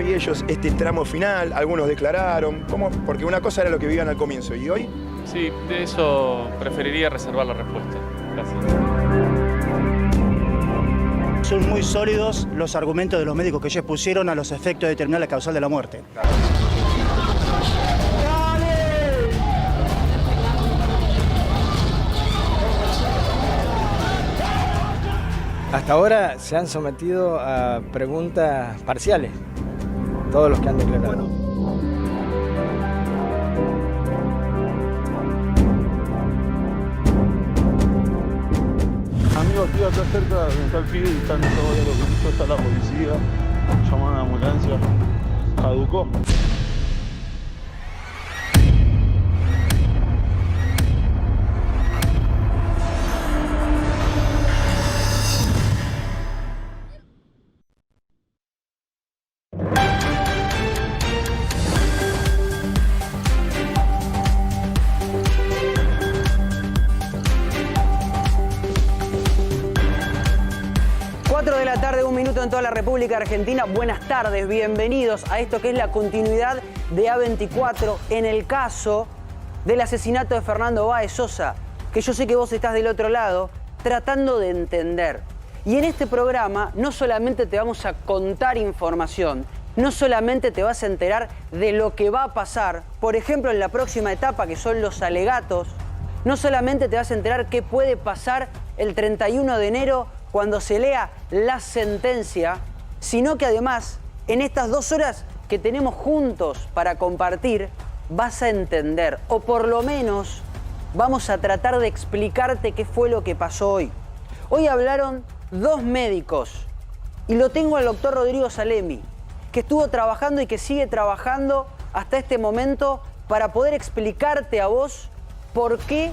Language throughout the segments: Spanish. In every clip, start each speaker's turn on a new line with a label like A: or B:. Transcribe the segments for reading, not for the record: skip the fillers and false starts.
A: hoy ellos este tramo final? Algunos declararon. ¿Cómo? Porque una cosa era lo que vivían al comienzo, ¿y hoy?
B: Sí, de eso preferiría reservar la respuesta. Gracias.
C: Son muy sólidos los argumentos de los médicos que ellos pusieron a los efectos de determinar la causal de la muerte.
D: Hasta ahora se han sometido a preguntas parciales, todos los que han declarado.
E: Amigos, estoy acá cerca donde está el pibe y están todos los gritos, está la policía, llaman a la ambulancia, caducó.
F: En toda la República Argentina. Buenas tardes, bienvenidos a esto que es la continuidad de A24 en el caso del asesinato de Fernando Báez Sosa, que yo sé que vos estás del otro lado tratando de entender. Y en este programa no solamente te vamos a contar información, no solamente te vas a enterar de lo que va a pasar, por ejemplo en la próxima etapa que son los alegatos, no solamente te vas a enterar qué puede pasar el 31 de enero cuando se lea la sentencia, sino que además, en estas 2 horas que tenemos juntos para compartir, vas a entender, o por lo menos vamos a tratar de explicarte qué fue lo que pasó hoy. Hoy hablaron 2 médicos, y lo tengo al doctor Rodrigo Salemi, que estuvo trabajando y que sigue trabajando hasta este momento para poder explicarte a vos por qué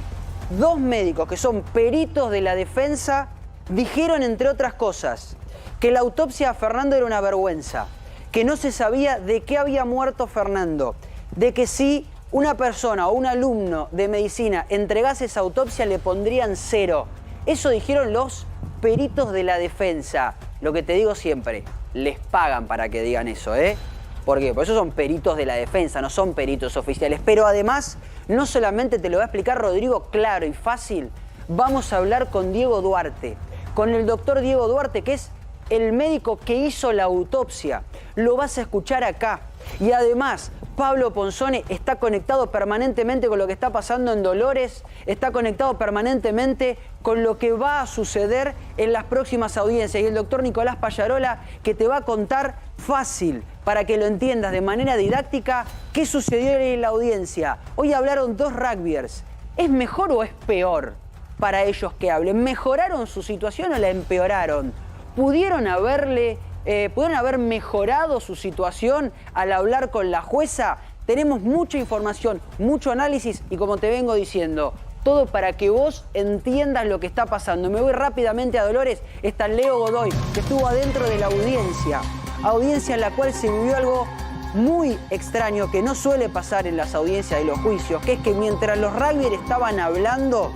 F: 2 médicos, que son peritos de la defensa, dijeron, entre otras cosas, que la autopsia a Fernando era una vergüenza, que no se sabía de qué había muerto Fernando, de que si una persona o un alumno de medicina entregase esa autopsia le pondrían 0. Eso dijeron los peritos de la defensa. Lo que te digo siempre, les pagan para que digan eso, ¿eh? ¿Por qué? Porque esos son peritos de la defensa, no son peritos oficiales. Pero además, no solamente te lo va a explicar Rodrigo claro y fácil, vamos a hablar con Diego Duarte, con el doctor Diego Duarte, que es el médico que hizo la autopsia. Lo vas a escuchar acá. Y además, Pablo Ponzone está conectado permanentemente con lo que está pasando en Dolores, está conectado permanentemente con lo que va a suceder en las próximas audiencias. Y el doctor Nicolás Pallarola, que te va a contar fácil, para que lo entiendas de manera didáctica, qué sucedió en la audiencia. Hoy hablaron 2 rugbyers. ¿Es mejor o es peor para ellos que hablen? ¿Mejoraron su situación o la empeoraron? ¿Pudieron haber mejorado su situación al hablar con la jueza? Tenemos mucha información, mucho análisis y, como te vengo diciendo, todo para que vos entiendas lo que está pasando. Me voy rápidamente a Dolores. Está Leo Godoy, que estuvo adentro de la audiencia en la cual se vivió algo muy extraño que no suele pasar en las audiencias de los juicios, que es que mientras los rugbyers estaban hablando,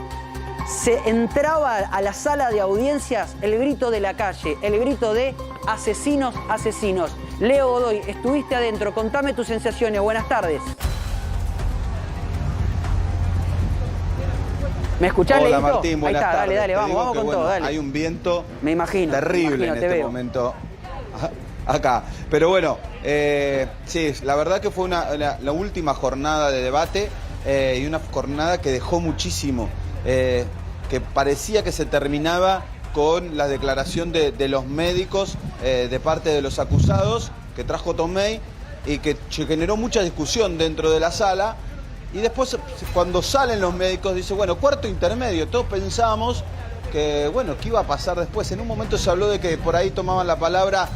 F: se entraba a la sala de audiencias el grito de la calle, el grito de asesinos, asesinos. Leo Godoy, estuviste adentro, contame tus sensaciones, buenas tardes. ¿Me escuchás,
G: Hola,
F: Leito?
G: Martín, buenas
F: Ahí está,
G: tardes.
F: dale, vamos con todo, dale.
G: Hay un viento
F: terrible
G: en este momento acá. Pero bueno, sí, la verdad que fue la última jornada de debate y una jornada que dejó muchísimo. Que parecía que se terminaba con la declaración de los médicos de parte de los acusados que trajo Tomei y que generó mucha discusión dentro de la sala. Y después, cuando salen los médicos, dice, bueno, cuarto intermedio. Todos pensábamos que, bueno, ¿qué iba a pasar después? En un momento se habló de que por ahí tomaban la palabra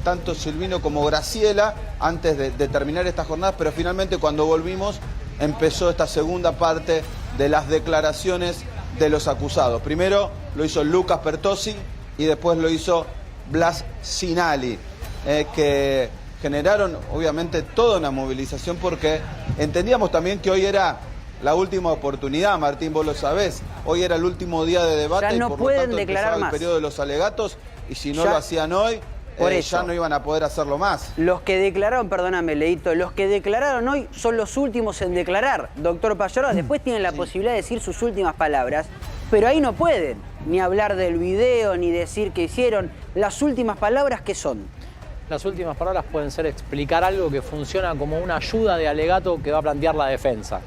G: tanto Silvino como Graciela antes de terminar esta jornada, pero finalmente cuando volvimos empezó esta segunda parte de las declaraciones de los acusados. Primero lo hizo Lucas Pertossi y después lo hizo Blas Sinali, que generaron obviamente toda una movilización porque entendíamos también que hoy era la última oportunidad, Martín, vos lo sabés. Hoy era el último día de debate
F: ya no
G: y por
F: pueden
G: lo tanto
F: declarar
G: empezaba
F: más.
G: El periodo de los alegatos y si no lo hacían hoy,
F: Por eso.
G: ya no iban a poder hacerlo más.
F: Los que declararon, perdóname, Leito, los que declararon hoy son los últimos en declarar. Doctor Pallarola, después tienen la posibilidad de decir sus últimas palabras, pero ahí no pueden ni hablar del video, ni decir qué hicieron. Las últimas palabras, ¿qué son?
H: Las últimas palabras pueden ser explicar algo que funciona como una ayuda de alegato que va a plantear la defensa.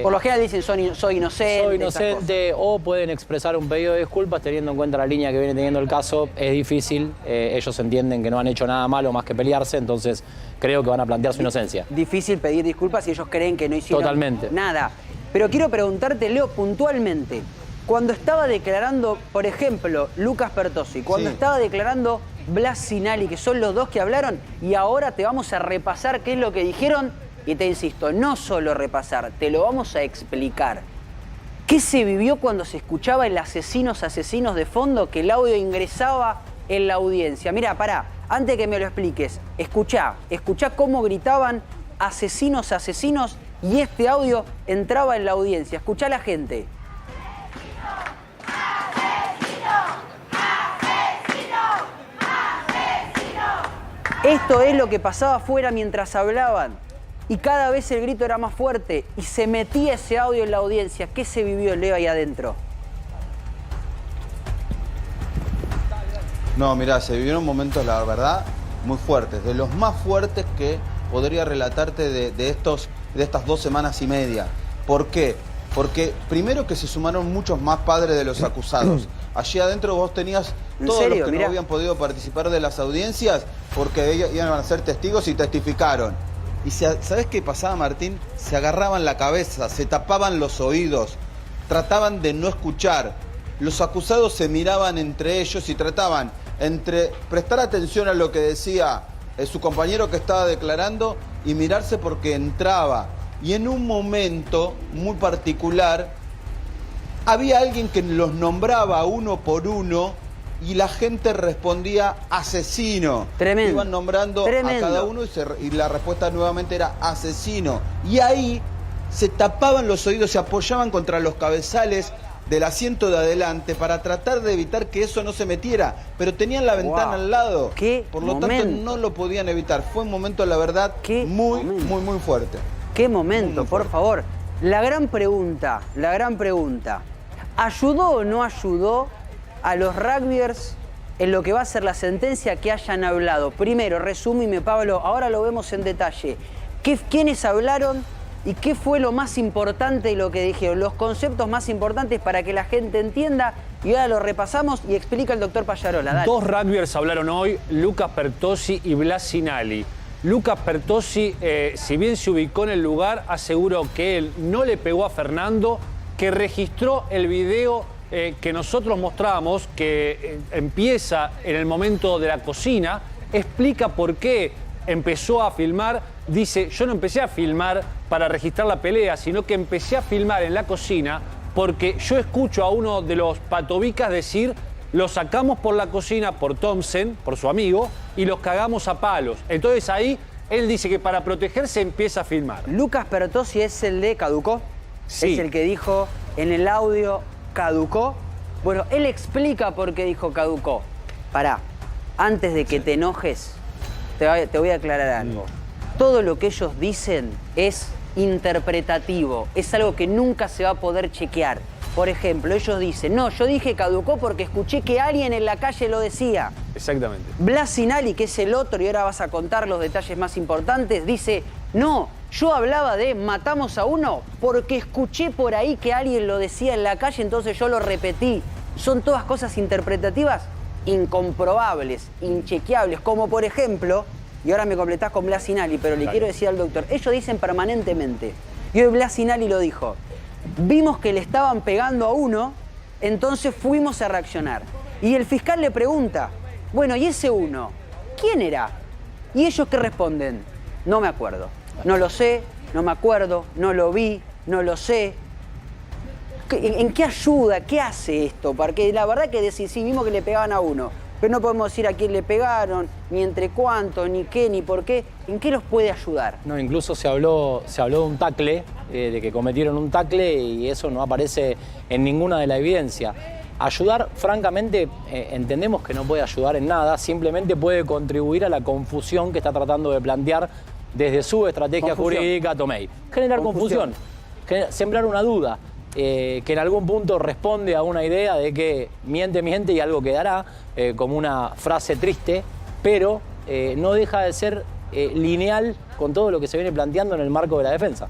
F: Por lo general dicen soy inocente.
H: Soy inocente, o pueden expresar un pedido de disculpas teniendo en cuenta la línea que viene teniendo el caso. Es difícil, ellos entienden que no han hecho nada malo más que pelearse, entonces creo que van a plantear su inocencia.
F: Difícil pedir disculpas si ellos creen que no hicieron
H: Totalmente.
F: nada. Pero quiero preguntarte, Leo, puntualmente, cuando estaba declarando, por ejemplo, Lucas Pertossi, cuando estaba declarando Blas Sinali, que son los dos que hablaron, y ahora te vamos a repasar qué es lo que dijeron. Y te insisto, no solo repasar, te lo vamos a explicar. ¿Qué se vivió cuando se escuchaba el asesinos de fondo, que el audio ingresaba en la audiencia? Mira, pará, antes de que me lo expliques, escuchá cómo gritaban asesinos, y este audio entraba en la audiencia. Escuchá a la gente. Esto es lo que pasaba afuera mientras hablaban. Y cada vez el grito era más fuerte y se metía ese audio en la audiencia. ¿Qué se vivió, Leo, ahí adentro?
G: No, mirá, se vivieron momentos, la verdad, muy fuertes. De los más fuertes que podría relatarte de estas 2 semanas y media. ¿Por qué? Porque primero que se sumaron muchos más padres de los acusados. Allí adentro vos tenías todos los que no habían podido participar de las audiencias porque ellos iban a ser testigos y testificaron. Y ¿sabés qué pasaba, Martín? Se agarraban la cabeza, se tapaban los oídos, trataban de no escuchar. Los acusados se miraban entre ellos y trataban entre prestar atención a lo que decía su compañero que estaba declarando y mirarse porque entraba. Y en un momento muy particular había alguien que los nombraba uno por uno y la gente respondía asesino.
F: Tremendo.
G: Iban nombrando a cada uno y la respuesta nuevamente era asesino. Y ahí se tapaban los oídos, se apoyaban contra los cabezales del asiento de adelante para tratar de evitar que eso no se metiera. Pero tenían la ventana al lado. Por lo tanto no lo podían evitar. Fue un momento, la verdad, muy fuerte.
F: ¿Qué momento, por favor? La gran pregunta. ¿Ayudó o no ayudó a los rugbyers en lo que va a ser la sentencia que hayan hablado? Primero, resúmime, Pablo, ahora lo vemos en detalle. ¿Quiénes hablaron y qué fue lo más importante de lo que dijeron? Los conceptos más importantes para que la gente entienda, y ahora lo repasamos y explica el doctor Pallarola. Dale.
I: 2 rugbyers hablaron hoy, Lucas Pertossi y Blas Sinali. Lucas Pertossi, si bien se ubicó en el lugar, aseguró que él no le pegó a Fernando, que registró el video que nosotros mostrábamos, que empieza en el momento de la cocina, explica por qué empezó a filmar. Dice, yo no empecé a filmar para registrar la pelea, sino que empecé a filmar en la cocina porque yo escucho a uno de los patobicas decir, lo sacamos por la cocina por Thompson, por su amigo, y los cagamos a palos. Entonces ahí él dice que para protegerse empieza a filmar.
F: Lucas Pertossi es el de caducó.
I: Sí.
F: Es el que dijo en el audio caducó. Bueno, él explica por qué dijo caducó. Pará, antes de que te enojes, te voy a aclarar algo. Todo lo que ellos dicen es interpretativo, es algo que nunca se va a poder chequear. Por ejemplo, ellos dicen, no, yo dije caducó porque escuché que alguien en la calle lo decía.
I: Exactamente.
F: Blas Sinali, que es el otro, y ahora vas a contar los detalles más importantes, dice, no, yo hablaba de matamos a uno porque escuché por ahí que alguien lo decía en la calle, entonces yo lo repetí. Son todas cosas interpretativas incomprobables, inchequeables, como por ejemplo, y ahora me completás con Blas Sinali, pero le quiero decir al doctor, ellos dicen permanentemente, y hoy Blas Sinali lo dijo, vimos que le estaban pegando a uno, entonces fuimos a reaccionar. Y el fiscal le pregunta, bueno, ¿y ese uno? ¿Quién era? ¿Y ellos qué responden? No me acuerdo. No lo sé, no me acuerdo, no lo vi, no lo sé. ¿En qué ayuda? ¿Qué hace esto? Porque la verdad que decís, sí, vimos que le pegaban a uno, pero no podemos decir a quién le pegaron, ni entre cuánto, ni qué, ni por qué. ¿En qué los puede ayudar?
H: No, incluso se habló de un tacle, de que cometieron un tacle, y eso no aparece en ninguna de la evidencia. Ayudar, francamente, entendemos que no puede ayudar en nada, simplemente puede contribuir a la confusión que está tratando de plantear desde su estrategia jurídica Tomei. Generar confusión, sembrar una duda, que en algún punto responde a una idea de que miente y algo quedará, como una frase triste, pero no deja de ser lineal con todo lo que se viene planteando en el marco de la defensa.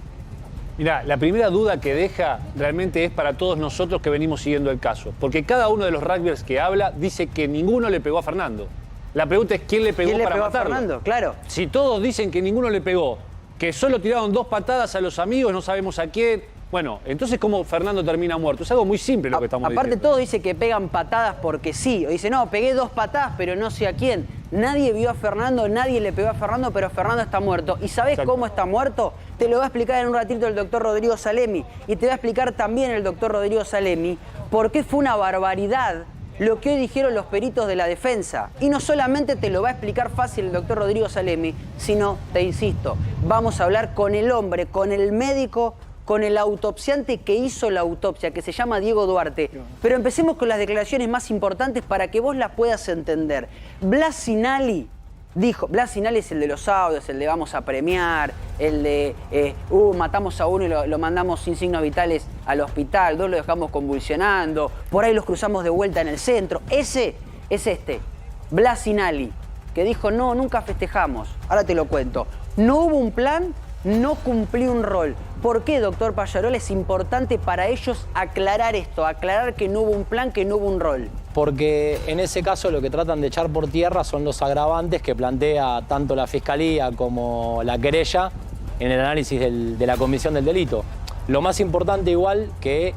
I: Mirá, la primera duda que deja realmente es para todos nosotros que venimos siguiendo el caso. Porque cada uno de los rugbyers que habla dice que ninguno le pegó a Fernando. La pregunta es quién le pegó para matarlo.
F: A Fernando? Claro.
I: Si todos dicen que ninguno le pegó, que solo tiraron 2 patadas a los amigos, no sabemos a quién. Bueno, entonces ¿cómo Fernando termina muerto? Es algo muy simple lo que estamos diciendo.
F: Aparte todos dicen que pegan patadas porque sí. O dicen, no, pegué 2 patadas, pero no sé a quién. Nadie vio a Fernando, nadie le pegó a Fernando, pero Fernando está muerto. ¿Y sabés cómo está muerto? Te lo va a explicar en un ratito el doctor Rodrigo Salemi. Y te va a explicar también el doctor Rodrigo Salemi por qué fue una barbaridad lo que hoy dijeron los peritos de la defensa. Y no solamente te lo va a explicar fácil el doctor Rodrigo Salemi, sino, te insisto, vamos a hablar con el hombre, con el médico, con el autopsiante que hizo la autopsia, que se llama Diego Duarte. Pero empecemos con las declaraciones más importantes para que vos las puedas entender. Blas Sinali dijo, Blas Sinali es el de los audios, el de vamos a premiar, el de matamos a uno y lo mandamos sin signos vitales al hospital, 2 lo dejamos convulsionando, por ahí los cruzamos de vuelta en el centro. Ese es Blas Sinali, que dijo, no, nunca festejamos. Ahora te lo cuento. No hubo un plan, no cumplí un rol. ¿Por qué, doctor Pallarola, es importante para ellos aclarar esto, aclarar que no hubo un plan, que no hubo un rol?
H: Porque en ese caso lo que tratan de echar por tierra son los agravantes que plantea tanto la Fiscalía como la querella en el análisis de la comisión del delito. Lo más importante igual que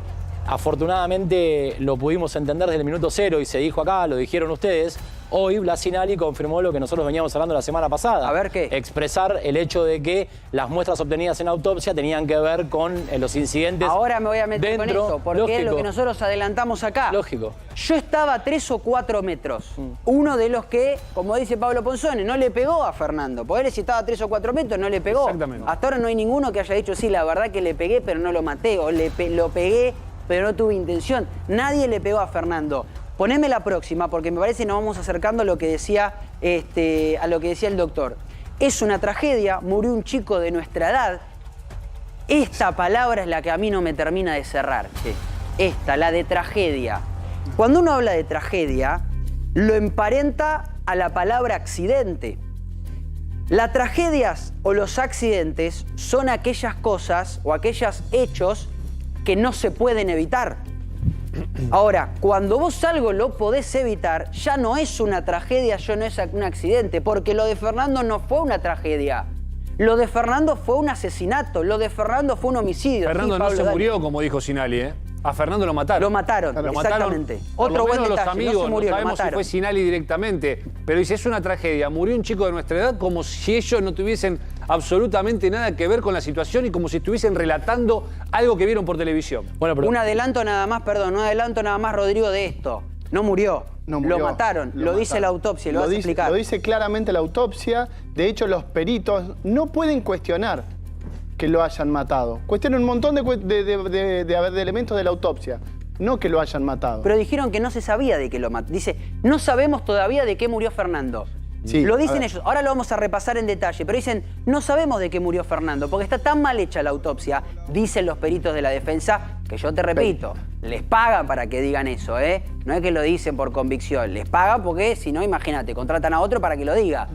H: afortunadamente lo pudimos entender desde el minuto 0 y se dijo acá, lo dijeron ustedes. Hoy Blas Sinali confirmó lo que nosotros veníamos hablando la semana pasada.
F: A ver qué.
H: Expresar el hecho de que las muestras obtenidas en autopsia tenían que ver con los incidentes.
F: Ahora me voy a meter con eso, porque es lo que nosotros adelantamos acá.
H: Lógico.
F: Yo estaba a 3 o 4 metros. Uno de los que, como dice Pablo Ponzone, no le pegó a Fernando. Porque él si estaba a 3 o 4 metros no le pegó.
I: Exactamente.
F: Hasta ahora no hay ninguno que haya dicho, sí, la verdad que le pegué, pero no lo maté. O lo pegué, pero no tuve intención. Nadie le pegó a Fernando. Poneme la próxima, porque me parece que nos vamos acercando a lo que decía, el doctor. Es una tragedia, murió un chico de nuestra edad. Esta palabra es la que a mí no me termina de cerrar. Esta, la de tragedia. Cuando uno habla de tragedia, lo emparenta a la palabra accidente. Las tragedias o los accidentes son aquellas cosas o aquellos hechos que no se pueden evitar. Ahora, cuando vos algo lo podés evitar, ya no es una tragedia, ya no es un accidente, porque lo de Fernando no fue una tragedia. Lo de Fernando fue un asesinato, lo de Fernando fue un homicidio.
I: Fernando no se murió, como dijo Sinali, ¿eh? A Fernando lo mataron.
F: Lo mataron, exactamente.
I: Otro buen detalle,
F: los amigos,
I: no se murió, no sabemos si fue Sinali directamente, pero dice, es una tragedia. Murió un chico de nuestra edad como si ellos no tuviesen absolutamente nada que ver con la situación y como si estuviesen relatando algo que vieron por televisión.
F: Bueno, pero un adelanto nada más, Rodrigo, de esto. No murió.
J: No murió,
F: lo mataron, lo dice la autopsia, lo vas a explicar.
J: Lo dice claramente la autopsia. De hecho, los peritos no pueden cuestionar que lo hayan matado. Cuestionan un montón de elementos de la autopsia, no que lo hayan matado.
F: Pero dijeron que no se sabía de qué lo mató. Dice, no sabemos todavía de qué murió Fernando.
J: Sí,
F: lo dicen ellos, ahora lo vamos a repasar en detalle, pero dicen, no sabemos de qué murió Fernando, porque está tan mal hecha la autopsia, dicen los peritos de la defensa, que yo te repito, les pagan para que digan eso, ¿eh? No es que lo dicen por convicción, les pagan porque si no, imagínate, contratan a otro para que lo diga.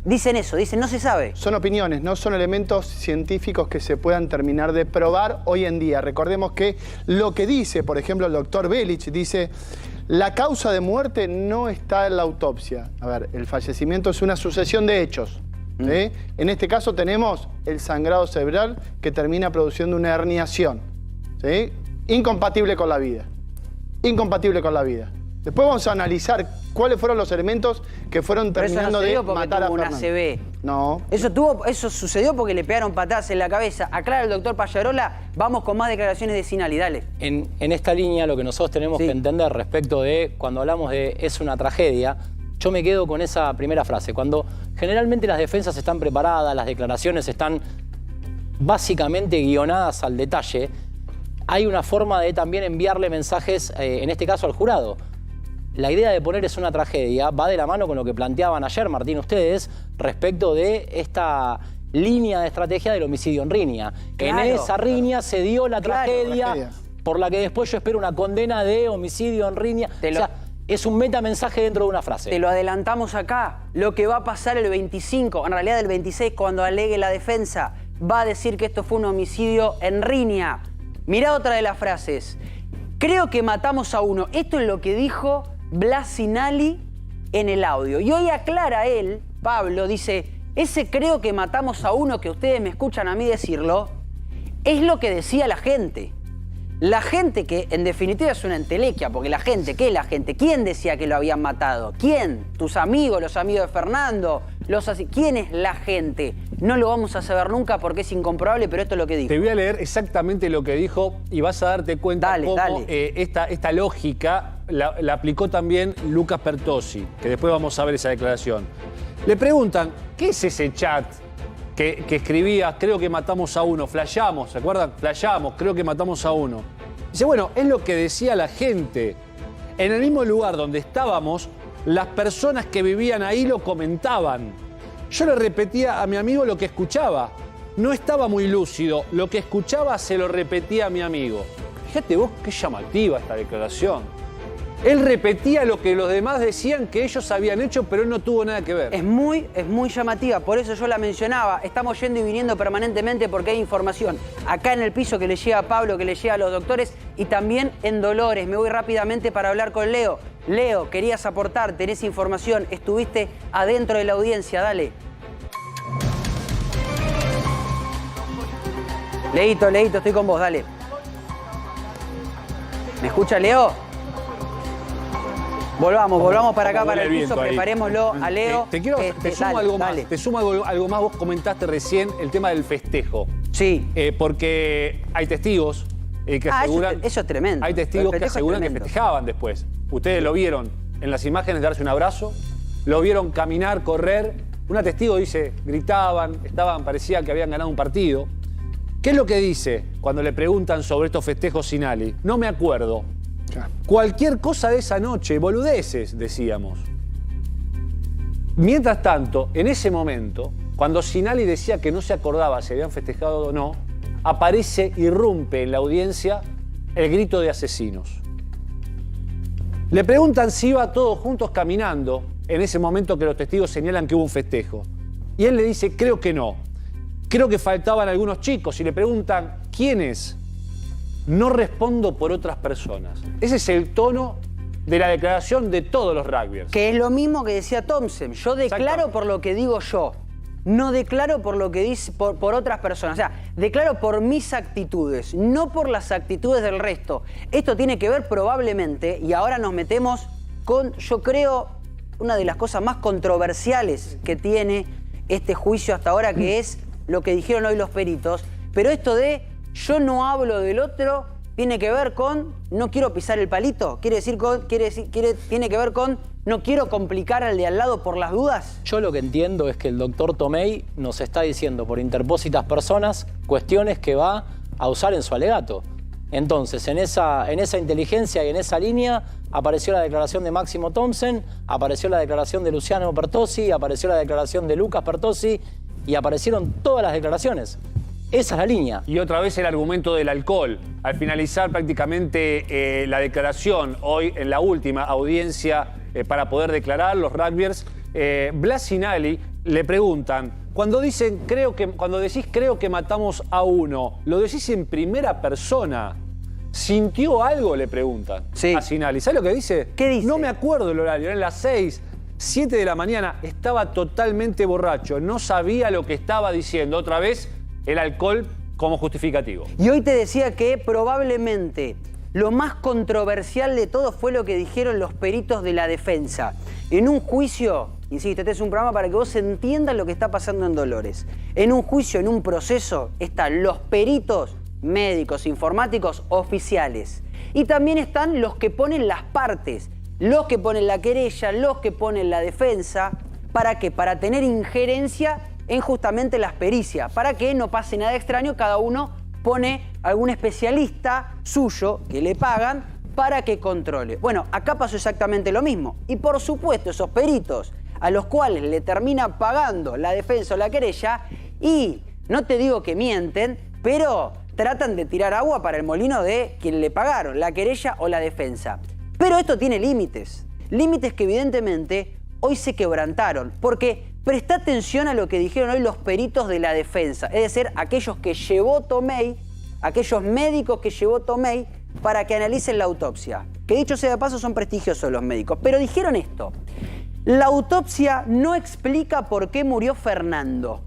F: Dicen eso, dicen, no se sabe.
J: Son opiniones, no son elementos científicos que se puedan terminar de probar hoy en día. Recordemos que lo que dice, por ejemplo, el doctor Belich, dice, la causa de muerte no está en la autopsia. A ver, el fallecimiento es una sucesión de hechos. ¿Sí? En este caso tenemos el sangrado cerebral que termina produciendo una herniación. ¿Sí? Incompatible con la vida. Incompatible con la vida. Después vamos a analizar cuáles fueron los elementos que fueron terminando de matar a Fernando.
F: ACV.
J: No.
F: Eso sucedió porque le pegaron patadas en la cabeza. Aclara el doctor Pallarola, vamos con más declaraciones de Sinali, dale.
H: En esta línea lo que nosotros tenemos que entender respecto de cuando hablamos de es una tragedia, yo me quedo con esa primera frase. Cuando generalmente las defensas están preparadas, las declaraciones están básicamente guionadas al detalle, hay una forma de también enviarle mensajes, en este caso al jurado. La idea de poner es una tragedia va de la mano con lo que planteaban ayer, Martín, ustedes, respecto de esta línea de estrategia del homicidio en riña.
F: Claro.
H: En esa riña se dio la tragedia por la que después yo espero una condena de homicidio en riña. O sea, es un metamensaje dentro de una frase.
F: Te lo adelantamos acá. Lo que va a pasar el 25, en realidad el 26, cuando alegue la defensa, va a decir que esto fue un homicidio en riña. Mirá otra de las frases. Creo que matamos a uno. Esto es lo que dijo Blasinali en el audio. Y hoy aclara él, Pablo, dice, ese creo que matamos a uno que ustedes me escuchan a mí decirlo, es lo que decía la gente. La gente que en definitiva es una entelequia, porque la gente, ¿qué es la gente? ¿Quién decía que lo habían matado? ¿Quién? ¿Tus amigos? ¿Los amigos de Fernando? ¿Quién es la gente? No lo vamos a saber nunca porque es incomprobable, pero esto es lo que dijo.
I: Te voy a leer exactamente lo que dijo y vas a darte cuenta cómo esta lógica la aplicó también Lucas Pertossi, que después vamos a ver esa declaración. Le preguntan, ¿qué es ese chat que escribía, creo que matamos a uno, flasheamos, ¿se acuerdan? Flasheamos, creo que matamos a uno. Dice, bueno, es lo que decía la gente. En el mismo lugar donde estábamos, las personas que vivían ahí lo comentaban. Yo le repetía a mi amigo lo que escuchaba. No estaba muy lúcido, lo que escuchaba se lo repetía a mi amigo. Fíjate vos qué llamativa esta declaración. Él repetía lo que los demás decían que ellos habían hecho, pero él no tuvo nada que ver.
F: Es muy llamativa, por eso yo la mencionaba. Estamos yendo y viniendo permanentemente porque hay información acá en el piso que le llega a Pablo, que le llega a los doctores y también en Dolores. Me voy rápidamente para hablar con Leo. Leo, querías aportar, tenés información, estuviste adentro de la audiencia, dale. Leito, estoy con vos, dale. ¿Me escucha Leo? Volvamos para acá, para el piso, preparémoslo a Leo.
I: Te sumo algo más. Te sumo algo más. Vos comentaste recién el tema del festejo.
F: Sí.
I: Porque hay testigos que aseguran...
F: Eso es tremendo.
I: Hay testigos que aseguran que festejaban después. Ustedes lo vieron en las imágenes darse un abrazo, lo vieron caminar, correr. Una testigo dice, gritaban, parecía que habían ganado un partido. ¿Qué es lo que dice cuando le preguntan sobre estos festejos Sinali? No me acuerdo. Cualquier cosa de esa noche, boludeces, decíamos. Mientras tanto, en ese momento, cuando Sinali decía que no se acordaba si habían festejado o no, irrumpe en la audiencia el grito de asesinos. Le preguntan si iba todos juntos caminando en ese momento que los testigos señalan que hubo un festejo. Y él le dice, creo que no. Creo que faltaban algunos chicos. Y le preguntan, ¿quiénes? No respondo por otras personas. Ese es el tono de la declaración de todos los rugbyers.
F: Que es lo mismo que decía Thompson. Yo declaro por lo que digo yo. No declaro por lo que dice por otras personas. O sea, declaro por mis actitudes, no por las actitudes del resto. Esto tiene que ver probablemente, y ahora nos metemos con, yo creo, una de las cosas más controversiales que tiene este juicio hasta ahora, que es lo que dijeron hoy los peritos. Pero esto de yo no hablo del otro tiene que ver con no quiero pisar el palito. Tiene que ver con no quiero complicar al de al lado por las dudas.
H: Yo lo que entiendo es que el doctor Tomei nos está diciendo por interpósitas personas cuestiones que va a usar en su alegato. Entonces, en esa inteligencia y en esa línea apareció la declaración de Máximo Thompson, apareció la declaración de Luciano Pertossi, apareció la declaración de Lucas Pertossi y aparecieron todas las declaraciones. Esa es la línea.
I: Y otra vez el argumento del alcohol. Al finalizar prácticamente la declaración, hoy en la última audiencia para poder declarar, los rugbyers, Blasinali le preguntan, cuando decís creo que matamos a uno, ¿lo decís en primera persona? ¿Sintió algo? Le preguntan a Sinali. ¿Sabes lo que dice?
F: ¿Qué dice?
I: No me acuerdo el horario, eran las 6, 7 de la mañana, estaba totalmente borracho, no sabía lo que estaba diciendo. Otra vez, el alcohol como justificativo.
F: Y hoy te decía que probablemente lo más controversial de todo fue lo que dijeron los peritos de la defensa. En un juicio, insisto, este es un programa para que vos entiendas lo que está pasando en Dolores. En un juicio, en un proceso, están los peritos médicos, informáticos, oficiales. Y también están los que ponen las partes, los que ponen la querella, los que ponen la defensa. ¿Para qué? Para tener injerencia en justamente las pericias, para que no pase nada extraño, cada uno pone algún especialista suyo que le pagan para que controle. Bueno, acá pasó exactamente lo mismo. Y por supuesto, esos peritos a los cuales le termina pagando la defensa o la querella, y no te digo que mienten, pero tratan de tirar agua para el molino de quien le pagaron, la querella o la defensa. Pero esto tiene límites. Límites que evidentemente hoy se quebrantaron. Porque presta atención a lo que dijeron hoy los peritos de la defensa. Es decir, aquellos que llevó Tomei, aquellos médicos que llevó Tomei para que analicen la autopsia. Que dicho sea de paso, son prestigiosos los médicos. Pero dijeron esto: la autopsia no explica por qué murió Fernando.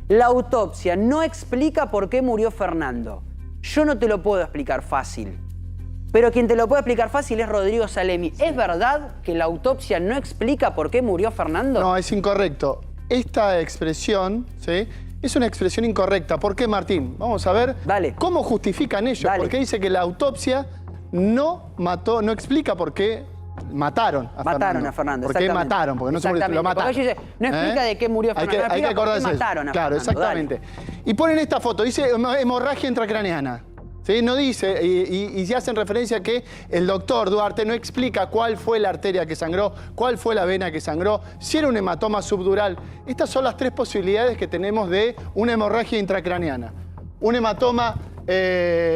F: La autopsia no explica por qué murió Fernando. Yo no te lo puedo explicar fácil. Pero quien te lo puede explicar fácil es Rodrigo Salemi. ¿Es verdad que la autopsia no explica por qué murió Fernando?
J: No, es incorrecto. Esta expresión, ¿sí?, es una expresión incorrecta. ¿Por qué, Martín? Vamos a ver cómo justifican ellos. Porque dice que la autopsia no mató, no explica por qué mataron a Fernando. ¿Por qué mataron? Porque no se murió, lo mataron.
F: Porque ellos dicen, no explica de qué murió Fernando.
J: Hay que acordarse de eso.
F: Mataron a
J: Claro,
F: Fernando.
J: exactamente. Y ponen esta foto, dice hemorragia intracraneana. ¿Sí? No dice, y se hacen referencia a que el doctor Duarte no explica cuál fue la arteria que sangró, cuál fue la vena que sangró, si era un hematoma subdural. Estas son las tres posibilidades que tenemos de una hemorragia intracraneana. Un hematoma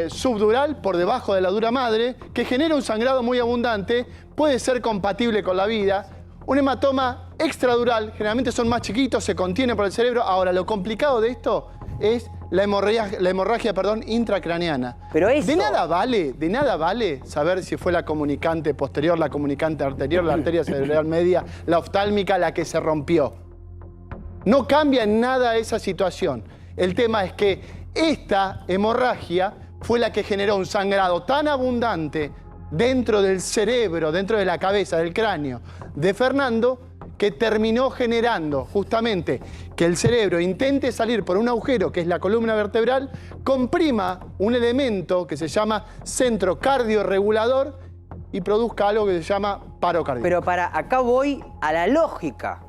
J: subdural por debajo de la dura madre, que genera un sangrado muy abundante, puede ser compatible con la vida. Un hematoma extradural, generalmente son más chiquitos, se contienen por el cerebro. Ahora, lo complicado de esto es la hemorragia intracraneana.
F: Pero eso...
J: De nada vale saber si fue la comunicante posterior, la comunicante anterior, la arteria cerebral media, la oftálmica, la que se rompió. No cambia en nada esa situación. El tema es que esta hemorragia fue la que generó un sangrado tan abundante dentro del cerebro, dentro de la cabeza, del cráneo de Fernando, que terminó generando justamente que el cerebro intente salir por un agujero que es la columna vertebral, comprima un elemento que se llama centro cardiorregulador y produzca algo que se llama paro cardíaco.
F: Pero acá voy a la lógica.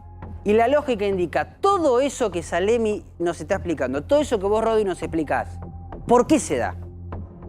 F: Y la lógica indica todo eso que Salemi nos está explicando, todo eso que vos, Rodi, nos explicás. ¿Por qué se da?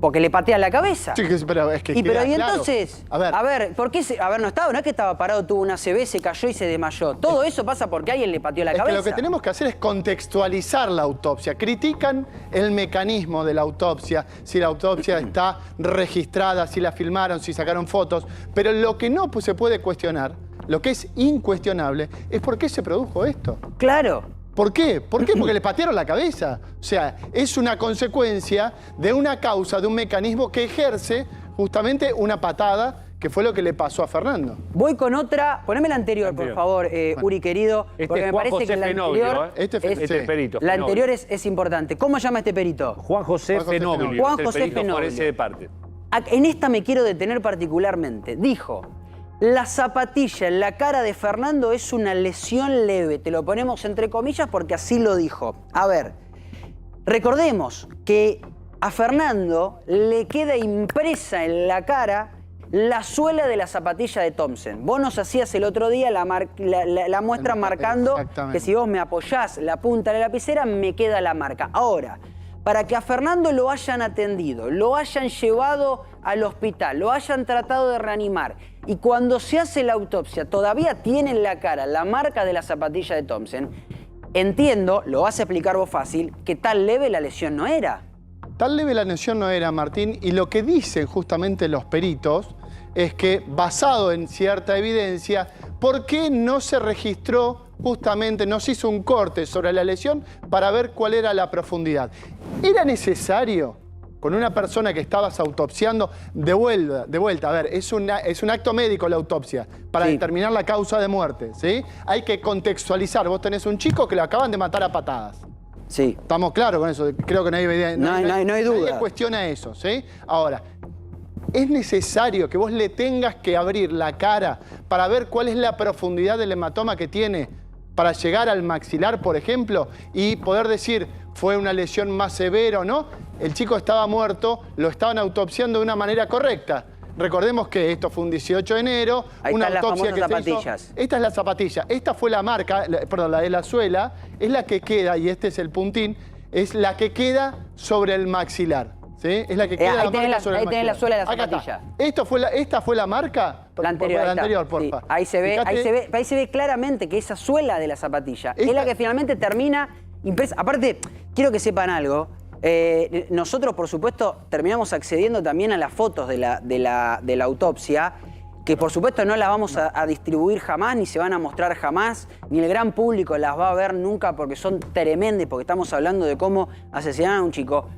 F: Porque le patean la cabeza.
J: Sí, pero es que
F: y
J: queda
F: entonces,
J: claro.
F: a ver, ¿por qué no es que estaba parado, tuvo una ACV, se cayó y se desmayó? Todo eso pasa porque alguien le pateó la cabeza.
J: Que lo que tenemos que hacer es contextualizar la autopsia. Critican el mecanismo de la autopsia, si la autopsia está registrada, si la filmaron, si sacaron fotos, pero lo que no se puede cuestionar, lo que es incuestionable, es por qué se produjo esto.
F: Claro.
J: ¿Por qué? ¿Por qué? Porque le patearon la cabeza. O sea, es una consecuencia de una causa, de un mecanismo que ejerce justamente una patada, que fue lo que le pasó a Fernando.
F: Voy con otra. Poneme la anterior, por favor, Uri, querido. Porque me parece que la anterior...
I: Este perito.
F: La anterior es importante. ¿Cómo se llama este perito?
I: Juan José Fenoglio.
F: Juan José Fenoglio.
I: De parte.
F: En esta me quiero detener particularmente. Dijo: la zapatilla en la cara de Fernando es una lesión leve. Te lo ponemos entre comillas porque así lo dijo. A ver, recordemos que a Fernando le queda impresa en la cara la suela de la zapatilla de Thompson. Vos nos hacías el otro día la muestra marcando que si vos me apoyás la punta de la lapicera me queda la marca. Ahora, para que a Fernando lo hayan atendido, lo hayan llevado al hospital, lo hayan tratado de reanimar, y cuando se hace la autopsia todavía tiene en la cara la marca de la zapatilla de Thompson, entiendo, lo vas a explicar vos fácil, que tan leve la lesión no era.
J: Tan leve la lesión no era, Martín, y lo que dicen justamente los peritos es que, basado en cierta evidencia, ¿por qué no se registró justamente, no se hizo un corte sobre la lesión para ver cuál era la profundidad? ¿Era necesario, con una persona que estabas autopsiando, de vuelta, a ver, es un acto médico la autopsia, para determinar la causa de muerte, ¿sí? Hay que contextualizar. Vos tenés un chico que lo acaban de matar a patadas.
F: Sí.
J: ¿Estamos claros con eso? Creo que no hay duda. Nadie cuestiona eso, ¿sí? Ahora, ¿es necesario que vos le tengas que abrir la cara para ver cuál es la profundidad del hematoma que tiene para llegar al maxilar, por ejemplo, y poder decir fue una lesión más severa o no? El chico estaba muerto, lo estaban autopsiando de una manera correcta. Recordemos que esto fue un 18 de enero,
F: ahí
J: una
F: están
J: autopsia
F: las
J: que
F: zapatillas.
J: se hizo. Esta es la zapatilla, esta fue la marca, perdón, la de la suela, es la que queda, y este es el puntín, es la que queda sobre el maxilar. ¿Sí? Es la que queda
F: ahí tenés
J: sobre el
F: tenés la
J: maxilar.
F: suela de la
J: Acá
F: zapatilla.
J: está. ¿Esta fue la marca?
F: La anterior,
J: la anterior,
F: sí.
J: porfa.
F: Ahí se ve,
J: Fíjate.
F: ahí se ve claramente que esa suela de la zapatilla es la que finalmente termina impresa. Aparte, quiero que sepan algo. Nosotros, por supuesto, terminamos accediendo también a las fotos de la autopsia, que por supuesto no las vamos a distribuir jamás, ni se van a mostrar jamás, ni el gran público las va a ver nunca porque son tremendas, porque estamos hablando de cómo asesinaron a un chico.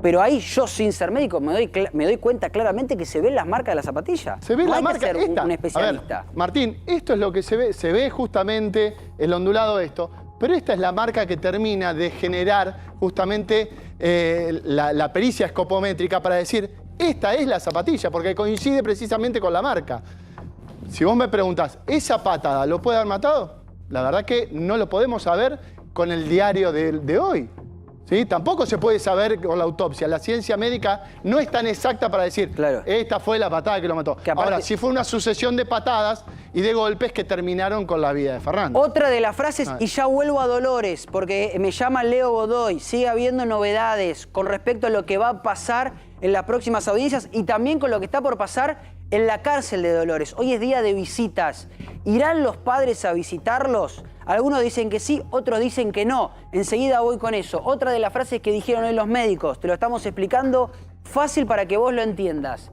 F: Pero ahí yo, sin ser médico, me doy cuenta claramente que se ven las marcas de la zapatilla.
J: Se ve
F: no
J: la
F: hay
J: marca
F: que ser
J: esta.
F: un especialista.
J: A ver, Martín, esto es lo que se ve justamente el ondulado esto, pero esta es la marca que termina de generar justamente la pericia escopométrica para decir, esta es la zapatilla, porque coincide precisamente con la marca. Si vos me preguntás, ¿esa patada lo puede haber matado? La verdad que no lo podemos saber con el diario de hoy. ¿Sí? Tampoco se puede saber con la autopsia. La ciencia médica no es tan exacta para decir, esta fue la patada que lo mató. Ahora, si fue una sucesión de patadas y de golpes que terminaron con la vida de Fernando.
F: Otra de las frases, y ya vuelvo a Dolores, porque me llama Leo Godoy, sigue habiendo novedades con respecto a lo que va a pasar en las próximas audiencias y también con lo que está por pasar en la cárcel de Dolores. Hoy es día de visitas. ¿Irán los padres a visitarlos? Algunos dicen que sí, otros dicen que no. Enseguida voy con eso. Otra de las frases que dijeron hoy los médicos, te lo estamos explicando fácil para que vos lo entiendas.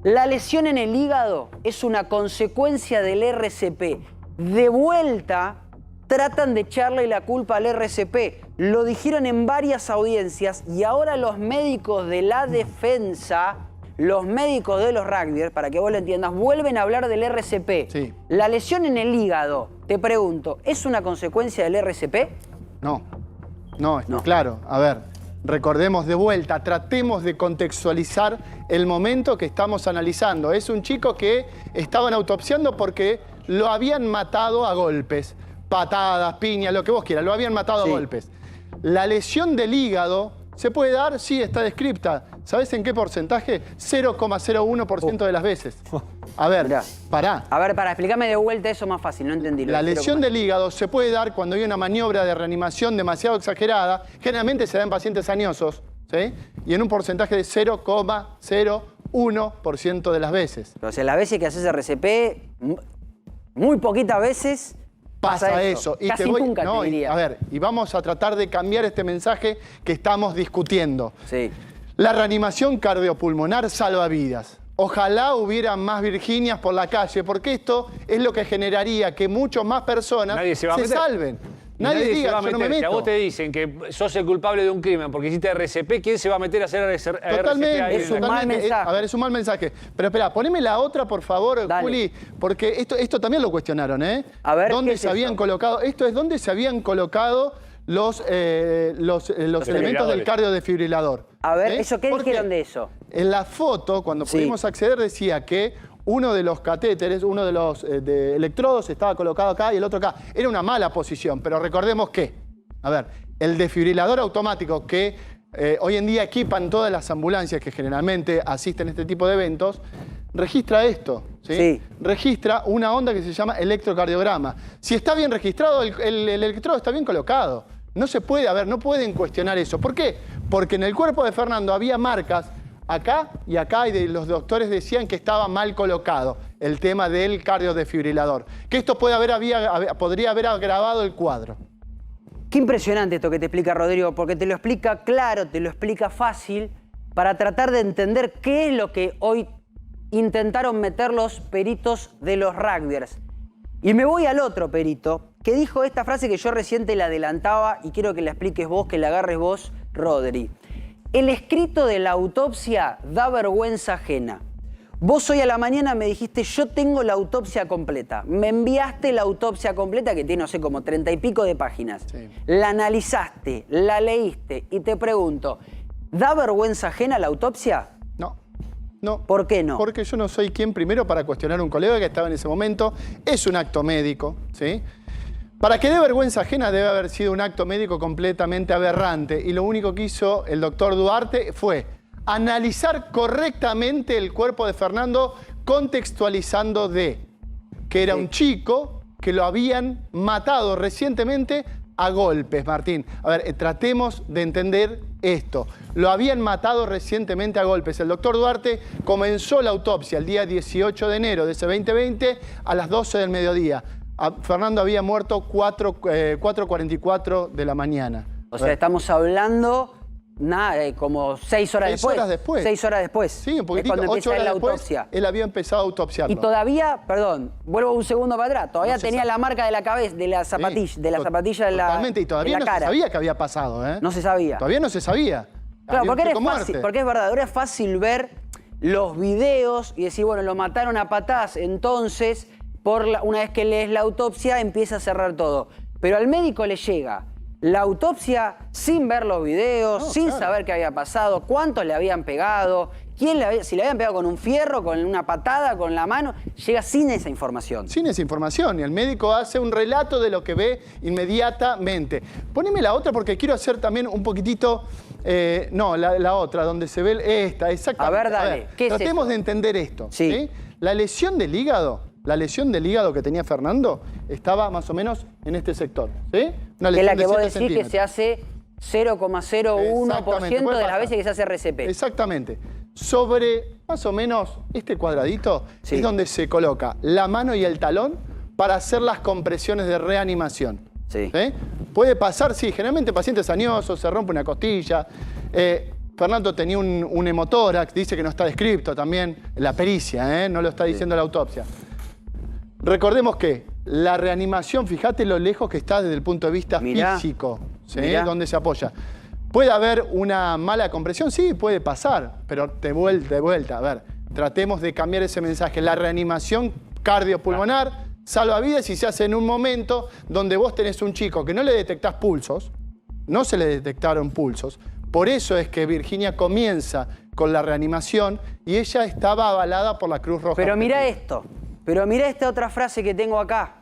F: La lesión en el hígado es una consecuencia del RCP. De vuelta, tratan de echarle la culpa al RCP. Lo dijeron en varias audiencias y ahora los médicos de la defensa, los médicos de los rugbyers, para que vos lo entiendas, vuelven a hablar del RCP.
J: Sí.
F: La lesión en el hígado, te pregunto, ¿es una consecuencia del RCP?
J: No, claro. A ver, recordemos de vuelta, tratemos de contextualizar el momento que estamos analizando. Es un chico que estaban autopsiando porque lo habían matado a golpes. Patadas, piñas, lo que vos quieras, lo habían matado a golpes. La lesión del hígado se puede dar, sí, está descripta. ¿Sabés en qué porcentaje? 0,01% de las veces. A ver, pará.
F: A ver, explícame de vuelta eso más fácil, no entendí.
J: La lesión del hígado se puede dar cuando hay una maniobra de reanimación demasiado exagerada. Generalmente se da en pacientes añosos, ¿sí? Y en un porcentaje de 0,01% de las veces.
F: O sea, las veces que haces RCP, muy poquitas veces
J: pasa eso.
F: Y casi nunca, te diría.
J: A ver, y vamos a tratar de cambiar este mensaje que estamos discutiendo.
F: Sí.
J: La reanimación cardiopulmonar salva vidas. Ojalá hubiera más Virginias por la calle, porque esto es lo que generaría que muchas más personas se salven. Nadie diga, yo no me meto.
I: Si a vos te dicen que sos el culpable de un crimen porque hiciste RCP, ¿quién se va a meter a hacer RCP?
J: Totalmente, es un mal mensaje. A ver, es un mal mensaje. Pero espera, poneme la otra, por favor, Juli, porque esto también lo cuestionaron, ¿eh?
F: A ver,
J: ¿dónde se habían colocado? Esto es dónde se habían colocado los elementos del cardiodefibrilador.
F: A ver, ¿eso qué dijeron de eso?
J: En la foto, cuando pudimos acceder, decía que uno de los catéteres, uno de los electrodos estaba colocado acá y el otro acá. Era una mala posición, pero recordemos que, a ver, el desfibrilador automático que hoy en día equipan todas las ambulancias que generalmente asisten a este tipo de eventos, registra esto, ¿sí? Registra una onda que se llama electrocardiograma. Si está bien registrado, el electrodo está bien colocado. No se puede, a ver, no pueden cuestionar eso. ¿Por qué? Porque en el cuerpo de Fernando había marcas acá y acá, y los doctores decían que estaba mal colocado el tema del cardiodefibrilador. Que esto podría haber agravado el cuadro.
F: Qué impresionante esto que te explica Rodrigo, porque te lo explica claro, te lo explica fácil, para tratar de entender qué es lo que hoy intentaron meter los peritos de los rugbyers. Y me voy al otro perito, que dijo esta frase que yo recién te la adelantaba y quiero que la expliques vos, que la agarres vos, Rodri. El escrito de la autopsia da vergüenza ajena. Vos hoy a la mañana me dijiste, yo tengo la autopsia completa. Me enviaste la autopsia completa, que tiene, no sé, como 30 y pico de páginas. Sí. La analizaste, la leíste y te pregunto, ¿da vergüenza ajena la autopsia?
J: No.
F: ¿Por qué no?
J: Porque yo no soy quien primero para cuestionar a un colega que estaba en ese momento. Es un acto médico, ¿sí? Para que dé vergüenza ajena debe haber sido un acto médico completamente aberrante. Y lo único que hizo el doctor Duarte fue analizar correctamente el cuerpo de Fernando, contextualizando que era un chico que lo habían matado recientemente a golpes, Martín. A ver, tratemos de entender esto. Lo habían matado recientemente a golpes. El doctor Duarte comenzó la autopsia el día 18 de enero de ese 2020 a las 12 del mediodía. Fernando había muerto 4:44 de la mañana.
F: O sea, estamos hablando como 6 horas después.
J: 6 horas después.
F: 6 horas después.
J: Sí, un poquitito.
F: Es cuando
J: 8 horas
F: la
J: después,
F: autopsia.
J: él había empezado a autopsiarlo.
F: Y todavía, perdón, vuelvo un segundo para atrás, todavía
J: No se
F: tenía
J: sabe.
F: la marca de la cabeza, de la zapatilla,
J: Sí,
F: de la zapatilla de la
J: Totalmente, y todavía
F: en la
J: no
F: cara.
J: se sabía que había pasado, ¿eh?
F: No se sabía.
J: Todavía no se sabía.
F: Claro,
J: Había un
F: porque,
J: chico muerte.
F: porque es verdad, ahora es fácil ver los videos y decir, bueno, lo mataron a patadas, entonces, una vez que lees la autopsia, empieza a cerrar todo. Pero al médico le llega la autopsia sin ver los videos, sin saber qué había pasado, cuántos le habían pegado, si le habían pegado con un fierro, con una patada, con la mano, llega sin esa información.
J: Sin esa información, y el médico hace un relato de lo que ve inmediatamente. Poneme la otra porque quiero hacer también un poquitito... no, la otra, donde se ve esta, exactamente.
F: A ver, dale, ¿qué es
J: tratemos
F: eso?
J: de entender esto.
F: Sí.
J: La lesión del hígado que tenía Fernando estaba más o menos en este sector. ¿Sí? Una
F: Que es la
J: lesión
F: que
J: de
F: vos
J: 7
F: decís que
J: centímetros.
F: se hace 0,01%
J: Exactamente,
F: de
J: puede
F: las
J: pasar.
F: veces que se hace RCP.
J: Exactamente. Sobre más o menos este cuadradito
F: Sí.
J: es donde se coloca la mano y el talón para hacer las compresiones de reanimación.
F: Sí.
J: Puede pasar, sí, generalmente pacientes añosos, se rompe una costilla. Fernando tenía un hemotórax, dice que no está descripto también en la pericia, no lo está diciendo la autopsia. Recordemos que la reanimación, fíjate lo lejos que está desde el punto de vista físico, ¿sí? Donde se apoya. ¿Puede haber una mala compresión? Sí, puede pasar, pero de vuelta, a ver, tratemos de cambiar ese mensaje. La reanimación cardiopulmonar salva vidas y se hace en un momento donde vos tenés un chico que no le detectás pulsos, no se le detectaron pulsos. Por eso es que Virginia comienza con la reanimación y ella estaba avalada por la Cruz Roja.
F: Pero mira esto, esta otra frase que tengo acá.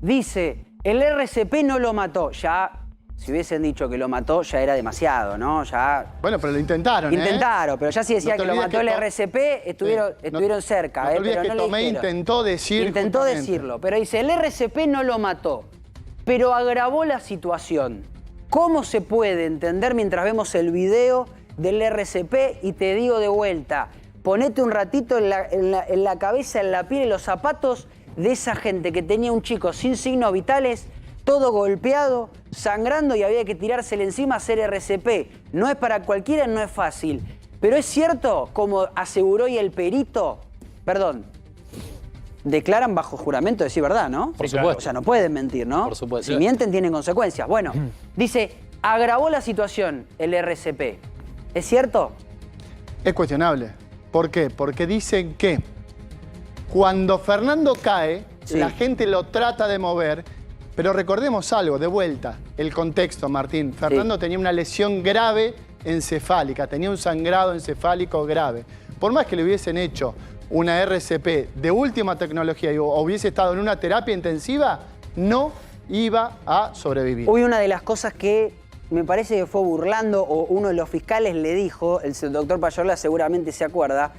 F: Dice, el RCP no lo mató. Ya, si hubiesen dicho que lo mató, ya era demasiado, ¿no? Ya...
J: Bueno, pero lo intentaron,
F: Intentaron, pero ya si decía que lo mató el RCP, estuvieron cerca.
J: No te olvides
F: pero
J: que
F: no le
J: Tomé
F: dijeron.
J: intentó decir...
F: Intentó
J: justamente.
F: decirlo, pero dice, el RCP no lo mató, pero agravó la situación. ¿Cómo se puede entender mientras vemos el video del RCP? Y te digo de vuelta, ponete un ratito en la cabeza, en la piel, en los zapatos de esa gente que tenía un chico sin signos vitales, todo golpeado, sangrando y había que tirársele encima a hacer RCP. No es para cualquiera, no es fácil. Pero es cierto, como aseguró y el perito, declaran bajo juramento decir verdad, ¿no?
H: Por supuesto.
F: O sea, no pueden mentir, ¿no?
H: Por supuesto.
F: Si mienten, tienen consecuencias. Bueno, dice, agravó la situación el RCP. ¿Es cierto?
J: Es cuestionable. ¿Por qué? Porque dicen que cuando Fernando cae,
F: Sí.
J: la gente lo trata de mover, pero recordemos algo, de vuelta, el contexto, Martín. Fernando tenía una lesión grave encefálica, tenía un sangrado encefálico grave. Por más que le hubiesen hecho una RCP de última tecnología o hubiese estado en una terapia intensiva, no iba a sobrevivir.
F: Hoy una de las cosas que me parece que fue burlando, o uno de los fiscales le dijo, el doctor Payola seguramente se acuerda,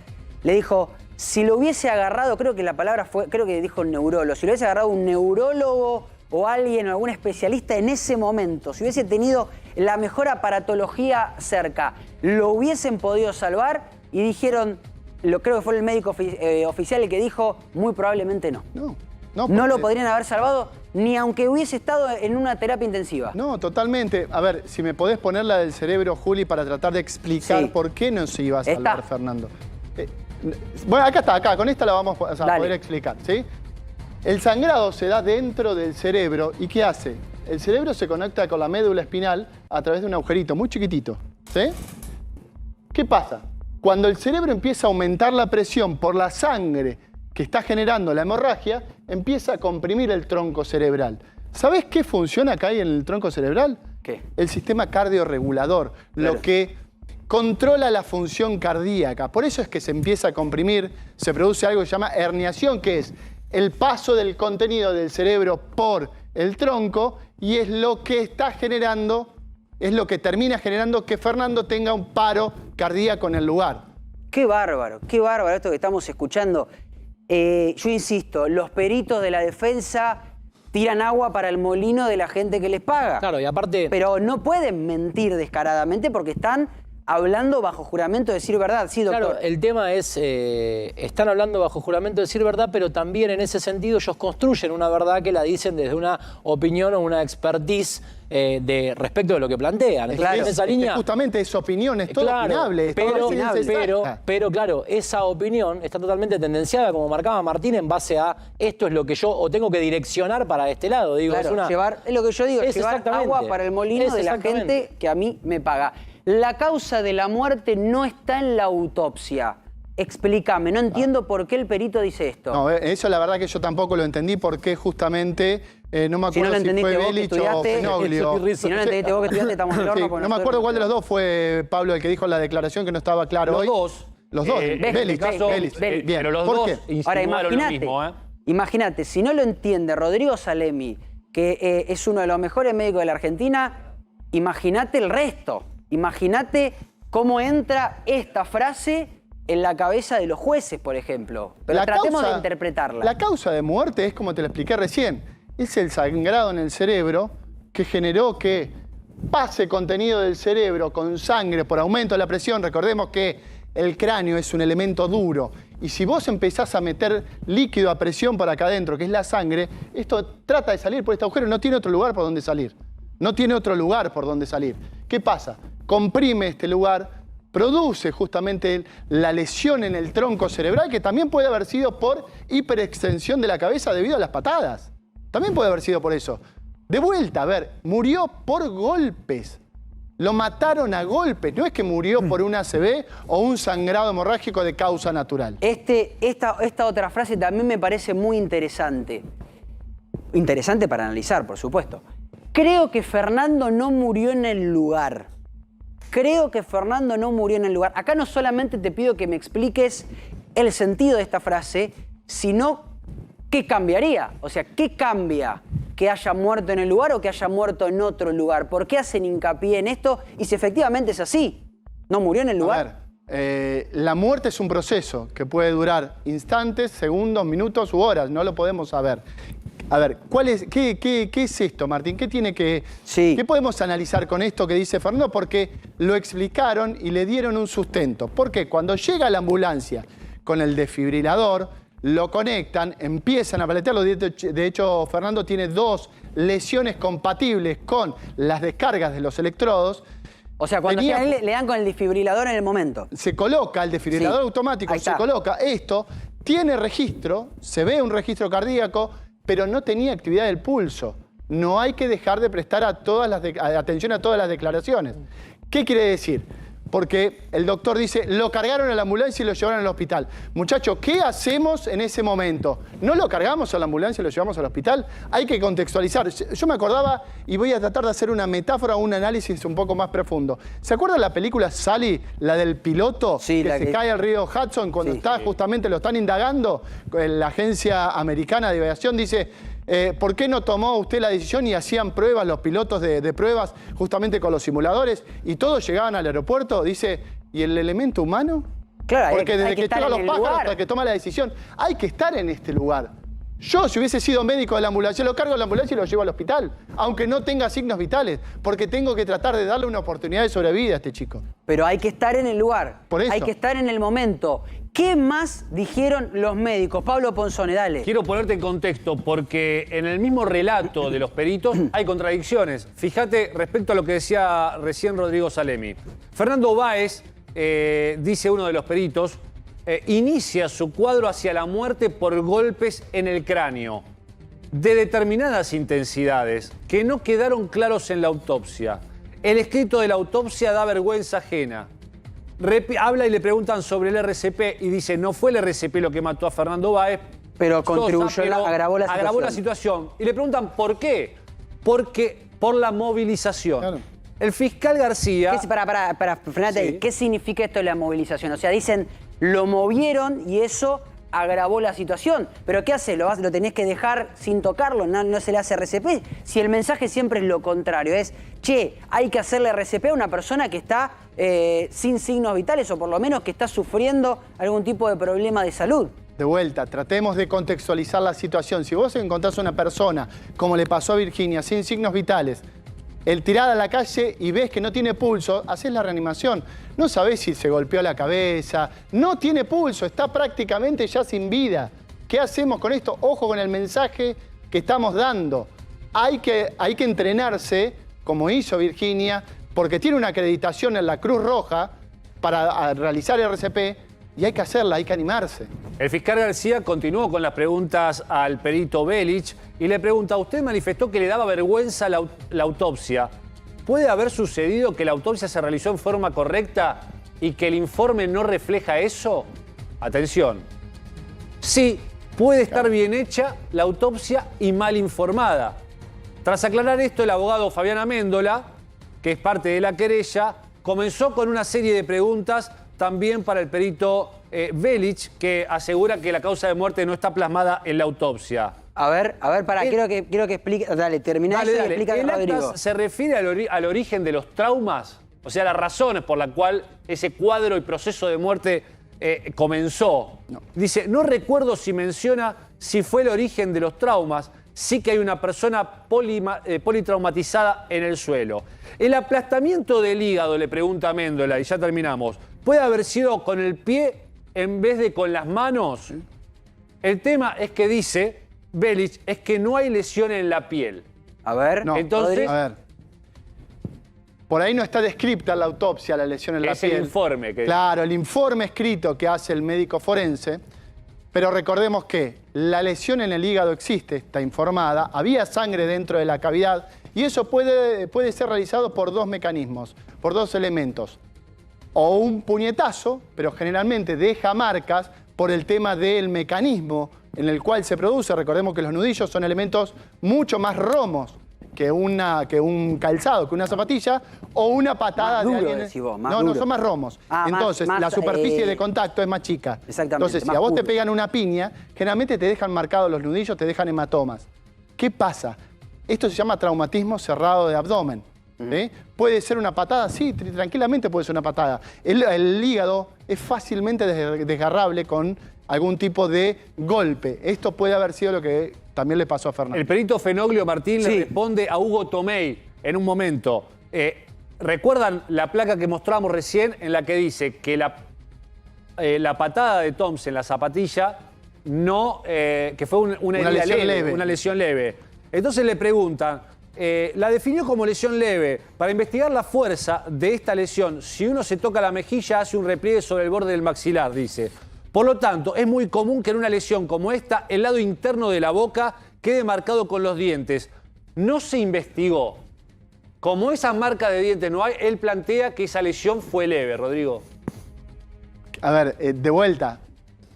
F: le dijo, si lo hubiese agarrado, creo que la palabra fue, creo que dijo neurólogo, si lo hubiese agarrado un neurólogo o alguien, algún especialista en ese momento, si hubiese tenido la mejor aparatología cerca, lo hubiesen podido salvar, y dijeron, creo que fue el médico oficial el que dijo, muy probablemente no. No lo podrían haber salvado ni aunque hubiese estado en una terapia intensiva.
J: No, totalmente. A ver, si me podés poner la del cerebro, Juli, para tratar de explicar por qué no se iba a salvar Fernando. Bueno, acá está, con esta la vamos a poder explicar, ¿sí? El sangrado se da dentro del cerebro, ¿y qué hace? El cerebro se conecta con la médula espinal a través de un agujerito muy chiquitito, ¿sí? ¿Qué pasa? Cuando el cerebro empieza a aumentar la presión por la sangre que está generando la hemorragia, empieza a comprimir el tronco cerebral. ¿Sabés qué funciona acá en el tronco cerebral?
F: ¿Qué?
J: El sistema cardiorregulador, lo que controla la función cardíaca. Por eso es que se empieza a comprimir, se produce algo que se llama herniación, que es el paso del contenido del cerebro por el tronco, y es lo que está generando, es lo que termina generando que Fernando tenga un paro cardíaco en el lugar.
F: Qué bárbaro esto que estamos escuchando. Yo insisto, los peritos de la defensa tiran agua para el molino de la gente que les paga.
H: Claro, y aparte...
F: Pero no pueden mentir descaradamente porque están hablando bajo juramento de decir verdad. Sí, doctor.
H: Claro, el tema es, están hablando bajo juramento de decir verdad, pero también en ese sentido ellos construyen una verdad que la dicen desde una opinión o una expertise de respecto de lo que plantean. Entonces, en esa línea,
J: justamente es opinión, es todo opinable. Es todo
H: pero claro, esa opinión está totalmente tendenciada, como marcaba Martín, en base a esto es lo que yo o tengo que direccionar para este lado. Digo,
F: claro, es lo que yo digo, llevar agua para el molino de la gente que a mí me paga. La causa de la muerte no está en la autopsia. Explícame, no entiendo por qué el perito dice esto.
J: No, eso la verdad que yo tampoco lo entendí, porque justamente, no me acuerdo si fue Belich o Fenoglio.
F: Si no lo entendiste vos que estudiaste, estamos en el horno.
J: No me acuerdo cuál de los dos fue, Pablo, el que dijo en la declaración que no estaba claro
I: Los
J: hoy.
I: dos.
J: Los dos, Belich.
F: Bien.
I: Pero los
J: ¿Por
I: dos
J: qué?
I: insinuaron lo mismo,
F: Imagínate, si no lo entiende Rodrigo Salemi, que es uno de los mejores médicos de la Argentina, imagínate el resto. Imagínate cómo entra esta frase en la cabeza de los jueces, por ejemplo. Pero tratemos de interpretarla.
J: La causa de muerte es como te lo expliqué recién. Es el sangrado en el cerebro que generó que pase contenido del cerebro con sangre por aumento de la presión. Recordemos que el cráneo es un elemento duro. Y si vos empezás a meter líquido a presión por acá adentro, que es la sangre, esto trata de salir por este agujero y no tiene otro lugar por donde salir. No tiene otro lugar por donde salir. ¿Qué pasa? Comprime este lugar, produce justamente la lesión en el tronco cerebral, que también puede haber sido por hiperextensión de la cabeza debido a las patadas. También puede haber sido por eso. De vuelta, a ver, murió por golpes. Lo mataron a golpes. No es que murió por un ACV o un sangrado hemorrágico de causa natural.
F: Esta otra frase también me parece muy interesante. Interesante para analizar, por supuesto. Creo que Fernando no murió en el lugar. Creo que Fernando no murió en el lugar. Acá no solamente te pido que me expliques el sentido de esta frase, sino qué cambiaría. O sea, ¿qué cambia que haya muerto en el lugar o que haya muerto en otro lugar? ¿Por qué hacen hincapié en esto? Y si efectivamente es así, ¿no murió en el lugar?
J: A ver, la muerte es un proceso que puede durar instantes, segundos, minutos u horas. No lo podemos saber. A ver, ¿qué es esto, Martín? ¿Qué podemos analizar con esto que dice Fernando? Porque lo explicaron y le dieron un sustento. Porque cuando llega la ambulancia con el desfibrilador, lo conectan, empiezan a paletearlo. De hecho, Fernando tiene 2 lesiones compatibles con las descargas de los electrodos.
F: O sea, cuando le dan con el desfibrilador en el momento.
J: Se coloca el desfibrilador automático, se coloca esto, tiene registro, se ve un registro cardíaco, pero no tenía actividad del pulso. No hay que dejar de prestar atención a todas las declaraciones. ¿Qué quiere decir? Porque el doctor dice, lo cargaron a la ambulancia y lo llevaron al hospital. Muchachos, ¿qué hacemos en ese momento? ¿No lo cargamos a la ambulancia y lo llevamos al hospital? Hay que contextualizar. Yo me acordaba, y voy a tratar de hacer una metáfora o un análisis un poco más profundo. ¿Se acuerdan la película Sally, la del piloto que se cae al río Hudson cuando justamente lo están indagando? La agencia americana de aviación dice, ¿por qué no tomó usted la decisión y hacían pruebas, los pilotos de pruebas, justamente con los simuladores, y todos llegaban al aeropuerto? Dice, ¿y el elemento humano?
F: Claro,
J: porque desde que llegan los pájaros hasta que toma la decisión, hay que estar en este lugar. Yo, si hubiese sido médico de la ambulancia, lo cargo a la ambulancia y lo llevo al hospital, aunque no tenga signos vitales, porque tengo que tratar de darle una oportunidad de sobrevida a este chico.
F: Pero hay que estar en el lugar,
J: por eso.
F: Hay que estar en el momento. ¿Qué más dijeron los médicos? Pablo Ponzone, dale.
I: Quiero ponerte en contexto porque en el mismo relato de los peritos hay contradicciones. Fíjate respecto a lo que decía recién Rodrigo Salemi. Fernando Báez, dice uno de los peritos, inicia su cuadro hacia la muerte por golpes en el cráneo de determinadas intensidades que no quedaron claros en la autopsia. El escrito de la autopsia da vergüenza ajena. Habla y le preguntan sobre el RCP y dice, no fue el RCP lo que mató a Fernando Báez,
F: pero contribuyó, agravó la situación.
I: Y le preguntan, ¿por qué? Porque por la movilización. Claro. El fiscal García...
F: Frenate ahí. ¿Qué significa esto de la movilización? O sea, dicen, lo movieron y eso agravó la situación. ¿Pero qué hace? ¿Lo tenés que dejar sin tocarlo? No se le hace RCP. Si el mensaje siempre es lo contrario, es, che, hay que hacerle RCP a una persona que está sin signos vitales o por lo menos que está sufriendo algún tipo de problema de salud.
J: de vuelta, tratemos de contextualizar la situación. Si vos encontrás a una persona, como le pasó a Virginia, sin signos vitales, tirada a la calle y ves que no tiene pulso, haces la reanimación. No sabés si se golpeó la cabeza, no tiene pulso, está prácticamente ya sin vida. ¿Qué hacemos con esto? Ojo con el mensaje que estamos dando. Hay que entrenarse, como hizo Virginia, porque tiene una acreditación en la Cruz Roja para realizar RCP, y hay que hacerla, hay que animarse.
I: El fiscal García continuó con las preguntas al perito Belich y le pregunta: usted manifestó que le daba vergüenza la autopsia. ¿Puede haber sucedido que la autopsia se realizó en forma correcta y que el informe no refleja eso? Atención. Sí, puede estar bien hecha la autopsia y mal informada. Tras aclarar esto, el abogado Fabián Améndola, que es parte de la querella, comenzó con una serie de preguntas también para el perito Belich, que asegura que la causa de muerte no está plasmada en la autopsia.
F: A ver, quiero que explique. Dale, terminá eso y explica,
I: ¿El
F: Rodrigo.
I: acta se refiere al origen de los traumas? O sea, las razones por las cuales ese cuadro y proceso de muerte comenzó. No. Dice, no recuerdo si menciona si fue el origen de los traumas. Sí que hay una persona politraumatizada en el suelo. El aplastamiento del hígado, le pregunta a Améndola, y ya terminamos, ¿puede haber sido con el pie en vez de con las manos? El tema es que dice Belich, es que no hay lesión en la piel.
F: A ver,
J: no,
I: entonces,
J: a ver. Por ahí no está descripta la autopsia, la lesión en la piel.
I: Es el informe.
J: Claro, el informe escrito que hace el médico forense. Pero recordemos que la lesión en el hígado existe, está informada, había sangre dentro de la cavidad y eso puede ser realizado por dos mecanismos, por dos elementos. O un puñetazo, pero generalmente deja marcas por el tema del mecanismo en el cual se produce. Recordemos que los nudillos son elementos mucho más romos que un calzado, que una zapatilla, o una patada
F: más duro,
J: de alguien.
F: decís vos, más
J: no,
F: duro.
J: no, son más romos. Entonces,
F: más,
J: la superficie de contacto es más chica.
F: Exactamente.
J: Entonces, si a vos te pegan una piña, generalmente te dejan marcados los nudillos, te dejan hematomas. ¿Qué pasa? Esto se llama traumatismo cerrado de abdomen. ¿Puede ser una patada? Sí, tranquilamente puede ser una patada. El hígado es fácilmente desgarrable con algún tipo de golpe. Esto puede haber sido lo que también le pasó a Fernando.
I: El perito Fenoglio Martín le responde a Hugo Tomei en un momento. ¿Recuerdan la placa que mostrábamos recién en la que dice que la patada de Thompson en la zapatilla que fue una lesión leve? Una lesión leve. Entonces le preguntan, la definió como lesión leve. Para investigar la fuerza de esta lesión, si uno se toca la mejilla, hace un repliegue sobre el borde del maxilar, dice. Por lo tanto, es muy común que en una lesión como esta, el lado interno de la boca quede marcado con los dientes. No se investigó. Como esa marca de dientes no hay, él plantea que esa lesión fue leve, Rodrigo.
J: A ver, de vuelta,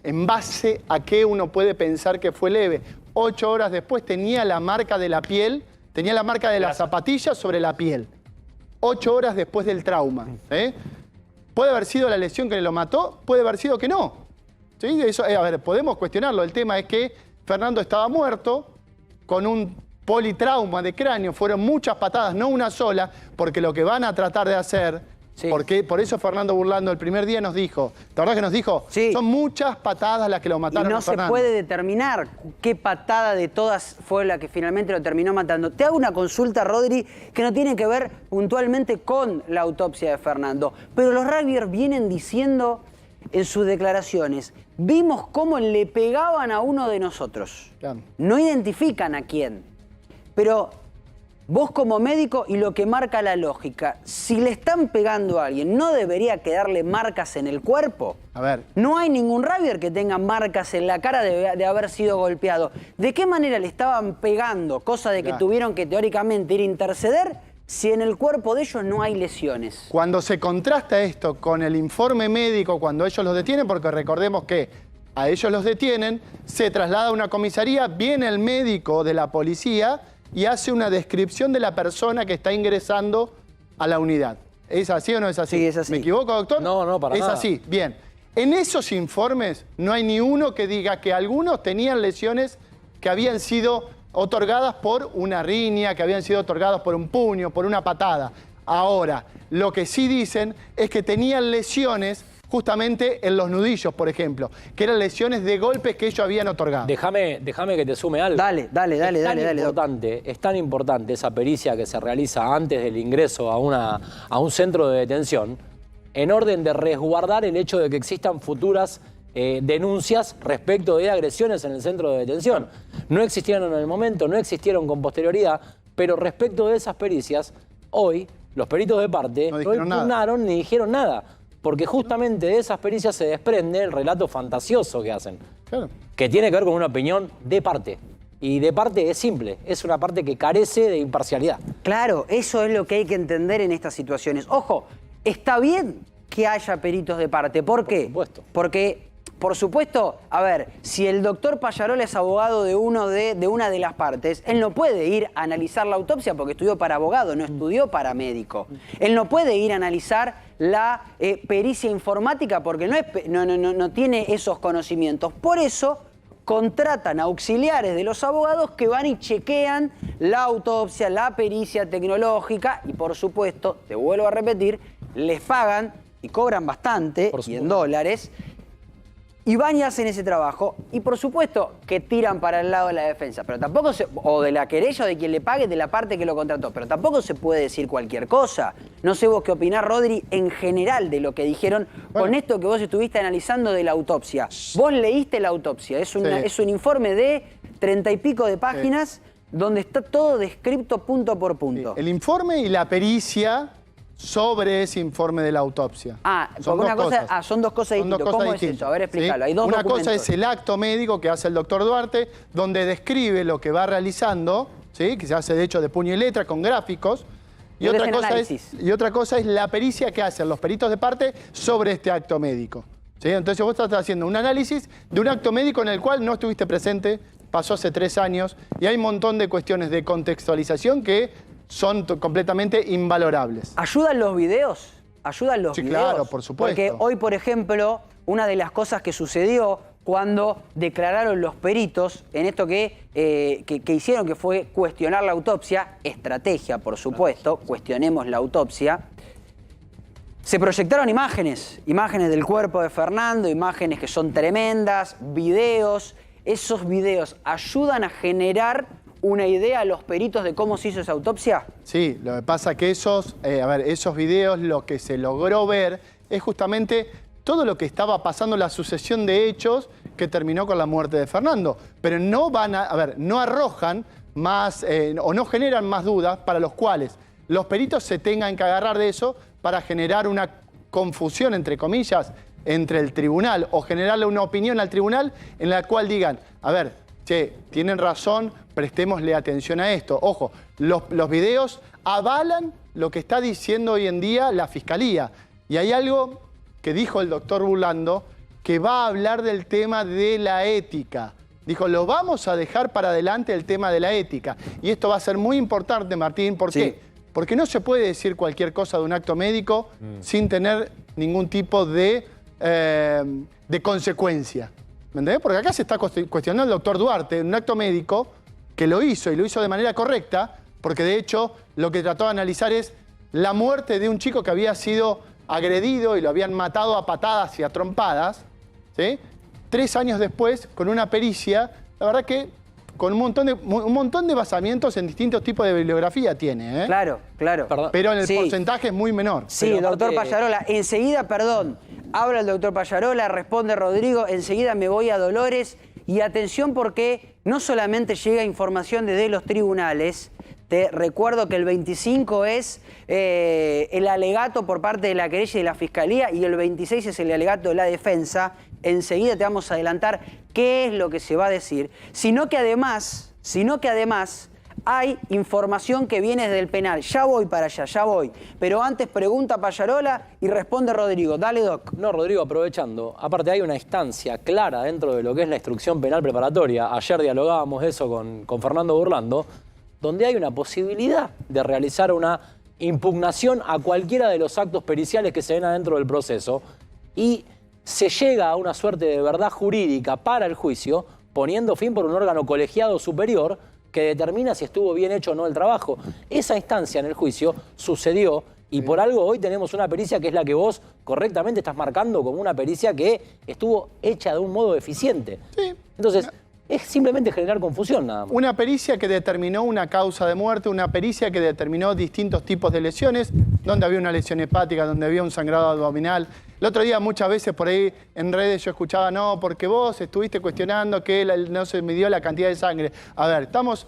J: ¿en base a qué uno puede pensar que fue leve? 8 horas después tenía la marca de la piel, tenía la marca de la zapatilla sobre la piel. 8 horas después del trauma. ¿Puede haber sido la lesión que lo mató? Puede haber sido que no. ¿Sí? Eso, a ver, podemos cuestionarlo. El tema es que Fernando estaba muerto con un politrauma de cráneo. Fueron muchas patadas, no una sola, porque lo que van a tratar de hacer, porque por eso Fernando Burlando el primer día nos dijo, ¿la verdad que nos dijo? Sí. Son muchas patadas las que lo mataron a Fernando.
F: Y no se puede determinar qué patada de todas fue la que finalmente lo terminó matando. Te hago una consulta, Rodri, que no tiene que ver puntualmente con la autopsia de Fernando. Pero los rugbyers vienen diciendo en sus declaraciones, vimos cómo le pegaban a uno de nosotros. Claro. No identifican a quién. Pero vos como médico y lo que marca la lógica, si le están pegando a alguien, ¿no debería quedarle marcas en el cuerpo?
J: A ver.
F: No hay ningún rugby que tenga marcas en la cara de haber sido golpeado. ¿De qué manera le estaban pegando? Cosa de que tuvieron que teóricamente ir a interceder si en el cuerpo de ellos no hay lesiones.
J: Cuando se contrasta esto con el informe médico, cuando ellos los detienen, porque recordemos que a ellos los detienen, se traslada a una comisaría, viene el médico de la policía y hace una descripción de la persona que está ingresando a la unidad. ¿Es así o no es así?
F: Sí, es así.
J: ¿Me equivoco, doctor?
I: No, para nada.
J: Es así, bien. En esos informes no hay ni uno que diga que algunos tenían lesiones que habían sido otorgadas por una riña, que habían sido otorgadas por un puño, por una patada. Ahora, lo que sí dicen es que tenían lesiones justamente en los nudillos, por ejemplo, que eran lesiones de golpes que ellos habían otorgado.
H: Déjame que te sume algo.
F: Dale,
H: Es tan importante esa pericia que se realiza antes del ingreso a un centro de detención, en orden de resguardar el hecho de que existan futuras denuncias respecto de agresiones en el centro de detención. No existieron en el momento, no existieron con posterioridad, pero respecto de esas pericias, hoy los peritos de parte no impugnaron ni dijeron nada, porque justamente de esas pericias se desprende el relato fantasioso que hacen, que tiene que ver con una opinión de parte. Y de parte es simple, es una parte que carece de imparcialidad.
F: Claro, eso es lo que hay que entender en estas situaciones. Ojo, está bien que haya peritos de parte. ¿Por qué?
H: Por supuesto.
F: Porque, por supuesto, a ver, si el doctor Pallarola es abogado de una de las partes, él no puede ir a analizar la autopsia porque estudió para abogado, no estudió para médico. Él no puede ir a analizar la pericia informática porque no tiene esos conocimientos. Por eso contratan auxiliares de los abogados que van y chequean la autopsia, la pericia tecnológica y, por supuesto, te vuelvo a repetir, les pagan y cobran bastante, y en dólares, y van y hacen ese trabajo. Y por supuesto que tiran para el lado de la defensa, pero tampoco o de la querella o de quien le pague, de la parte que lo contrató. Pero tampoco se puede decir cualquier cosa. No sé vos qué opinás, Rodri, en general de lo que dijeron con esto que vos estuviste analizando de la autopsia. Vos leíste la autopsia, es un informe de 30 y pico de páginas donde está todo descrito punto por punto.
J: El informe y la pericia sobre ese informe de la autopsia.
F: Son dos cosas distintas. ¿Cómo es eso? A ver, explícalo. Hay dos
J: Una
F: documentos.
J: cosa es el acto médico que hace el doctor Duarte, donde describe lo que va realizando, ¿sí? Que se hace de hecho de puño y letra, con gráficos. Y otra cosa es la pericia que hacen los peritos de parte sobre este acto médico. ¿Sí? Entonces vos estás haciendo un análisis de un acto médico en el cual no estuviste presente, pasó hace 3 años, y hay un montón de cuestiones de contextualización que son completamente invalorables.
F: ¿Ayudan los videos? ¿Ayudan los videos?
J: Claro, por supuesto.
F: Porque hoy, por ejemplo, una de las cosas que sucedió cuando declararon los peritos en esto que hicieron, que fue cuestionar la autopsia, estrategia, por supuesto, cuestionemos la autopsia, se proyectaron imágenes del cuerpo de Fernando, imágenes que son tremendas, videos. ¿Esos videos ayudan a generar una idea a los peritos de cómo se hizo esa autopsia?
J: Sí, lo que pasa es que esos videos, lo que se logró ver es justamente todo lo que estaba pasando, la sucesión de hechos que terminó con la muerte de Fernando. Pero no no arrojan más o no generan más dudas para los cuales los peritos se tengan que agarrar de eso para generar una confusión, entre comillas, entre el tribunal o generarle una opinión al tribunal en la cual digan, tienen razón, prestémosle atención a esto. Ojo, los videos avalan lo que está diciendo hoy en día la Fiscalía. Y hay algo que dijo el doctor Burlando que va a hablar del tema de la ética. Dijo, lo vamos a dejar para adelante el tema de la ética. Y esto va a ser muy importante, Martín. ¿Por qué? Porque no se puede decir cualquier cosa de un acto médico sin tener ningún tipo de consecuencia. ¿Me entendés? Porque acá se está cuestionando al doctor Duarte en un acto médico que lo hizo y lo hizo de manera correcta, porque de hecho lo que trató de analizar es la muerte de un chico que había sido agredido y lo habían matado a patadas y a trompadas, ¿sí? 3 años después, con una pericia, la verdad que con un montón de basamientos en distintos tipos de bibliografía tiene.
F: Claro.
J: Pero en el porcentaje es muy menor.
F: Sí, doctor Pallarola. Enseguida, habla el doctor Pallarola, responde Rodrigo, enseguida me voy a Dolores. Y atención porque no solamente llega información desde los tribunales, te recuerdo que el 25 es el alegato por parte de la querella y de la Fiscalía y el 26 es el alegato de la defensa. Enseguida te vamos a adelantar qué es lo que se va a decir, sino que además hay información que viene desde el penal. Ya voy para allá, ya voy. Pero antes pregunta Pallarola y responde Rodrigo. Dale, Doc.
H: No, Rodrigo, aprovechando. Aparte hay una instancia clara dentro de lo que es la instrucción penal preparatoria. Ayer dialogábamos eso con Fernando Burlando, donde hay una posibilidad de realizar una impugnación a cualquiera de los actos periciales que se den adentro del proceso y se llega a una suerte de verdad jurídica para el juicio, poniendo fin por un órgano colegiado superior que determina si estuvo bien hecho o no el trabajo. Esa instancia en el juicio sucedió Y por algo hoy tenemos una pericia que es la que vos correctamente estás marcando como una pericia que estuvo hecha de un modo eficiente.
J: Sí.
H: Entonces, es simplemente generar confusión nada más.
J: Una pericia que determinó una causa de muerte, una pericia que determinó distintos tipos de lesiones, donde había una lesión hepática, donde había un sangrado abdominal. El otro día muchas veces por ahí en redes yo escuchaba, no, porque vos estuviste cuestionando que no se midió la cantidad de sangre. A ver, estamos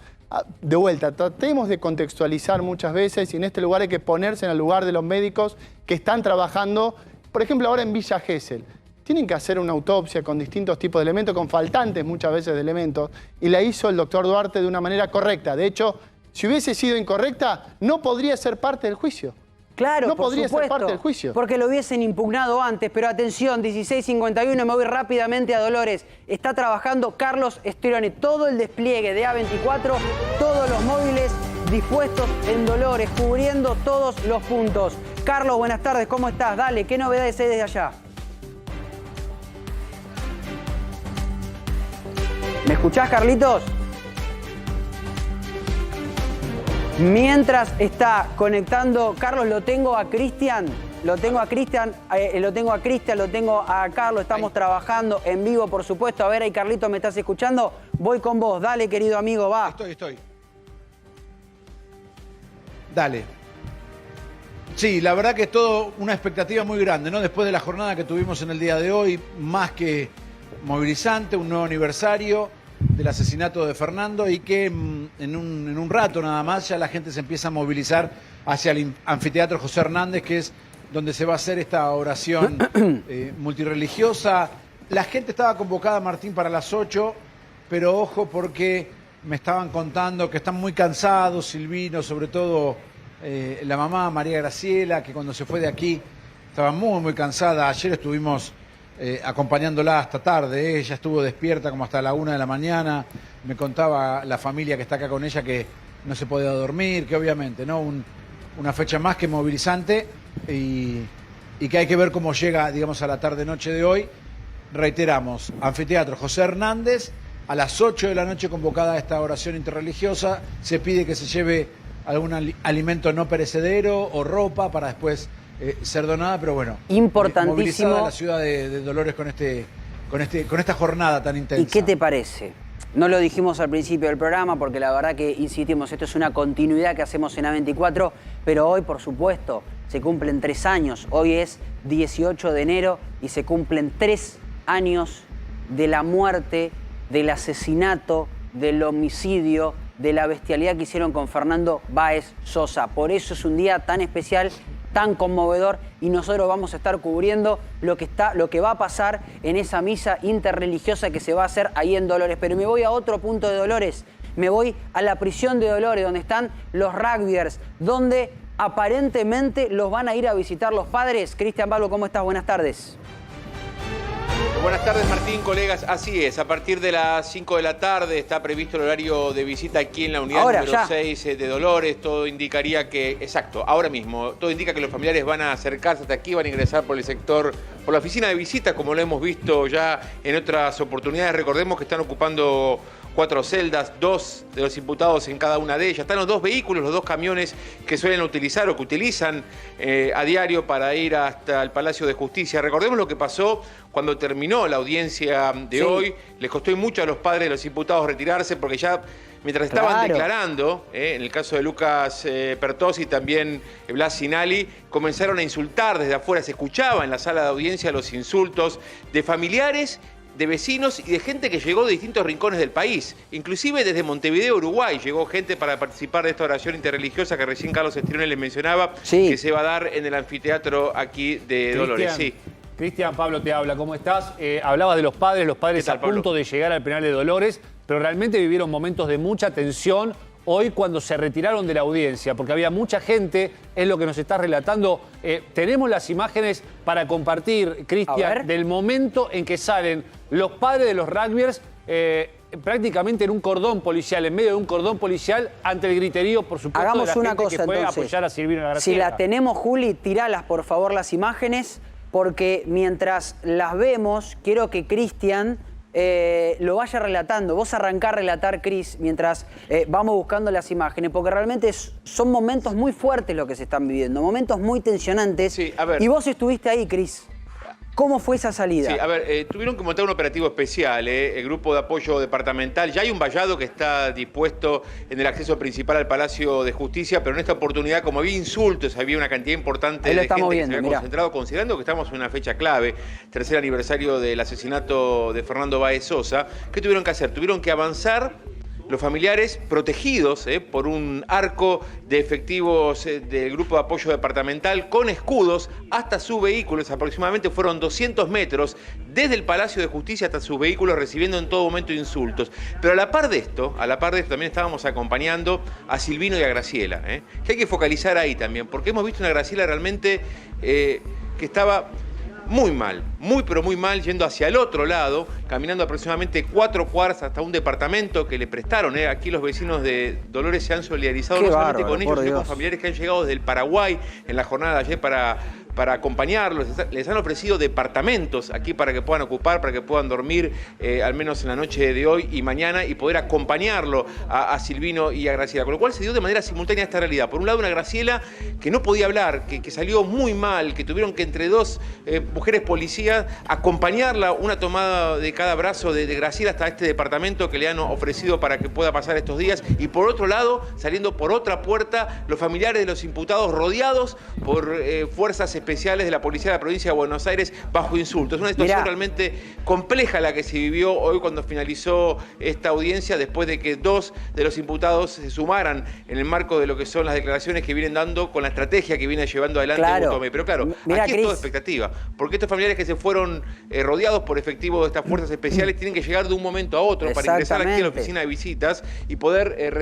J: de vuelta, tratemos de contextualizar muchas veces y en este lugar hay que ponerse en el lugar de los médicos que están trabajando, por ejemplo ahora en Villa Gesell. Tienen que hacer una autopsia con distintos tipos de elementos, con faltantes muchas veces de elementos, y la hizo el doctor Duarte de una manera correcta. De hecho, si hubiese sido incorrecta, no podría ser parte del juicio.
F: Claro,
J: no
F: por
J: podría
F: supuesto,
J: ser parte del juicio.
F: porque lo hubiesen impugnado antes, pero atención, 16:51, me voy rápidamente a Dolores. Está trabajando Carlos Storioni, todo el despliegue de A24, todos los móviles dispuestos en Dolores, cubriendo todos los puntos. Carlos, buenas tardes, ¿cómo estás? Dale, ¿qué novedades hay desde allá? ¿Me escuchás, Carlitos? Mientras está conectando, Carlos, lo tengo a Cristian, lo tengo a Carlos, estamos trabajando en vivo, por supuesto. A ver, ahí, Carlitos, ¿me estás escuchando? Voy con vos, dale, querido amigo, va.
K: Estoy. Dale. Sí, la verdad que es todo una expectativa muy grande, ¿no? Después de la jornada que tuvimos en el día de hoy, más que movilizante, un nuevo aniversario del asesinato de Fernando y que en un rato nada más ya la gente se empieza a movilizar hacia el anfiteatro José Hernández, que es donde se va a hacer esta oración multirreligiosa. La gente estaba convocada, Martín, para las 8, pero ojo porque me estaban contando que están muy cansados, Silvino, sobre todo la mamá María Graciela, que cuando se fue de aquí estaba muy cansada. Ayer estuvimos acompañándola hasta tarde, ella estuvo despierta como hasta la 1 de la mañana, me contaba la familia que está acá con ella que no se podía dormir, que obviamente, ¿no? Una fecha más que movilizante y que hay que ver cómo llega, digamos, a la tarde-noche de hoy. Reiteramos, Anfiteatro José Hernández, a las 8 de la noche convocada a esta oración interreligiosa, se pide que se lleve algún alimento no perecedero o ropa para después ser donada, pero bueno,
F: importantísimo.
K: Movilizada la ciudad de Dolores con esta jornada tan intensa.
F: ¿Y qué te parece? No lo dijimos al principio del programa porque la verdad que insistimos, esto es una continuidad que hacemos en A24, pero hoy, por supuesto, se cumplen 3 años. Hoy es 18 de enero y se cumplen 3 años de la muerte, del asesinato, del homicidio, de la bestialidad que hicieron con Fernando Báez Sosa. Por eso es un día tan especial, tan conmovedor, y nosotros vamos a estar cubriendo lo que va a pasar en esa misa interreligiosa que se va a hacer ahí en Dolores. Pero me voy a otro punto de Dolores, me voy a la prisión de Dolores, donde están los rugbyers, donde aparentemente los van a ir a visitar los padres. Cristian Balbo, ¿cómo estás? Buenas tardes.
L: Buenas tardes, Martín, colegas. Así es, a partir de las 5 de la tarde está previsto el horario de visita aquí en la unidad número 6 de Dolores. Todo indicaría que, exacto, ahora mismo, todo indica que los familiares van a acercarse hasta aquí, van a ingresar por el sector, por la oficina de visita, como lo hemos visto ya en otras oportunidades. Recordemos que están ocupando 4 celdas, 2 de los imputados en cada una de ellas. Están los 2 vehículos, los 2 camiones que suelen utilizar o que utilizan a diario para ir hasta el Palacio de Justicia. Recordemos lo que pasó cuando terminó la audiencia de hoy. Les costó mucho a los padres de los imputados retirarse porque ya mientras estaban declarando, en el caso de Lucas Pertossi y también Blas Sinali, comenzaron a insultar desde afuera. Se escuchaba en la sala de audiencia los insultos de familiares, de vecinos y de gente que llegó de distintos rincones del país. Inclusive desde Montevideo, Uruguay, llegó gente para participar de esta oración interreligiosa que recién Carlos Storioni les mencionaba, que se va a dar en el anfiteatro aquí de Dolores.
I: Cristian, Pablo te habla, ¿cómo estás? Hablabas de los padres a punto de llegar al penal de Dolores, pero realmente vivieron momentos de mucha tensión hoy cuando se retiraron de la audiencia, porque había mucha gente, es lo que nos estás relatando. Tenemos las imágenes para compartir, Cristian, del momento en que salen los padres de los rugbyers prácticamente en un cordón policial, en medio de un cordón policial, ante el griterío, por supuesto,
F: hagamos
I: de la
F: una
I: gente
F: cosa,
I: que fue
F: entonces,
I: a apoyar a Silvino Graciela.
F: Si la tenemos, Juli, tiralas por favor las imágenes, porque mientras las vemos, quiero que Cristian lo vaya relatando. Vos arrancá a relatar, Cris, mientras vamos buscando las imágenes, porque realmente son momentos muy fuertes lo que se están viviendo, momentos muy tensionantes.
L: Sí, a ver.
F: Y vos estuviste ahí, Cris. ¿Cómo fue esa salida?
L: Sí, a ver, tuvieron que montar un operativo especial, el grupo de apoyo departamental. Ya hay un vallado que está dispuesto en el acceso principal al Palacio de Justicia, pero en esta oportunidad, como había insultos, había una cantidad importante de gente que se había concentrado, considerando que estamos en una fecha clave, tercer aniversario del asesinato de Fernando Báez Sosa. ¿Qué tuvieron que hacer? Tuvieron que avanzar los familiares protegidos por un arco de efectivos del grupo de apoyo departamental con escudos hasta sus vehículos. Aproximadamente fueron 200 metros desde el Palacio de Justicia hasta sus vehículos, recibiendo en todo momento insultos. Pero a la par de esto también estábamos acompañando a Silvino y a Graciela, que hay que focalizar ahí también, porque hemos visto una Graciela realmente que estaba muy mal, muy pero muy mal, yendo hacia el otro lado, caminando aproximadamente 4 cuadras hasta un departamento que le prestaron. Aquí los vecinos de Dolores se han solidarizado no solamente con ellos, sino con familiares que han llegado desde el Paraguay en la jornada de ayer para acompañarlos. Les han ofrecido departamentos aquí para que puedan ocupar, para que puedan dormir al menos en la noche de hoy y mañana, y poder acompañarlo a Silvino y a Graciela. Con lo cual se dio de manera simultánea esta realidad. Por un lado, una Graciela que no podía hablar, que salió muy mal, que tuvieron que entre dos mujeres policías acompañarla, una tomada de cada brazo de Graciela hasta este departamento que le han ofrecido para que pueda pasar estos días. Y por otro lado, saliendo por otra puerta, los familiares de los imputados rodeados por fuerzas especiales de la Policía de la Provincia de Buenos Aires bajo insultos. Es una situación realmente compleja la que se vivió hoy cuando finalizó esta audiencia, después de que 2 de los imputados se sumaran en el marco de lo que son las declaraciones que vienen dando con la estrategia que viene llevando adelante Tomé. Pero claro, aquí es toda expectativa, porque estos familiares que se fueron rodeados por efectivos de estas fuerzas especiales tienen que llegar de un momento a otro para ingresar aquí a la oficina de visitas y poder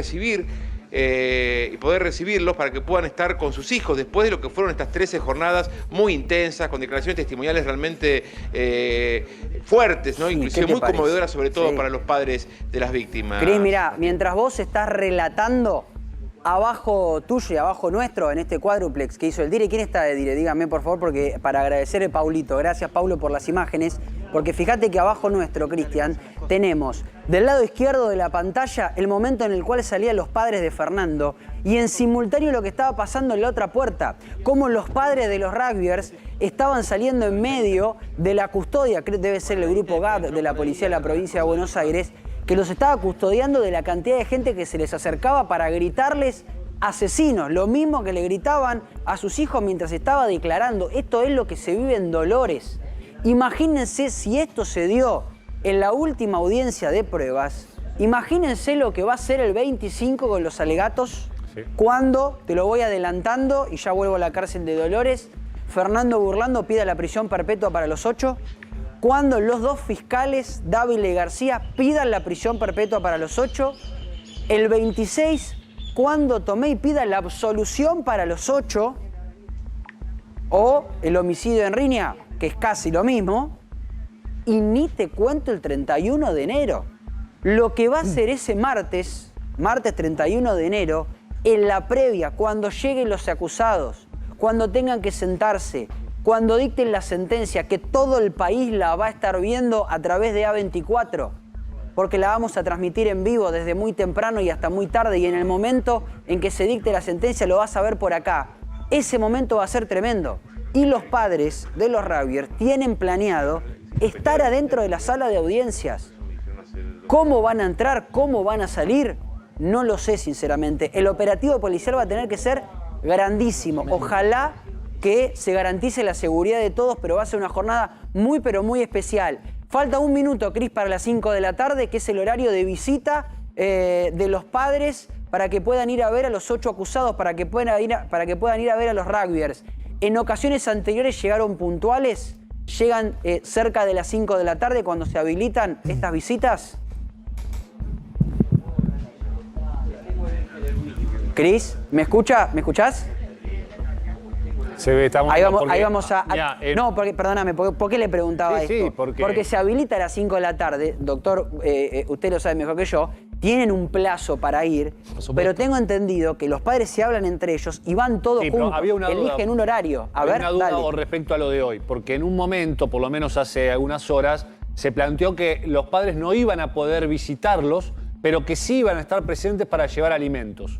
L: recibirlos para que puedan estar con sus hijos después de lo que fueron estas 13 jornadas muy intensas, con declaraciones testimoniales realmente fuertes, ¿no? Inclusive muy conmovedoras, sobre todo para los padres de las víctimas.
F: Cris, mirá, mientras vos estás relatando, abajo tuyo y abajo nuestro, en este cuádruplex que hizo el Dire. ¿Quién está de Dire? Dígame, por favor, porque para agradecer a Paulito. Gracias, Paulo, por las imágenes. Porque fíjate que abajo nuestro, Cristian, tenemos del lado izquierdo de la pantalla el momento en el cual salían los padres de Fernando y en simultáneo lo que estaba pasando en la otra puerta. Cómo los padres de los rugbyers estaban saliendo en medio de la custodia, creo que debe ser el grupo GAD de la Policía de la Provincia de Buenos Aires, que los estaba custodiando de la cantidad de gente que se les acercaba para gritarles asesinos, lo mismo que le gritaban a sus hijos mientras estaba declarando. Esto es lo que se vive en Dolores. Imagínense si esto se dio en la última audiencia de pruebas, imagínense lo que va a ser el 25 con los alegatos, cuando, te lo voy adelantando y ya vuelvo a la cárcel de Dolores, Fernando Burlando pida la prisión perpetua para los 8, cuando los 2 fiscales, Dávila y García, pidan la prisión perpetua para los 8, el 26, cuando Tomé pida la absolución para los 8, o el homicidio en riña, que es casi lo mismo, y ni te cuento el 31 de enero. Lo que va a ser ese martes 31 de enero, en la previa, cuando lleguen los acusados, cuando tengan que sentarse, cuando dicten la sentencia, que todo el país la va a estar viendo a través de A24, porque la vamos a transmitir en vivo desde muy temprano y hasta muy tarde, y en el momento en que se dicte la sentencia lo vas a ver por acá. Ese momento va a ser tremendo. Y los padres de los rugbyers tienen planeado estar adentro de la sala de audiencias. ¿Cómo van a entrar? ¿Cómo van a salir? No lo sé, sinceramente. El operativo policial va a tener que ser grandísimo. Ojalá que se garantice la seguridad de todos, pero va a ser una jornada muy, pero muy especial. Falta 1 minuto, Cris, para las 5 de la tarde, que es el horario de visita de los padres para que puedan ir a ver a los 8 acusados, para que puedan ir a ver a los rugbyers. En ocasiones anteriores llegaron puntuales, llegan cerca de las 5 de la tarde cuando se habilitan estas visitas. Cris, ¿me escucha? ¿Me escuchás?
I: Se ve, estamos
F: ahí vamos a... No, porque, perdóname, ¿por qué le preguntaba esto?
I: Sí,
F: porque se habilita a las 5 de la tarde, doctor, usted lo sabe mejor que yo, tienen un plazo para ir, pero tengo entendido que los padres se hablan entre ellos y van todos juntos, eligen un horario.
I: Una duda respecto a lo de hoy, porque en un momento, por lo menos hace algunas horas, se planteó que los padres no iban a poder visitarlos, pero que sí iban a estar presentes para llevar alimentos.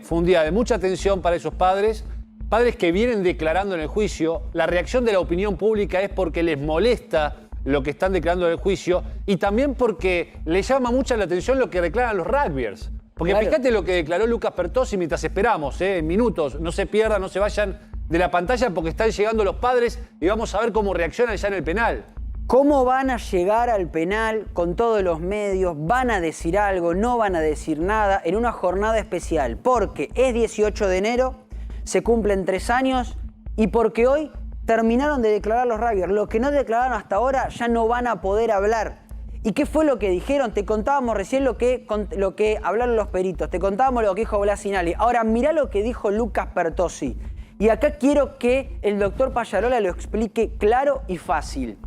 I: Fue un día de mucha tensión para esos padres, padres que vienen declarando en el juicio. La reacción de la opinión pública es porque les molesta lo que están declarando en el juicio y también porque les llama mucha la atención lo que declaran los rugbyers. Porque claro, fíjate lo que declaró Lucas Pertossi mientras esperamos, en minutos. No se pierdan, no se vayan de la pantalla porque están llegando los padres y vamos a ver cómo reaccionan ya en el penal.
F: ¿Cómo van a llegar al penal con todos los medios? ¿Van a decir algo? ¿No van a decir nada? En una jornada especial, porque es 18 de enero, se cumplen 3 años y porque hoy terminaron de declarar los rugbyers. Los que no declararon hasta ahora ya no van a poder hablar. ¿Y qué fue lo que dijeron? Te contábamos recién lo que hablaron los peritos, te contábamos lo que dijo Blasinali. Ahora mirá lo que dijo Lucas Pertossi. Y acá quiero que el doctor Pallarola lo explique claro y fácil.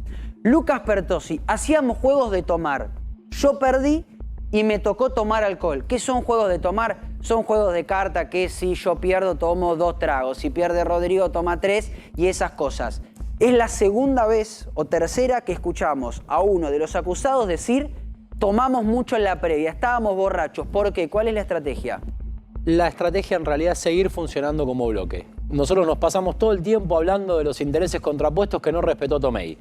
F: Lucas Pertossi, hacíamos juegos de tomar. Yo perdí y me tocó tomar alcohol. ¿Qué son juegos de tomar? Son juegos de carta que si yo pierdo tomo 2 tragos, si pierde Rodrigo toma 3 y esas cosas. Es la segunda vez o tercera que escuchamos a uno de los acusados decir tomamos mucho en la previa, estábamos borrachos. ¿Por qué? ¿Cuál es la estrategia?
H: La estrategia en realidad es seguir funcionando como bloque. Nosotros nos pasamos todo el tiempo hablando de los intereses contrapuestos que no respetó Tomei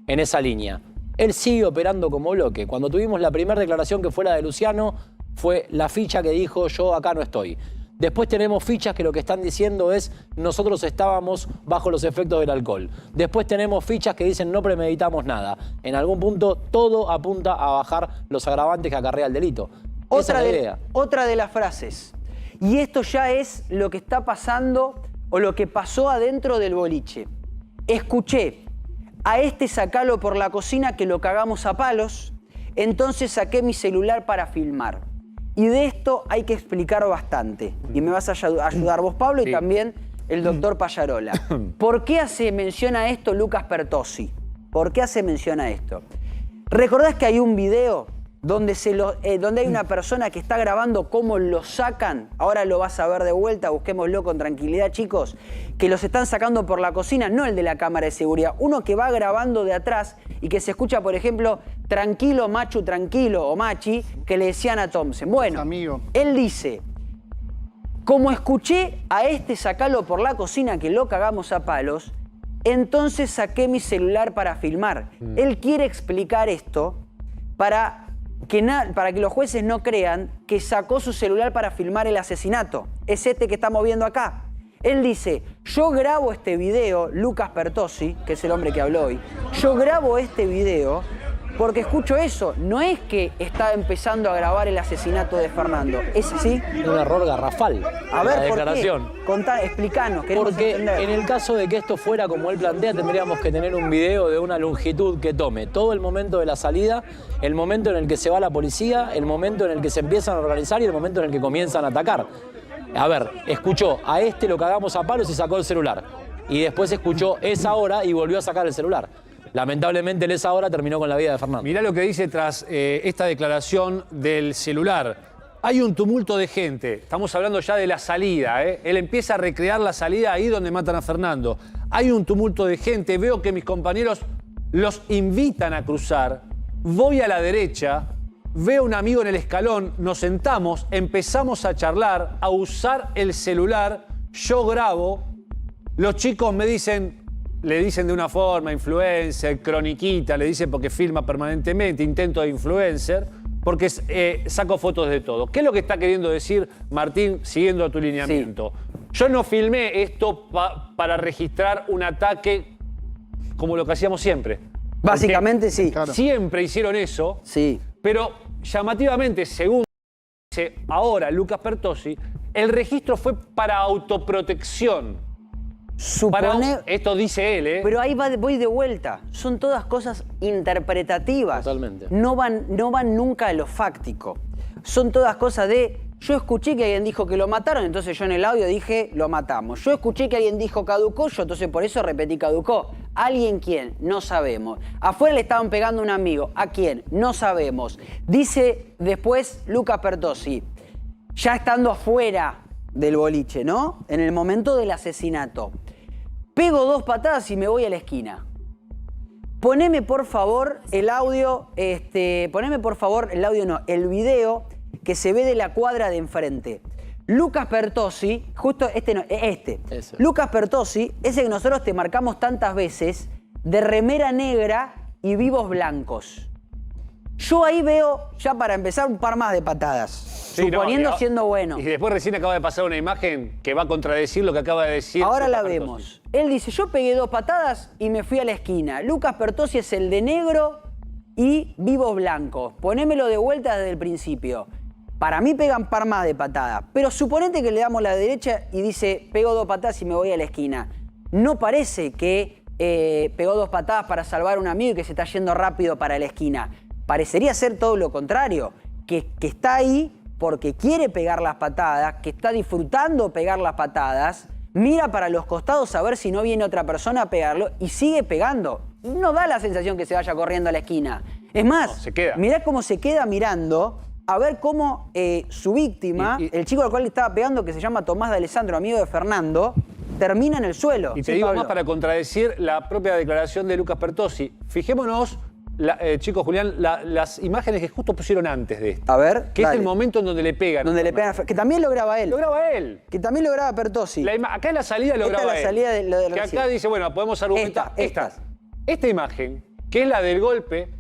H: en esa línea. Él sigue operando como bloque. Cuando tuvimos la primera declaración que fue la de Luciano, fue la ficha que dijo yo acá no estoy. Después tenemos fichas que lo que están diciendo es nosotros estábamos bajo los efectos del alcohol. Después tenemos fichas que dicen no premeditamos nada. En algún punto todo apunta a bajar los agravantes que acarrea el delito. Esa es la idea.
F: Otra de las frases. Y esto ya es lo que está pasando o lo que pasó adentro del boliche. Escuché, a este sacalo por la cocina que lo cagamos a palos, entonces saqué mi celular para filmar. Y de esto hay que explicar bastante. Y me vas a ayudar vos, Pablo, y también el doctor Pallarola. ¿Por qué hace mención a esto Lucas Pertossi? ¿Por qué hace mención a esto? ¿Recordás que hay un video donde hay una persona que está grabando cómo lo sacan? Ahora lo vas a ver de vuelta, busquémoslo con tranquilidad, chicos. Que los están sacando por la cocina, no el de la cámara de seguridad. Uno que va grabando de atrás y que se escucha, por ejemplo, tranquilo, machu, tranquilo, o machi, que le decían a Thompson. Bueno, él dice, como escuché a este sacalo por la cocina que lo cagamos a palos, entonces saqué mi celular para filmar. Él quiere explicar esto para que los jueces no crean que sacó su celular para filmar el asesinato. Es este que estamos viendo acá. Él dice, yo grabo este video, Lucas Pertossi, que es el hombre que habló hoy, yo grabo este video porque escucho eso. No es que está empezando a grabar el asesinato de Fernando. ¿Es así?
H: Un error garrafal.
F: A ver,
H: la declaración.
F: ¿Por qué? Explícanos.
H: Porque en el caso de que esto fuera como él plantea, tendríamos que tener un video de una longitud que tome todo el momento de la salida, el momento en el que se va la policía, el momento en el que se empiezan a organizar y el momento en el que comienzan a atacar. A ver, escuchó a este lo cagamos a palos y sacó el celular. Y después escuchó esa hora y volvió a sacar el celular. Lamentablemente en esa hora terminó con la vida de Fernando.
I: Mirá lo que dice tras esta declaración del celular. Hay un tumulto de gente. Estamos hablando ya de la salida. Él empieza a recrear la salida ahí donde matan a Fernando. Hay un tumulto de gente. Veo que mis compañeros los invitan a cruzar. Voy a la derecha. Veo a un amigo en el escalón. Nos sentamos. Empezamos a charlar, a usar el celular. Yo grabo. Los chicos me dicen... Le dicen de una forma, influencer, croniquita, le dicen porque filma permanentemente, intento de influencer, porque saco fotos de todo. ¿Qué es lo que está queriendo decir Martín, siguiendo tu lineamiento? Sí. Yo no filmé esto para registrar un ataque como lo que hacíamos siempre.
F: Básicamente sí.
I: Claro. Siempre hicieron eso,
F: sí.
I: Pero llamativamente, según dice ahora Lucas Pertossi, el registro fue para autoprotección. Esto dice él,
F: Pero ahí voy de vuelta. Son todas cosas interpretativas.
H: Totalmente.
F: No van nunca a lo fáctico. Son todas cosas de... Yo escuché que alguien dijo que lo mataron, entonces yo en el audio dije, lo matamos. Yo escuché que alguien dijo caducó, yo entonces por eso repetí caducó. ¿Alguien quién? No sabemos. Afuera le estaban pegando a un amigo. ¿A quién? No sabemos. Dice después Lucas Pertossi, ya estando afuera del boliche, ¿no? En el momento del asesinato. Pego 2 patadas y me voy a la esquina. Poneme por favor el audio, el video que se ve de la cuadra de enfrente. Lucas Pertossi, justo Lucas Pertossi, ese que nosotros te marcamos tantas veces, de remera negra y vivos blancos. Yo ahí veo, ya para empezar, un par más de patadas, suponiendo siendo bueno.
I: Y después recién acaba de pasar una imagen que va a contradecir lo que acaba de decir.
F: Ahora la vemos. Él dice, yo pegué 2 patadas y me fui a la esquina. Lucas Pertossi es el de negro y vivos blancos. Ponémelo de vuelta desde el principio. Para mí pegan par más de patadas. Pero suponete que le damos la derecha y dice, pego 2 patadas y me voy a la esquina. No parece que pegó 2 patadas para salvar a un amigo y que se está yendo rápido para la esquina. Parecería ser todo lo contrario, que está ahí porque quiere pegar las patadas, que está disfrutando pegar las patadas, mira para los costados a ver si no viene otra persona a pegarlo y sigue pegando. No da la sensación que se vaya corriendo a la esquina. Es más, mirá cómo se queda mirando a ver cómo su víctima, el chico al cual le estaba pegando, que se llama Tomás de Alessandro, amigo de Fernando, termina en el suelo.
I: Y te digo más para contradecir la propia declaración de Lucas Pertossi. Fijémonos, chico Julián, las imágenes que justo pusieron antes de esto.
F: A ver,
I: que es el momento en donde le pegan.
F: Donde le pegan, que también lo graba él.
I: Lo graba él.
F: Que también lo graba Pertossi.
I: Acá en la salida lo graba él.
F: Esta es la salida de lo
I: que acá dice, bueno, podemos argumentar. Esta imagen, que es la del golpe,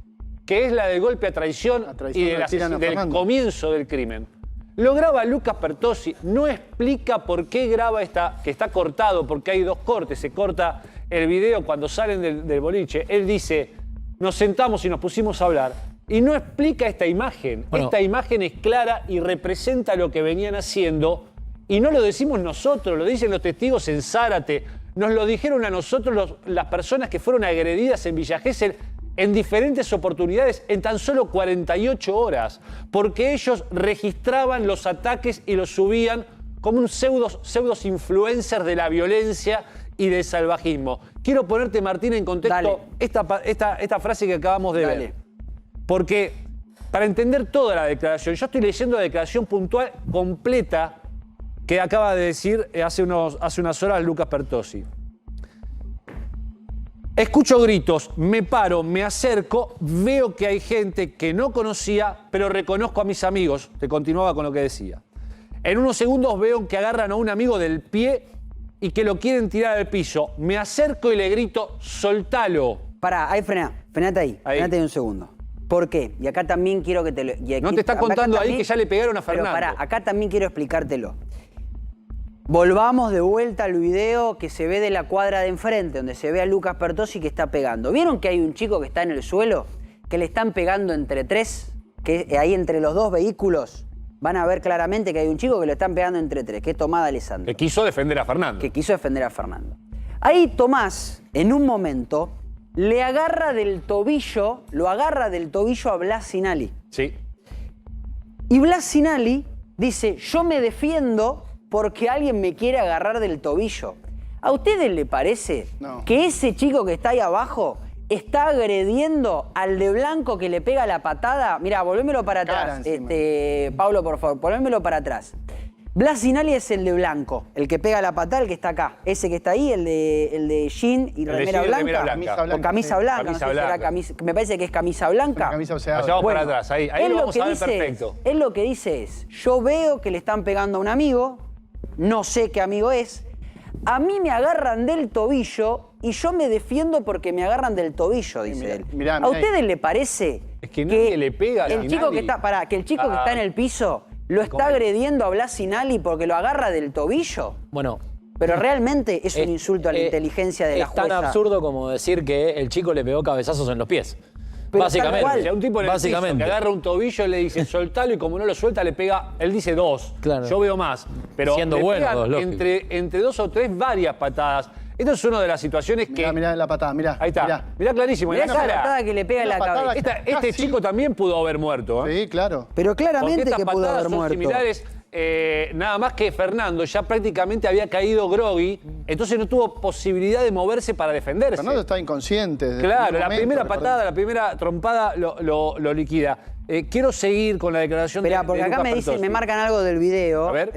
I: a traición y del comienzo del crimen. Lo graba Lucas Pertossi, no explica por qué graba que está cortado, porque hay 2 cortes, se corta el video cuando salen del boliche. Él dice, nos sentamos y nos pusimos a hablar, y no explica esta imagen. Bueno, esta imagen es clara y representa lo que venían haciendo, y no lo decimos nosotros, lo dicen los testigos en Zárate, nos lo dijeron a nosotros las personas que fueron agredidas en Villa Gesell en diferentes oportunidades en tan solo 48 horas, porque ellos registraban los ataques y los subían como un pseudos influencers de la violencia y del salvajismo. Quiero ponerte, Martín, en contexto esta frase que acabamos de ver. Porque para entender toda la declaración, yo estoy leyendo la declaración puntual completa que acaba de decir hace unas horas Lucas Pertossi. Escucho gritos, me paro, me acerco, veo que hay gente que no conocía, pero reconozco a mis amigos. Te continuaba con lo que decía. En unos segundos veo que agarran a un amigo del pie y que lo quieren tirar al piso. Me acerco y le grito, soltalo.
F: Pará, ahí frenate ahí. Frenate ahí un segundo. ¿Por qué? Y acá también quiero que te lo...
I: No te está contando ahí que ya le pegaron a Fernando.
F: Pero pará, acá también quiero explicártelo. Volvamos de vuelta al video que se ve de la cuadra de enfrente, donde se ve a Lucas Pertossi que está pegando. ¿Vieron que hay un chico que está en el suelo? Que le están pegando entre 3, que ahí entre los 2 vehículos van a ver claramente que hay un chico que lo están pegando entre 3, que es Tomás de Alessandro.
I: Que quiso defender a Fernando.
F: Ahí Tomás, en un momento, lo agarra del tobillo a Blas Sinali.
I: Sí.
F: Y Blas Sinali dice, yo me defiendo porque alguien me quiere agarrar del tobillo. ¿A ustedes les parece que ese chico que está ahí abajo está agrediendo al de blanco que le pega la patada? Mirá, volvémelo para atrás. Pablo, por favor, volvémelo para atrás. Blas Sinali es el de blanco, el que pega la patada, el que está acá. Ese que está ahí, el de jean y remera blanca. O camisa blanca. Me parece que es camisa blanca.
I: Vamos para atrás, ahí lo vamos a ver perfecto.
F: Él lo que dice es, yo veo que le están pegando a un amigo, no sé qué amigo es, a mí me agarran del tobillo y yo me defiendo porque me agarran del tobillo, dice él. ¿A ustedes les parece
I: que nadie le pega a
F: el chico que está, que está en el piso lo está agrediendo a Blas Sinali porque lo agarra del tobillo?
H: Bueno,
F: pero realmente es un insulto a la inteligencia de la jueza.
H: Es tan absurdo como decir que el chico le pegó cabezazos en los pies.
F: Pero
H: básicamente.
I: Si a un tipo en el piso que agarra un tobillo le dice soltalo y como no lo suelta le pega, él dice 2.
H: Claro.
I: Yo veo más. Pero
H: siendo bueno,
I: entre 2 o 3 varias patadas. Esta es una de las situaciones que...
J: Mirá la patada, mirá.
I: Ahí está. Mirá clarísimo.
F: Mirá esa patada que le pega en la cabeza.
I: Este chico también pudo haber muerto.
J: Sí, claro.
F: Pero claramente que pudo haber muerto.
I: Similares, nada más que Fernando ya prácticamente había caído groggy, entonces no tuvo posibilidad de moverse para defenderse.
J: Fernando está inconsciente.
I: Claro, la primera patada, la primera trompada lo liquida. Quiero seguir con la declaración de
F: porque acá me marcan algo del video.
I: A ver.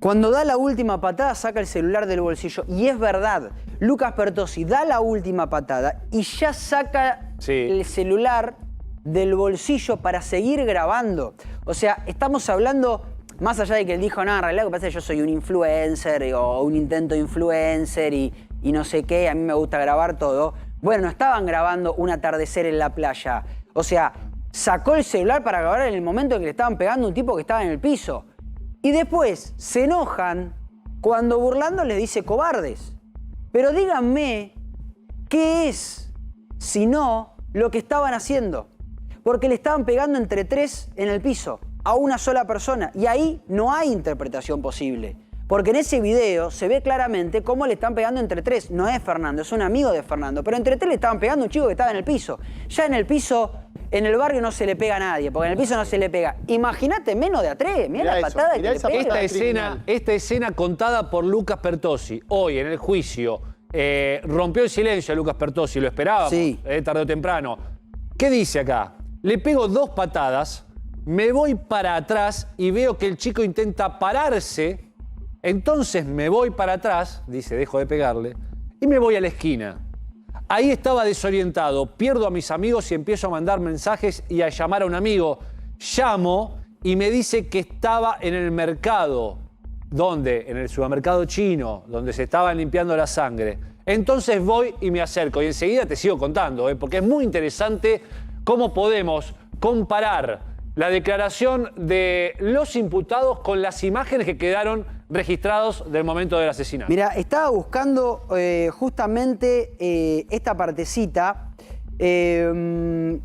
F: Cuando da la última patada, saca el celular del bolsillo. Y es verdad, Lucas Pertossi da la última patada y ya saca el celular del bolsillo para seguir grabando. O sea, estamos hablando, más allá de que él dijo, no, en realidad lo que pasa es que yo soy un influencer o un intento de influencer y no sé qué, a mí me gusta grabar todo. Bueno, no estaban grabando un atardecer en la playa. O sea, sacó el celular para grabar en el momento en que le estaban pegando a un tipo que estaba en el piso. Y después se enojan cuando burlando les dice cobardes. Pero díganme, ¿qué es, si no, lo que estaban haciendo? Porque le estaban pegando entre 3 en el piso, a una sola persona. Y ahí no hay interpretación posible. Porque en ese video se ve claramente cómo le están pegando entre 3. No es Fernando, es un amigo de Fernando. Pero entre 3 le estaban pegando a un chico que estaba en el piso. Ya en el piso... En el barrio no se le pega a nadie, porque en el piso no se le pega. Imagínate menos de a 3, mirá la patada que le pega.
I: Esta escena contada por Lucas Pertossi, hoy en el juicio, rompió el silencio a Lucas Pertossi, lo esperábamos, tarde o temprano. ¿Qué dice acá? Le pego 2 patadas, me voy para atrás y veo que el chico intenta pararse, entonces me voy para atrás, dice, dejo de pegarle, y me voy a la esquina. Ahí estaba desorientado, pierdo a mis amigos y empiezo a mandar mensajes y a llamar a un amigo. Llamo y me dice que estaba en el mercado. ¿Dónde? En el supermercado chino, donde se estaban limpiando la sangre. Entonces voy y me acerco y enseguida te sigo contando, porque es muy interesante cómo podemos comparar la declaración de los imputados con las imágenes que quedaron registrados del momento del asesinato.
F: Mira, estaba buscando justamente esta partecita donde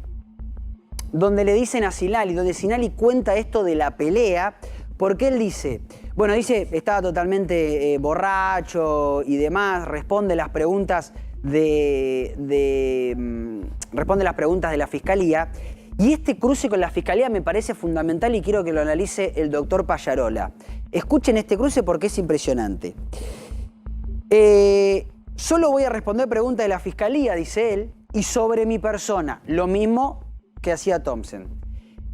F: le dicen a Sinali, donde Sinali cuenta esto de la pelea, porque él dice, bueno, dice, estaba totalmente borracho y demás, responde las preguntas responde las preguntas de la fiscalía. Y este cruce con la fiscalía me parece fundamental y quiero que lo analice el doctor Pallarola. Escuchen este cruce porque es impresionante. Solo voy a responder preguntas de la fiscalía, dice él, y sobre mi persona, lo mismo que hacía Thompson.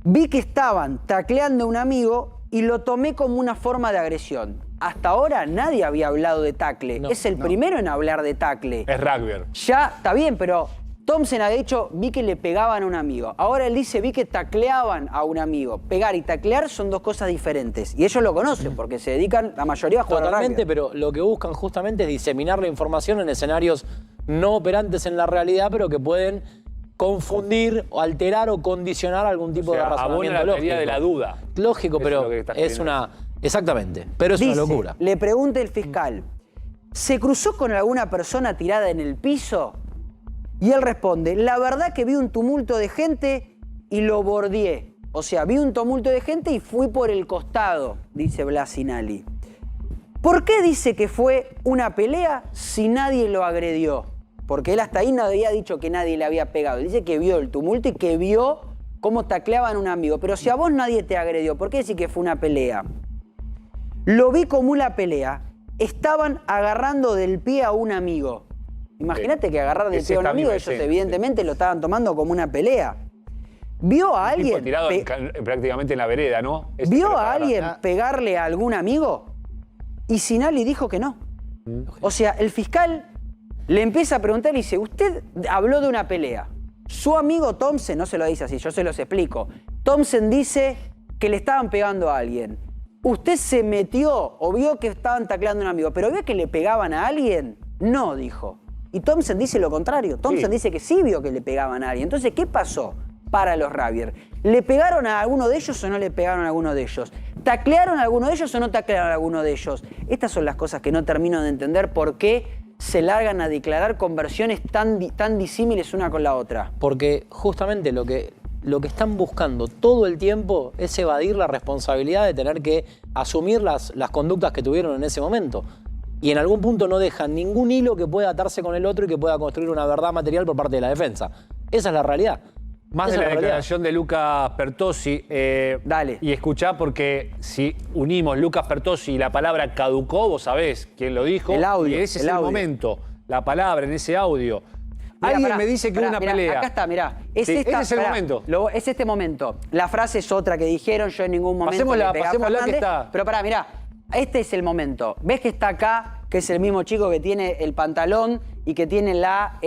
F: Vi que estaban tacleando a un amigo y lo tomé como una forma de agresión. Hasta ahora nadie había hablado de tacle. Es el primero en hablar de tacle.
I: Es rugby.
F: Ya, está bien, pero... Thompson ha dicho, vi que le pegaban a un amigo. Ahora él dice, vi que tacleaban a un amigo. Pegar y taclear son 2 cosas diferentes. Y ellos lo conocen porque se dedican la mayoría a jugar
H: totalmente,
F: rugby.
H: Pero lo que buscan justamente es diseminar la información en escenarios no operantes en la realidad, pero que pueden confundir, o alterar o condicionar algún tipo de razonamiento
I: abona la teoría
H: lógico.
I: de la duda.
H: Lógico, pero es una... Exactamente, pero es una locura.
F: Le pregunta el fiscal, ¿se cruzó con alguna persona tirada en el piso? Y él responde, la verdad que vi un tumulto de gente y lo bordeé. O sea, vi un tumulto de gente y fui por el costado, dice Blas Sinali. ¿Por qué dice que fue una pelea si nadie lo agredió? Porque él hasta ahí no había dicho que nadie le había pegado. Dice que vio el tumulto y que vio cómo tacleaban a un amigo. Pero si a vos nadie te agredió, ¿por qué decir que fue una pelea? Lo vi como una pelea. Estaban agarrando del pie a un amigo. Imagínate que agarrar del pie a un amigo, ellos evidentemente lo estaban tomando como una pelea. ¿Vio a alguien?
I: Tirado prácticamente en la vereda, ¿no?
F: ¿Vio a alguien pegarle a algún amigo? Y Sinali dijo que no. O sea, el fiscal le empieza a preguntar y dice, usted habló de una pelea. Su amigo Thompson, no se lo dice así, yo se los explico. Thompson dice que le estaban pegando a alguien. ¿Usted se metió o vio que estaban tacleando a un amigo, pero vio que le pegaban a alguien? No, dijo. Y Thompson dice lo contrario. Thompson dice que sí vio que le pegaban a alguien. Entonces, ¿qué pasó para los Ravier? ¿Le pegaron a alguno de ellos o no le pegaron a alguno de ellos? ¿Taclearon a alguno de ellos o no taclearon a alguno de ellos? Estas son las cosas que no termino de entender por qué se largan a declarar con versiones tan disímiles una con la otra.
H: Porque justamente lo que están buscando todo el tiempo es evadir la responsabilidad de tener que asumir las conductas que tuvieron en ese momento. Y en algún punto no dejan ningún hilo que pueda atarse con el otro y que pueda construir una verdad material por parte de la defensa. Esa es la realidad.
I: Más de la declaración de Lucas Pertossi.
F: Dale.
I: Y escuchá, porque si unimos Lucas Pertossi y la palabra caducó, vos sabés quién lo dijo.
F: El audio.
I: Y ese es el momento. La palabra en ese audio.
F: Mirá,
I: Alguien me dice que hubo una pelea.
F: Acá está, mirá.
I: Ese es el momento.
F: Es este momento. La frase es otra que dijeron, yo en ningún momento
I: pasémosla
F: le pegué a
I: que
F: Fernández,
I: está.
F: Pero pará, mirá. este es el momento. ¿Ves que está acá, que es el mismo chico que tiene el pantalón y que tiene la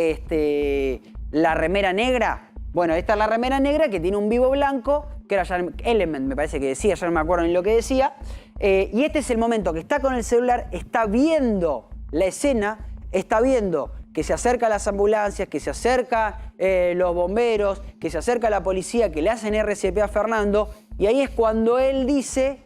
F: remera negra? Bueno, esta es la remera negra que tiene un vivo blanco, que era Element, me parece que decía, ya no me acuerdo ni lo que decía. Y este es el momento que está con el celular, está viendo la escena, está viendo que se acercan las ambulancias, que se acercan los bomberos, que se acerca la policía, que le hacen RCP a Fernando, y ahí es cuando él dice,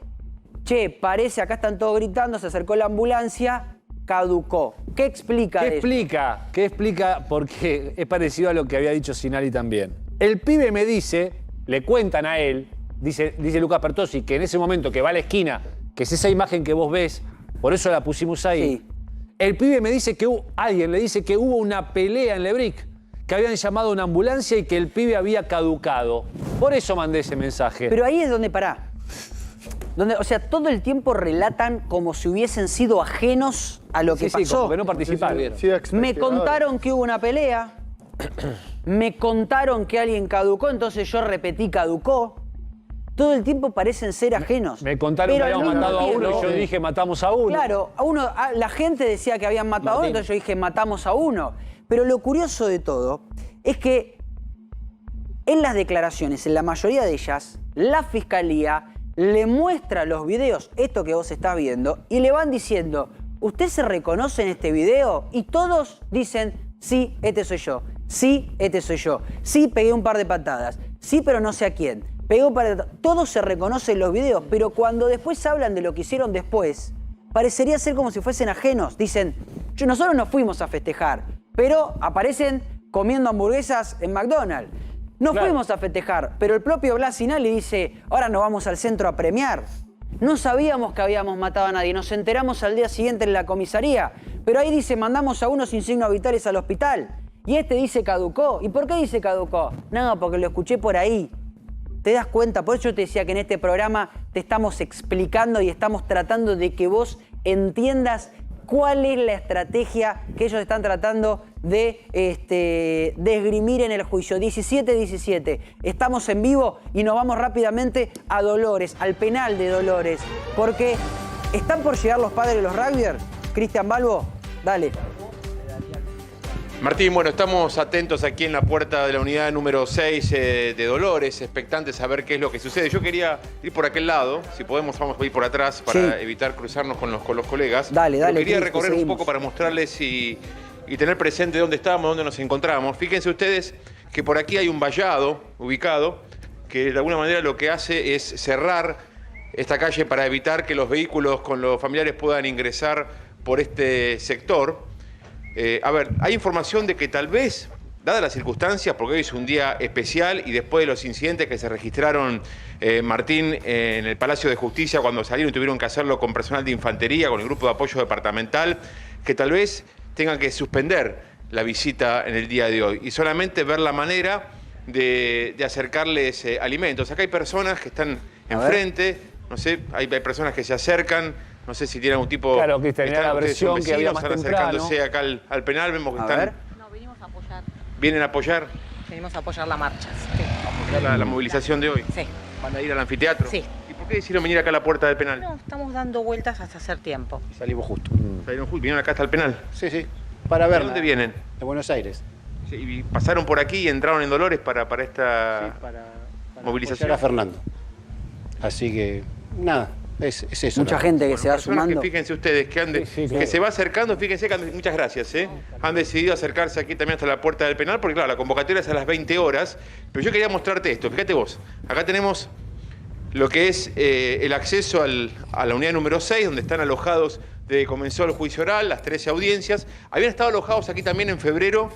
F: che, parece, acá están todos gritando, se acercó la ambulancia, caducó. ¿Qué explica
I: ¿Qué
F: de
I: explica? ¿Qué explica? Porque es parecido a lo que había dicho Sinali también. El pibe me dice, le cuentan a él, dice Lucas Pertossi, que en ese momento que va a la esquina, que es esa imagen que vos ves, por eso la pusimos ahí.
F: Sí.
I: El pibe me dice que alguien le dice que hubo una pelea en Lebric, que habían llamado a una ambulancia y que el pibe había caducado. Por eso mandé ese mensaje.
F: Pero ahí es donde pará. O sea, todo el tiempo relatan como si hubiesen sido ajenos a lo que pasó.
I: Sí, como que no participaron.
F: Me contaron que hubo una pelea, me contaron que alguien caducó, entonces yo repetí caducó. Todo el tiempo parecen ser ajenos.
I: Me contaron que habíamos matado a uno y yo dije matamos a uno.
F: Claro, la gente decía que habían matado a uno, entonces yo dije matamos a uno. Pero lo curioso de todo es que en las declaraciones, en la mayoría de ellas, la fiscalía le muestra los videos, esto que vos estás viendo, y le van diciendo, ¿usted se reconoce en este video? Y todos dicen, sí, este soy yo. Sí, este soy yo. Sí, pegué un par de patadas. Sí, pero no sé a quién. Todos se reconocen en los videos, pero cuando después hablan de lo que hicieron después, parecería ser como si fuesen ajenos. Dicen, nosotros no fuimos a festejar, pero aparecen comiendo hamburguesas en McDonald's. No fuimos a festejar, pero el propio Blas Sinali dice, ahora nos vamos al centro a premiar. No sabíamos que habíamos matado a nadie, nos enteramos al día siguiente en la comisaría, pero ahí dice, mandamos a unos sin signos vitales al hospital. Y este dice caducó. ¿Y por qué dice caducó? No, porque lo escuché por ahí. ¿Te das cuenta? Por eso yo te decía que en este programa te estamos explicando y estamos tratando de que vos entiendas cuál es la estrategia que ellos están tratando de esgrimir en el juicio. 17-17. Estamos en vivo y nos vamos rápidamente a Dolores, al penal de Dolores. Porque están por llegar los padres de los rugbyers. Cristian Balbo, dale.
L: Martín, bueno, estamos atentos aquí en la puerta de la unidad número 6 de Dolores, expectantes a ver qué es lo que sucede. Yo quería ir por aquel lado, si podemos vamos a ir por atrás para evitar cruzarnos con los colegas.
F: Dale,
L: pero quería recorrer un poco para mostrarles y tener presente dónde estamos, dónde nos encontramos. Fíjense ustedes que por aquí hay un vallado ubicado que de alguna manera lo que hace es cerrar esta calle para evitar que los vehículos con los familiares puedan ingresar por este sector. A ver, hay información de que tal vez, dadas las circunstancias, porque hoy es un día especial y después de los incidentes que se registraron, Martín, en el Palacio de Justicia, cuando salieron y tuvieron que hacerlo con personal de infantería, con el grupo de apoyo departamental, que tal vez tengan que suspender la visita en el día de hoy y solamente ver la manera de acercarles alimentos. Acá hay personas que están enfrente, no sé, hay personas que se acercan. No sé si tiene algún tipo...
I: Claro, Cristian, era la versión que había más
L: están acercándose acá al penal, vemos que están...
M: No, vinimos a apoyar.
L: ¿Vienen a apoyar?
M: Venimos a apoyar la marcha. Sí.
L: ¿A apoyar la movilización de hoy?
M: Sí.
L: ¿Van a ir al anfiteatro?
M: Sí.
L: ¿Y por qué decidieron venir acá a la puerta del penal?
M: No, estamos dando vueltas hasta hacer tiempo.
N: Y salimos justo.
L: ¿Salieron justo? ¿Vinieron acá hasta el penal?
N: Sí, sí. Para ver.
L: ¿De dónde vienen?
N: De Buenos Aires.
L: Sí, ¿y pasaron por aquí y entraron en Dolores para esta movilización?
N: Apoyar a Fernando. Así que, nada. Es eso.
F: Mucha gente que se va sumando.
L: Que fíjense ustedes que se va acercando, fíjense que muchas gracias, han decidido acercarse aquí también hasta la puerta del penal, porque claro, la convocatoria es a las 20 horas, pero yo quería mostrarte esto, fíjate vos, acá tenemos lo que es el acceso a la unidad número 6, donde están alojados desde que comenzó el juicio oral, las 13 audiencias, habían estado alojados aquí también en febrero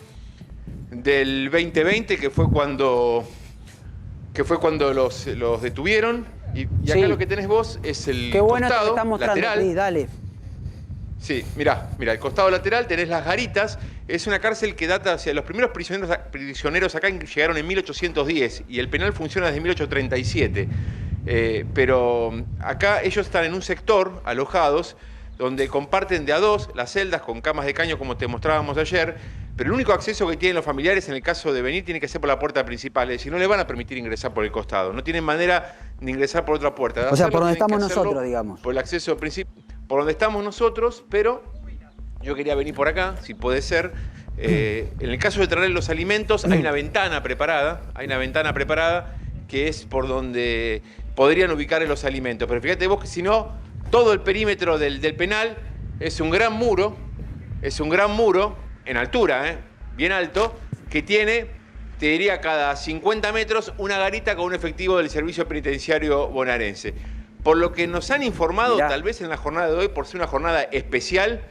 L: del 2020, que fue cuando los detuvieron. Y acá lo que tenés vos es el
F: Qué bueno
L: costado
F: que estás mostrando,
L: lateral.
F: sí, dale.
L: Sí, mirá, el costado lateral tenés las garitas. Es una cárcel que data, o sea, los primeros prisioneros acá llegaron en 1810 y el penal funciona desde 1837. Pero acá ellos están en un sector, alojados, donde comparten de a dos las celdas con camas de caño, como te mostrábamos ayer, pero el único acceso que tienen los familiares en el caso de venir tiene que ser por la puerta principal, es decir, no le van a permitir ingresar por el costado, no tienen manera de ingresar por otra puerta.
F: O sea, por donde estamos nosotros, digamos.
L: Por el acceso principal. por donde estamos nosotros, pero yo quería venir por acá, si puede ser. En el caso de traer los alimentos, hay una ventana preparada, que es por donde podrían ubicar los alimentos. Pero fíjate vos que si no, todo el perímetro del penal es un gran muro, en altura, bien alto, que tiene, te diría, cada 50 metros una garita con un efectivo del Servicio Penitenciario Bonaerense. Por lo que nos han informado, tal vez en la jornada de hoy, por ser una jornada especial,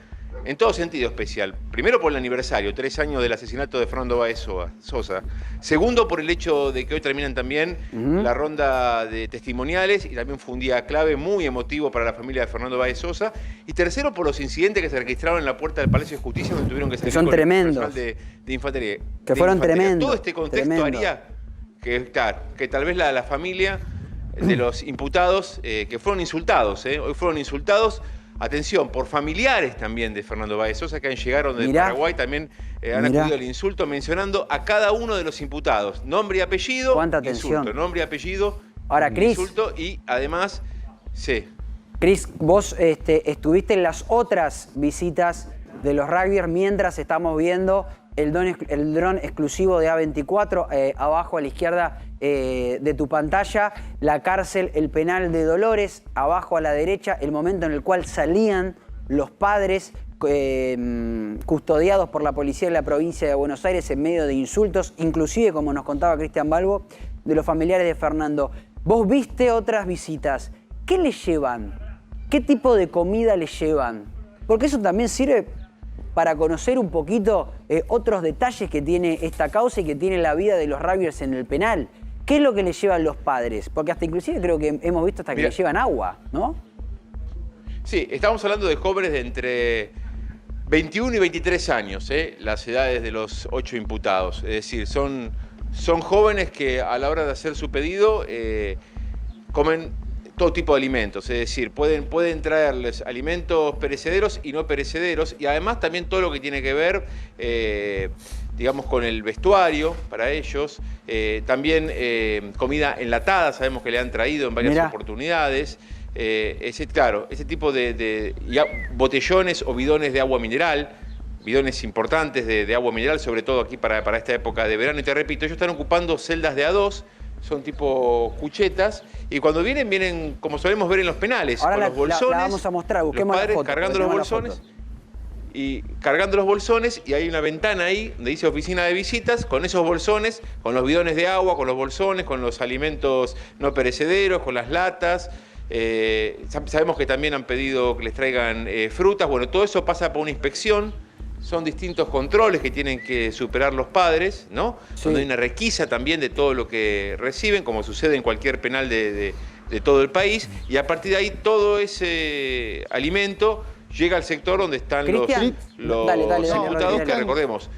L: en todo sentido especial. Primero por el aniversario, 3 años del asesinato de Fernando Báez Sosa. Segundo por el hecho de que hoy terminan también la ronda de testimoniales y también fue un día clave, muy emotivo para la familia de Fernando Báez Sosa. Y tercero por los incidentes que se registraron en la puerta del Palacio de Justicia donde tuvieron que salir
F: son
L: con
F: tremendos.
L: el personal de infantería.
F: Que fueron tremendos.
L: Todo este contexto haría que tal vez la familia de los imputados que fueron insultados, hoy fueron insultados. Atención, por familiares también de Fernando Báez Sosa que llegaron de Paraguay, también han acudido al insulto mencionando a cada uno de los imputados. Nombre y apellido,
F: ¿cuánta atención?
L: Insulto. Nombre y apellido,
F: ahora, Cris,
L: insulto y además, sí.
F: Cris, vos estuviste en las otras visitas de los rugbyers mientras estamos viendo el dron exclusivo de A24, abajo a la izquierda de tu pantalla, la cárcel, el penal de Dolores, abajo a la derecha, el momento en el cual salían los padres custodiados por la policía de la provincia de Buenos Aires en medio de insultos, inclusive, como nos contaba Cristian Balbo, de los familiares de Fernando. Vos viste otras visitas. ¿Qué les llevan? ¿Qué tipo de comida les llevan? Porque eso también sirve para conocer un poquito otros detalles que tiene esta causa y que tiene la vida de los rugbyers en el penal. ¿Qué es lo que le llevan los padres? Porque hasta inclusive creo que hemos visto hasta que le llevan agua, ¿no?
L: Sí, estamos hablando de jóvenes de entre 21 y 23 años, las edades de los 8 imputados. Es decir, son jóvenes que a la hora de hacer su pedido comen todo tipo de alimentos, es decir, pueden traerles alimentos perecederos y no perecederos, y además también todo lo que tiene que ver, digamos, con el vestuario para ellos, también comida enlatada, sabemos que le han traído en varias oportunidades, ese tipo de botellones o bidones de agua mineral, bidones importantes de agua mineral, sobre todo aquí para esta época de verano, y te repito, ellos están ocupando celdas de A2, son tipo cuchetas, y cuando vienen como solemos ver en los penales, ahora con los bolsones,
F: la vamos a mostrar, busquemos
L: los padres
F: la foto,
L: cargando los bolsones, y hay una ventana ahí donde dice oficina de visitas, con esos bolsones, con los bidones de agua, con los bolsones, con los alimentos no perecederos, con las latas. Sabemos que también han pedido que les traigan frutas. Bueno, todo eso pasa por una inspección. Son distintos controles que tienen que superar los padres, ¿no? Sí. Donde hay una requisa también de todo lo que reciben, como sucede en cualquier penal de todo el país. Y a partir de ahí todo ese alimento llega al sector donde están los imputados, que recordemos,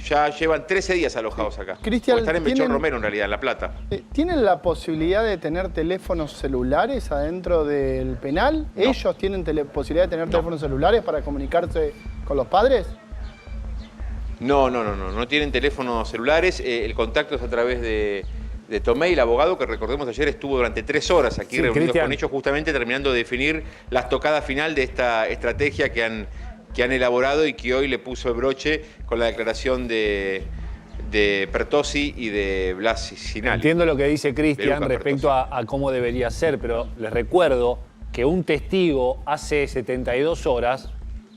L: ya llevan 13 días alojados acá.
J: Cristian,
L: están en Melchor Romero, en realidad, en La Plata.
J: ¿Tienen la posibilidad de tener teléfonos celulares adentro del penal? No. ¿Ellos tienen posibilidad de tener teléfonos celulares para comunicarse con los padres?
L: No tienen teléfonos celulares. El contacto es a través de Tomei, el abogado, que recordemos ayer estuvo durante 3 horas aquí reunidos con ellos, justamente terminando de definir la estocada final de esta estrategia que han elaborado y que hoy le puso el broche con la declaración de Pertossi y de Blasinali.
I: Entiendo lo que dice Cristian respecto a cómo debería ser, pero les recuerdo que un testigo hace 72 horas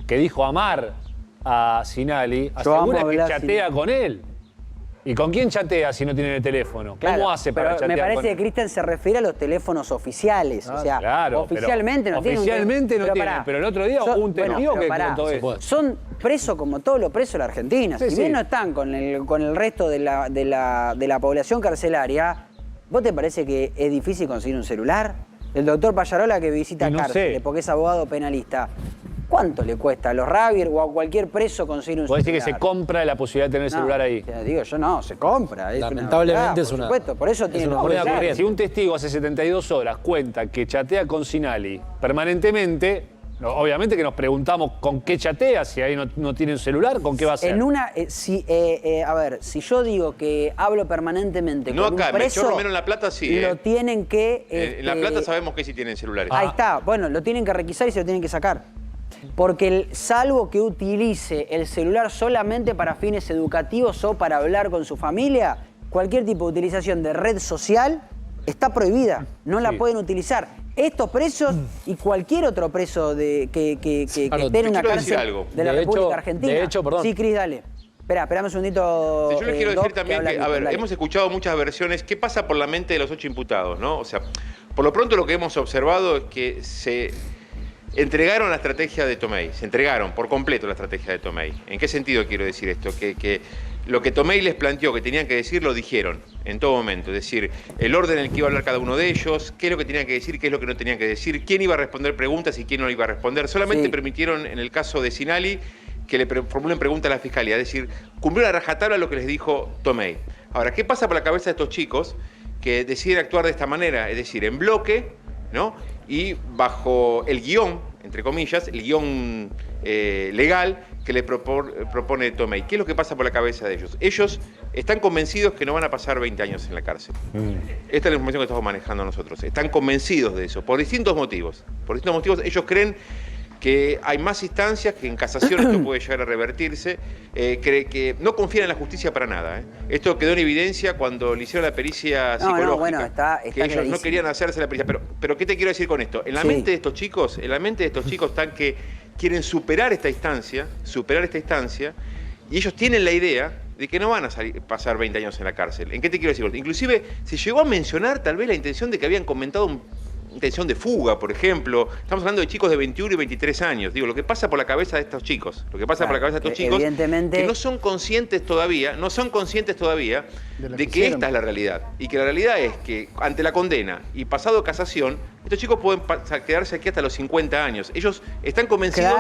I: que dijo amar a Sinali, asegura que chatea con él. ¿Y con quién chatea si no tiene el teléfono? ¿Cómo hace para chatear?
F: Me parece que Cristian se refiere a los teléfonos oficiales. O sea, oficialmente no tiene.
I: Oficialmente no tiene, pero el otro día hubo un testigo que contó eso.
F: Son presos como todos los presos de la Argentina. Si bien no están con el resto de la población carcelaria, ¿vos te parece que es difícil conseguir un celular? El doctor Pallarola, que visita cárceles porque es abogado penalista, ¿cuánto le cuesta a los rugbyers o a cualquier preso conseguir un celular?
I: ¿Puede decir que se compra la posibilidad de tener el celular ahí?
F: Digo, yo no, se compra.
D: Lamentablemente es una...
F: Por supuesto, por eso tiene
I: Si un testigo hace 72 horas cuenta que chatea con Sinali permanentemente, Obviamente que nos preguntamos con qué chatea, si ahí no tiene un celular, ¿con qué va a hacer?
F: A ver, si yo digo que hablo permanentemente
L: No
F: con
L: acá,
F: un preso,
L: Melchor Romero en La Plata sí.
F: lo tienen que...
L: En La Plata sabemos que sí tienen celulares.
F: Ahí está, bueno, lo tienen que requisar y se lo tienen que sacar. Porque salvo que utilice el celular solamente para fines educativos o para hablar con su familia, cualquier tipo de utilización de red social está prohibida, no la pueden utilizar. Estos presos y cualquier otro preso que esté en una cárcel de la República Argentina.
H: De hecho, perdón.
F: Sí, Cris, dale. Espérame un segundito.
L: Yo le quiero decir
F: Doc,
L: también que, a ver, hemos escuchado muchas versiones. ¿Qué pasa por la mente de los 8 imputados, no? O sea, por lo pronto lo que hemos observado es que se entregaron la estrategia de Tomei. Se entregaron por completo la estrategia de Tomei. ¿En qué sentido quiero decir esto? Que lo que Tomei les planteó que tenían que decir, lo dijeron en todo momento. Es decir, el orden en el que iba a hablar cada uno de ellos, qué es lo que tenían que decir, qué es lo que no tenían que decir, quién iba a responder preguntas y quién no iba a responder. Solamente permitieron, en el caso de Sinali, que le formulen preguntas a la Fiscalía. Es decir, cumplió la rajatabla lo que les dijo Tomei. Ahora, ¿qué pasa por la cabeza de estos chicos que deciden actuar de esta manera? Es decir, en bloque, ¿no? Y bajo el guión, entre comillas, el guión legal que le propone Tomei. ¿Qué es lo que pasa por la cabeza de ellos? Ellos están convencidos que no van a pasar 20 años en la cárcel. Esta es la información que estamos manejando nosotros. Están convencidos de eso, por distintos motivos. Por distintos motivos, ellos creen que hay más instancias, que en casación esto puede llegar a revertirse, que no confían en la justicia para nada. Esto quedó en evidencia cuando le hicieron la pericia psicológica,
F: bueno, está
L: que ellos
F: clarísimo.
L: no querían hacerse la pericia. Pero ¿qué te quiero decir con esto? En la mente de estos chicos, están que quieren superar esta instancia, y ellos tienen la idea de que no van a pasar 20 años en la cárcel. ¿En qué te quiero decir? Inclusive se llegó a mencionar tal vez la intención de que habían comentado intención de fuga, por ejemplo. Estamos hablando de chicos de 21 y 23 años. Digo, lo que pasa por la cabeza de estos chicos,
F: evidentemente,
L: que no son conscientes todavía de que esta es la realidad. Y que la realidad es que ante la condena y pasado casación, estos chicos pueden quedarse aquí hasta los 50 años. Ellos están convencidos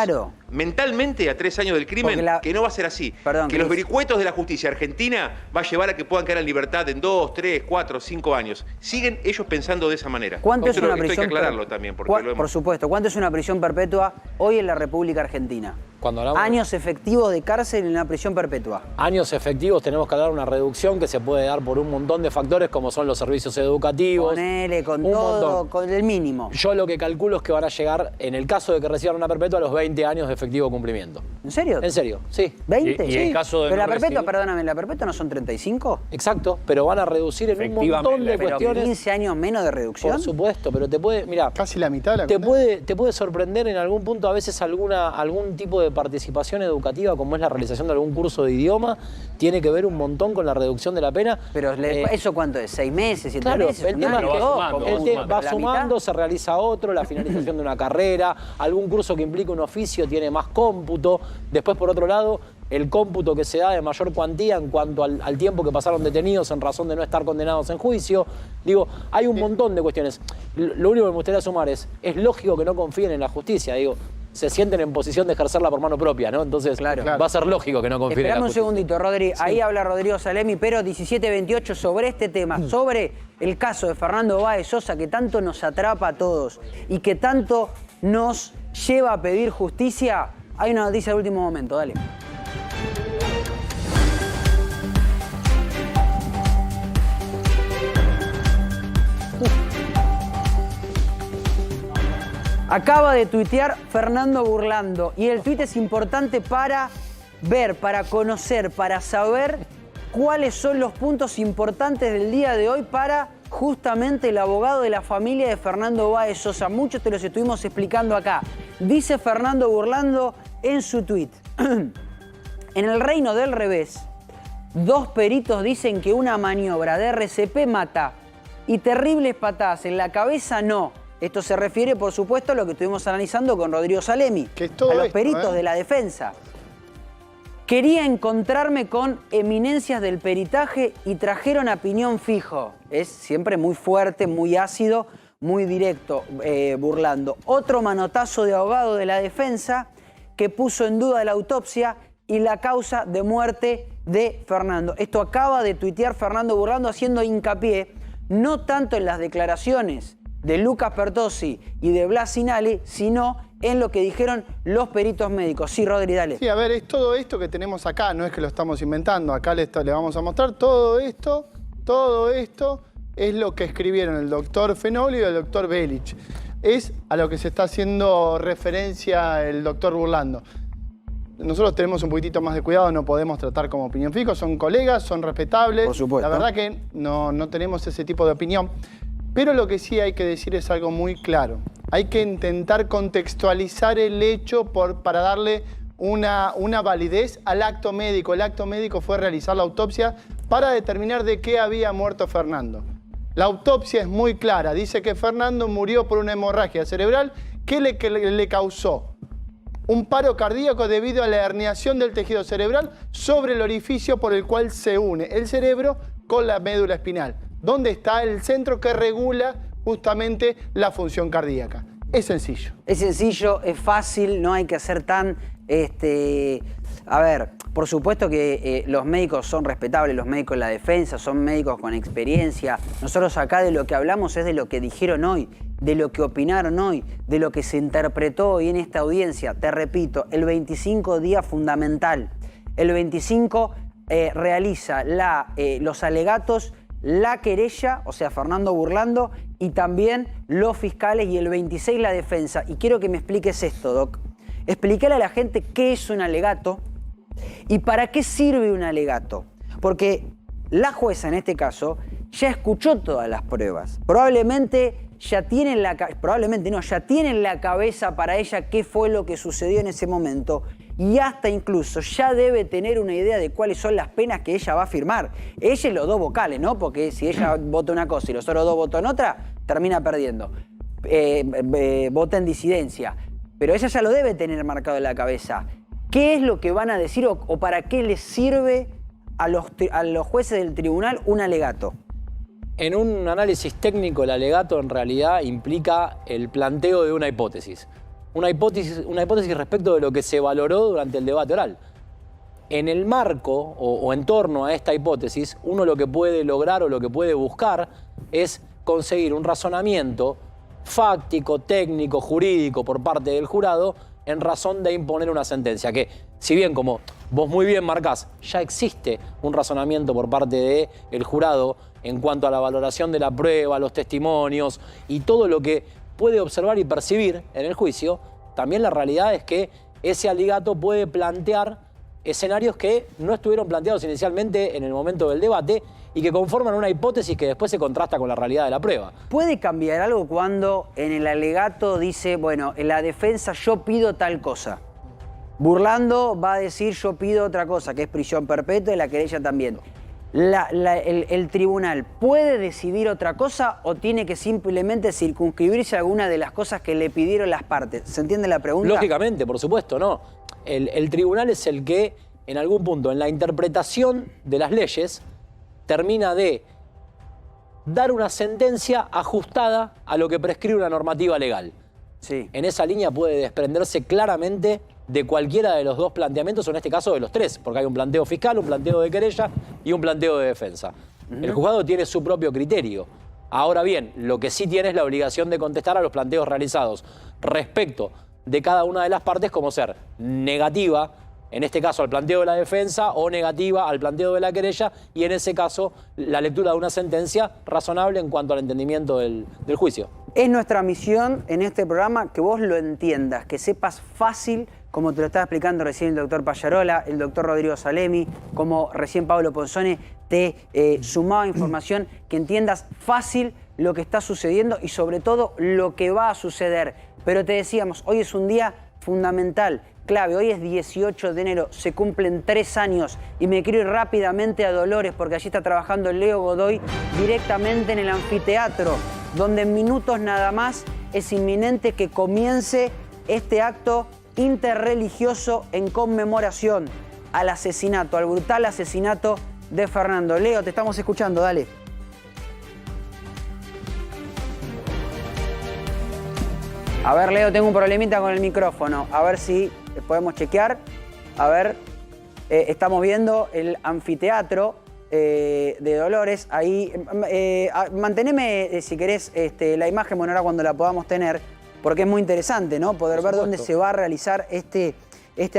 L: mentalmente a 3 años del crimen que no va a ser así. Que los vericuetos de la justicia argentina va a llevar a que puedan quedar en libertad en 2, 3, 4, 5 años. Siguen ellos pensando de esa manera.
F: ¿Cuánto es una
L: prisión? Esto hay que aclararlo también.
F: Por supuesto. ¿Cuánto es una prisión perpetua hoy en la República Argentina?
H: Cuando hablamos
F: años efectivos de cárcel en una prisión perpetua.
H: Años efectivos, tenemos que hablar de una reducción que se puede dar por un montón de factores, como son los servicios educativos.
F: Ponele con todo, con el mínimo.
H: Yo lo que calculo es que van a llegar, en el caso de que reciban una perpetua, a los 20 años de efectivo cumplimiento.
F: ¿En serio?
H: En serio, sí.
F: ¿20?
H: Y en caso de
F: pero
H: no
F: la perpetua,
H: recibir-
F: perdóname, ¿la perpetua no son 35?
H: Exacto, pero van a reducir en un montón de
F: Pero
H: cuestiones.
F: 15 años menos de reducción.
H: Por supuesto, pero te puede, mira,
J: casi la mitad de la
H: te puede sorprender en algún punto a veces algún tipo de participación educativa, como es la realización de algún curso de idioma, tiene que ver un montón con la reducción de la pena.
F: Pero ¿eso cuánto es? ¿6 meses? 7
H: claro,
F: meses?
H: el tema es que va
F: ¿La
H: sumando,
F: mitad?
H: se realiza otro, la finalización de una carrera, algún curso que implica un oficio tiene más cómputo. Después, por otro lado, el cómputo que se da de mayor cuantía en cuanto al tiempo que pasaron detenidos en razón de no estar condenados en juicio. Digo, hay un montón de cuestiones. Lo único que me gustaría sumar es lógico que no confíen en la justicia, digo, se sienten en posición de ejercerla por mano propia, ¿no? Entonces va a ser lógico que no confíen en la
F: Esperame un
H: justicia.
F: segundito, Rodri. Ahí habla Rodrigo Salemi, pero 1728 sobre este tema, sobre el caso de Fernando Báez Sosa, que tanto nos atrapa a todos y que tanto nos lleva a pedir justicia. Hay una noticia de último momento, dale. Acaba de tuitear Fernando Burlando y el tuit es importante para ver, para conocer, para saber cuáles son los puntos importantes del día de hoy para justamente el abogado de la familia de Fernando Báez Sosa. Muchos te los estuvimos explicando acá. Dice Fernando Burlando en su tuit: en el reino del revés, 2 peritos dicen que una maniobra de RCP mata y terribles patadas en la cabeza no. Esto se refiere, por supuesto, a lo que estuvimos analizando con Rodrigo Salemi, a los peritos de la defensa. Quería encontrarme con eminencias del peritaje y trajeron a piñón fijo. Es siempre muy fuerte, muy ácido, muy directo, Burlando. Otro manotazo de abogado de la defensa que puso en duda la autopsia y la causa de muerte de Fernando. Esto acaba de tuitear Fernando Burlando haciendo hincapié no tanto en las declaraciones de Lucas Pertossi y de Blas Sinali, sino en lo que dijeron los peritos médicos. Sí, Rodri, dale.
J: Sí, a ver, es todo esto que tenemos acá, no es que lo estamos inventando. Acá le vamos a mostrar todo esto es lo que escribieron el doctor Fenoglio y el doctor Bellich. Es a lo que se está haciendo referencia el doctor Burlando. Nosotros tenemos un poquitito más de cuidado, no podemos tratar como opinión fija, son colegas, son respetables.
F: Por supuesto.
J: La verdad que no tenemos ese tipo de opinión. Pero lo que sí hay que decir es algo muy claro. Hay que intentar contextualizar el hecho para darle una validez al acto médico. El acto médico fue realizar la autopsia para determinar de qué había muerto Fernando. La autopsia es muy clara. Dice que Fernando murió por una hemorragia cerebral que le causó un paro cardíaco debido a la herniación del tejido cerebral sobre el orificio por el cual se une el cerebro con la médula espinal, donde está el centro que regula justamente la función cardíaca. Es sencillo.
F: Es sencillo, es fácil, no hay que hacer tan... A ver, por supuesto que los médicos son respetables, los médicos de la defensa son médicos con experiencia. Nosotros acá de lo que hablamos es de lo que dijeron hoy, de lo que opinaron hoy, de lo que se interpretó hoy en esta audiencia. Te repito, el 25 día fundamental. El 25 realiza los alegatos, la querella, o sea, Fernando Burlando, y también los fiscales, y el 26 la defensa. Y quiero que me expliques esto, Doc. Explicarle a la gente qué es un alegato y para qué sirve un alegato. Porque la jueza, en este caso, ya escuchó todas las pruebas. Probablemente ya tiene en la cabeza para ella qué fue lo que sucedió en ese momento, y hasta incluso ya debe tener una idea de cuáles son las penas que ella va a firmar. Ella y los dos vocales, ¿no? Porque si ella vota una cosa y los otros dos votan otra, termina perdiendo. Vota en disidencia. Pero ella ya lo debe tener marcado en la cabeza. ¿Qué es lo que van a decir o para qué les sirve a los jueces del tribunal un alegato?
H: En un análisis técnico, el alegato en realidad implica el planteo de una hipótesis. Una hipótesis respecto de lo que se valoró durante el debate oral. En el marco o en torno a esta hipótesis, uno lo que puede lograr o lo que puede buscar es conseguir un razonamiento fáctico, técnico, jurídico por parte del jurado en razón de imponer una sentencia que, si bien como vos muy bien marcás, ya existe un razonamiento por parte del jurado en cuanto a la valoración de la prueba, los testimonios y todo lo que puede observar y percibir en el juicio, también la realidad es que ese alegato puede plantear escenarios que no estuvieron planteados inicialmente en el momento del debate y que conforman una hipótesis que después se contrasta con la realidad de la prueba.
F: ¿Puede cambiar algo cuando en el alegato dice, bueno, en la defensa yo pido tal cosa? Burlando va a decir yo pido otra cosa, que es prisión perpetua, y la querella también. ¿El tribunal puede decidir otra cosa o tiene que simplemente circunscribirse a alguna de las cosas que le pidieron las partes? ¿Se entiende la pregunta?
H: Lógicamente, por supuesto, no. El tribunal es el que, en algún punto, en la interpretación de las leyes, termina de dar una sentencia ajustada a lo que prescribe una normativa legal.
F: Sí.
H: En esa línea puede desprenderse claramente de cualquiera de los dos planteamientos, o en este caso de los tres, porque hay un planteo fiscal, un planteo de querella y un planteo de defensa. El juzgado tiene su propio criterio. Ahora bien, lo que sí tiene es la obligación de contestar a los planteos realizados respecto de cada una de las partes, como ser negativa, en este caso al planteo de la defensa, o negativa al planteo de la querella, y en ese caso la lectura de una sentencia razonable en cuanto al entendimiento del juicio.
F: Es nuestra misión en este programa que vos lo entiendas, que sepas fácil, como te lo estaba explicando recién el doctor Pallarola, el doctor Rodrigo Salemi, como recién Pablo Ponzone te sumaba información, que entiendas fácil lo que está sucediendo y sobre todo lo que va a suceder. Pero te decíamos, hoy es un día fundamental, clave. Hoy es 18 de enero, se cumplen 3 años y me quiero ir rápidamente a Dolores porque allí está trabajando Leo Godoy directamente en el anfiteatro, donde en minutos nada más es inminente que comience este acto interreligioso en conmemoración al asesinato, al brutal asesinato de Fernando. Leo, te estamos escuchando, dale. A ver, Leo, tengo un problemita con el micrófono. A ver si podemos chequear. A ver, estamos viendo el anfiteatro de Dolores. Ahí, manteneme, si querés, la imagen, bueno, ahora cuando la podamos tener. porque es muy interesante, ¿no? Poder ver dónde se va a realizar este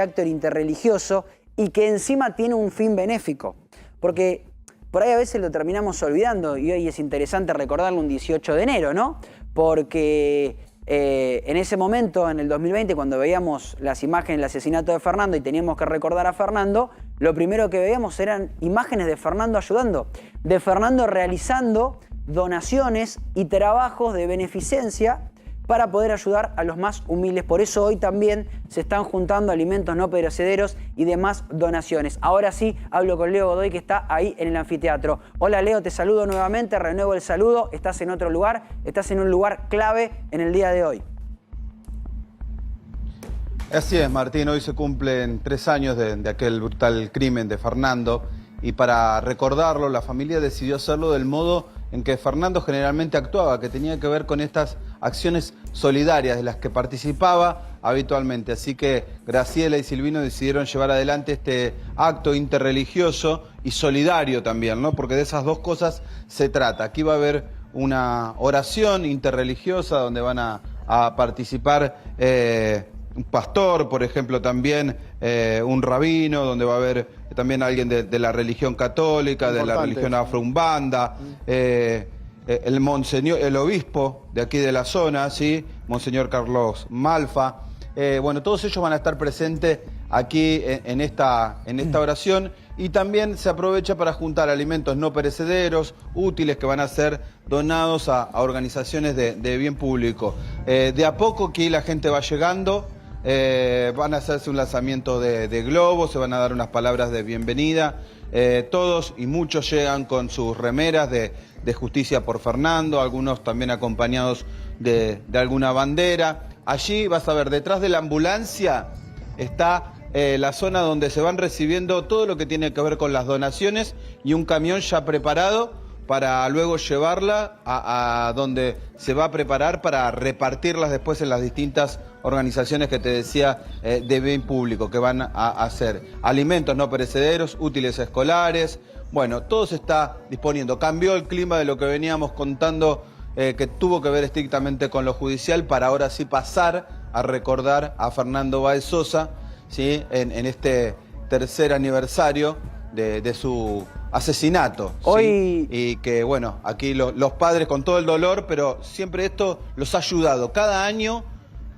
F: acto interreligioso y que encima tiene un fin benéfico. Porque por ahí a veces lo terminamos olvidando y hoy es interesante recordarlo un 18 de enero, ¿no? Porque en ese momento, en el 2020, cuando veíamos las imágenes del asesinato de Fernando y teníamos que recordar a Fernando, lo primero que veíamos eran imágenes de Fernando ayudando, de Fernando realizando donaciones y trabajos de beneficencia para poder ayudar a los más humildes. Por eso hoy también se están juntando alimentos no perecederos y demás donaciones. Ahora sí, hablo con Leo Godoy, que está ahí en el anfiteatro. Hola Leo, te saludo nuevamente, renuevo el saludo. Estás en otro lugar, estás en un lugar clave en el día de hoy.
G: Así es, Martín, hoy se cumplen 3 años de aquel brutal crimen de Fernando y para recordarlo la familia decidió hacerlo del modo en que Fernando generalmente actuaba, que tenía que ver con estas acciones solidarias de las que participaba habitualmente. Así que Graciela y Silvino decidieron llevar adelante este acto interreligioso y solidario también, ¿no? Porque de esas dos cosas se trata. Aquí va a haber una oración interreligiosa donde van a participar un pastor, por ejemplo, también un rabino, donde va a haber también alguien de la religión católica, de la religión afro-umbanda, el obispo de aquí de la zona, ¿sí? Monseñor Carlos Malfa. Bueno, todos ellos van a estar presentes aquí en esta oración y también se aprovecha para juntar alimentos no perecederos, útiles, que van a ser donados a organizaciones de bien público. De a poco aquí la gente va llegando. Van a hacerse un lanzamiento de globos, se van a dar unas palabras de bienvenida. Todos y muchos llegan con sus remeras de Justicia por Fernando, algunos también acompañados de alguna bandera. Allí vas a ver, detrás de la ambulancia está la zona donde se van recibiendo todo lo que tiene que ver con las donaciones y un camión ya preparado para luego llevarla a donde se va a preparar para repartirlas después en las distintas organizaciones que te decía de bien público, que van a hacer alimentos no perecederos, útiles escolares. Bueno, todo se está disponiendo. Cambió el clima de lo que veníamos contando, que tuvo que ver estrictamente con lo judicial, para ahora sí pasar a recordar a Fernando Báez Sosa, ¿sí? en este tercer aniversario de su asesinato. Hoy... ¿sí? Y que, bueno, aquí los padres con todo el dolor, pero siempre esto los ha ayudado. Cada año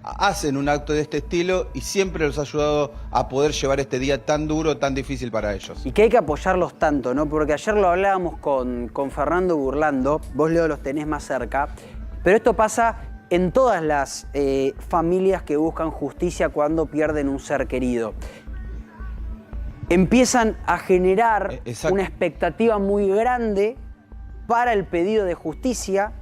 G: hacen un acto de este estilo y siempre los ha ayudado a poder llevar este día tan duro, tan difícil para ellos.
F: Y que hay que apoyarlos tanto, ¿no? Porque ayer lo hablábamos con Fernando Burlando, vos, Leo, los tenés más cerca, pero esto pasa en todas las familias que buscan justicia cuando pierden un ser querido. Empiezan a generar una expectativa muy grande para el pedido de justicia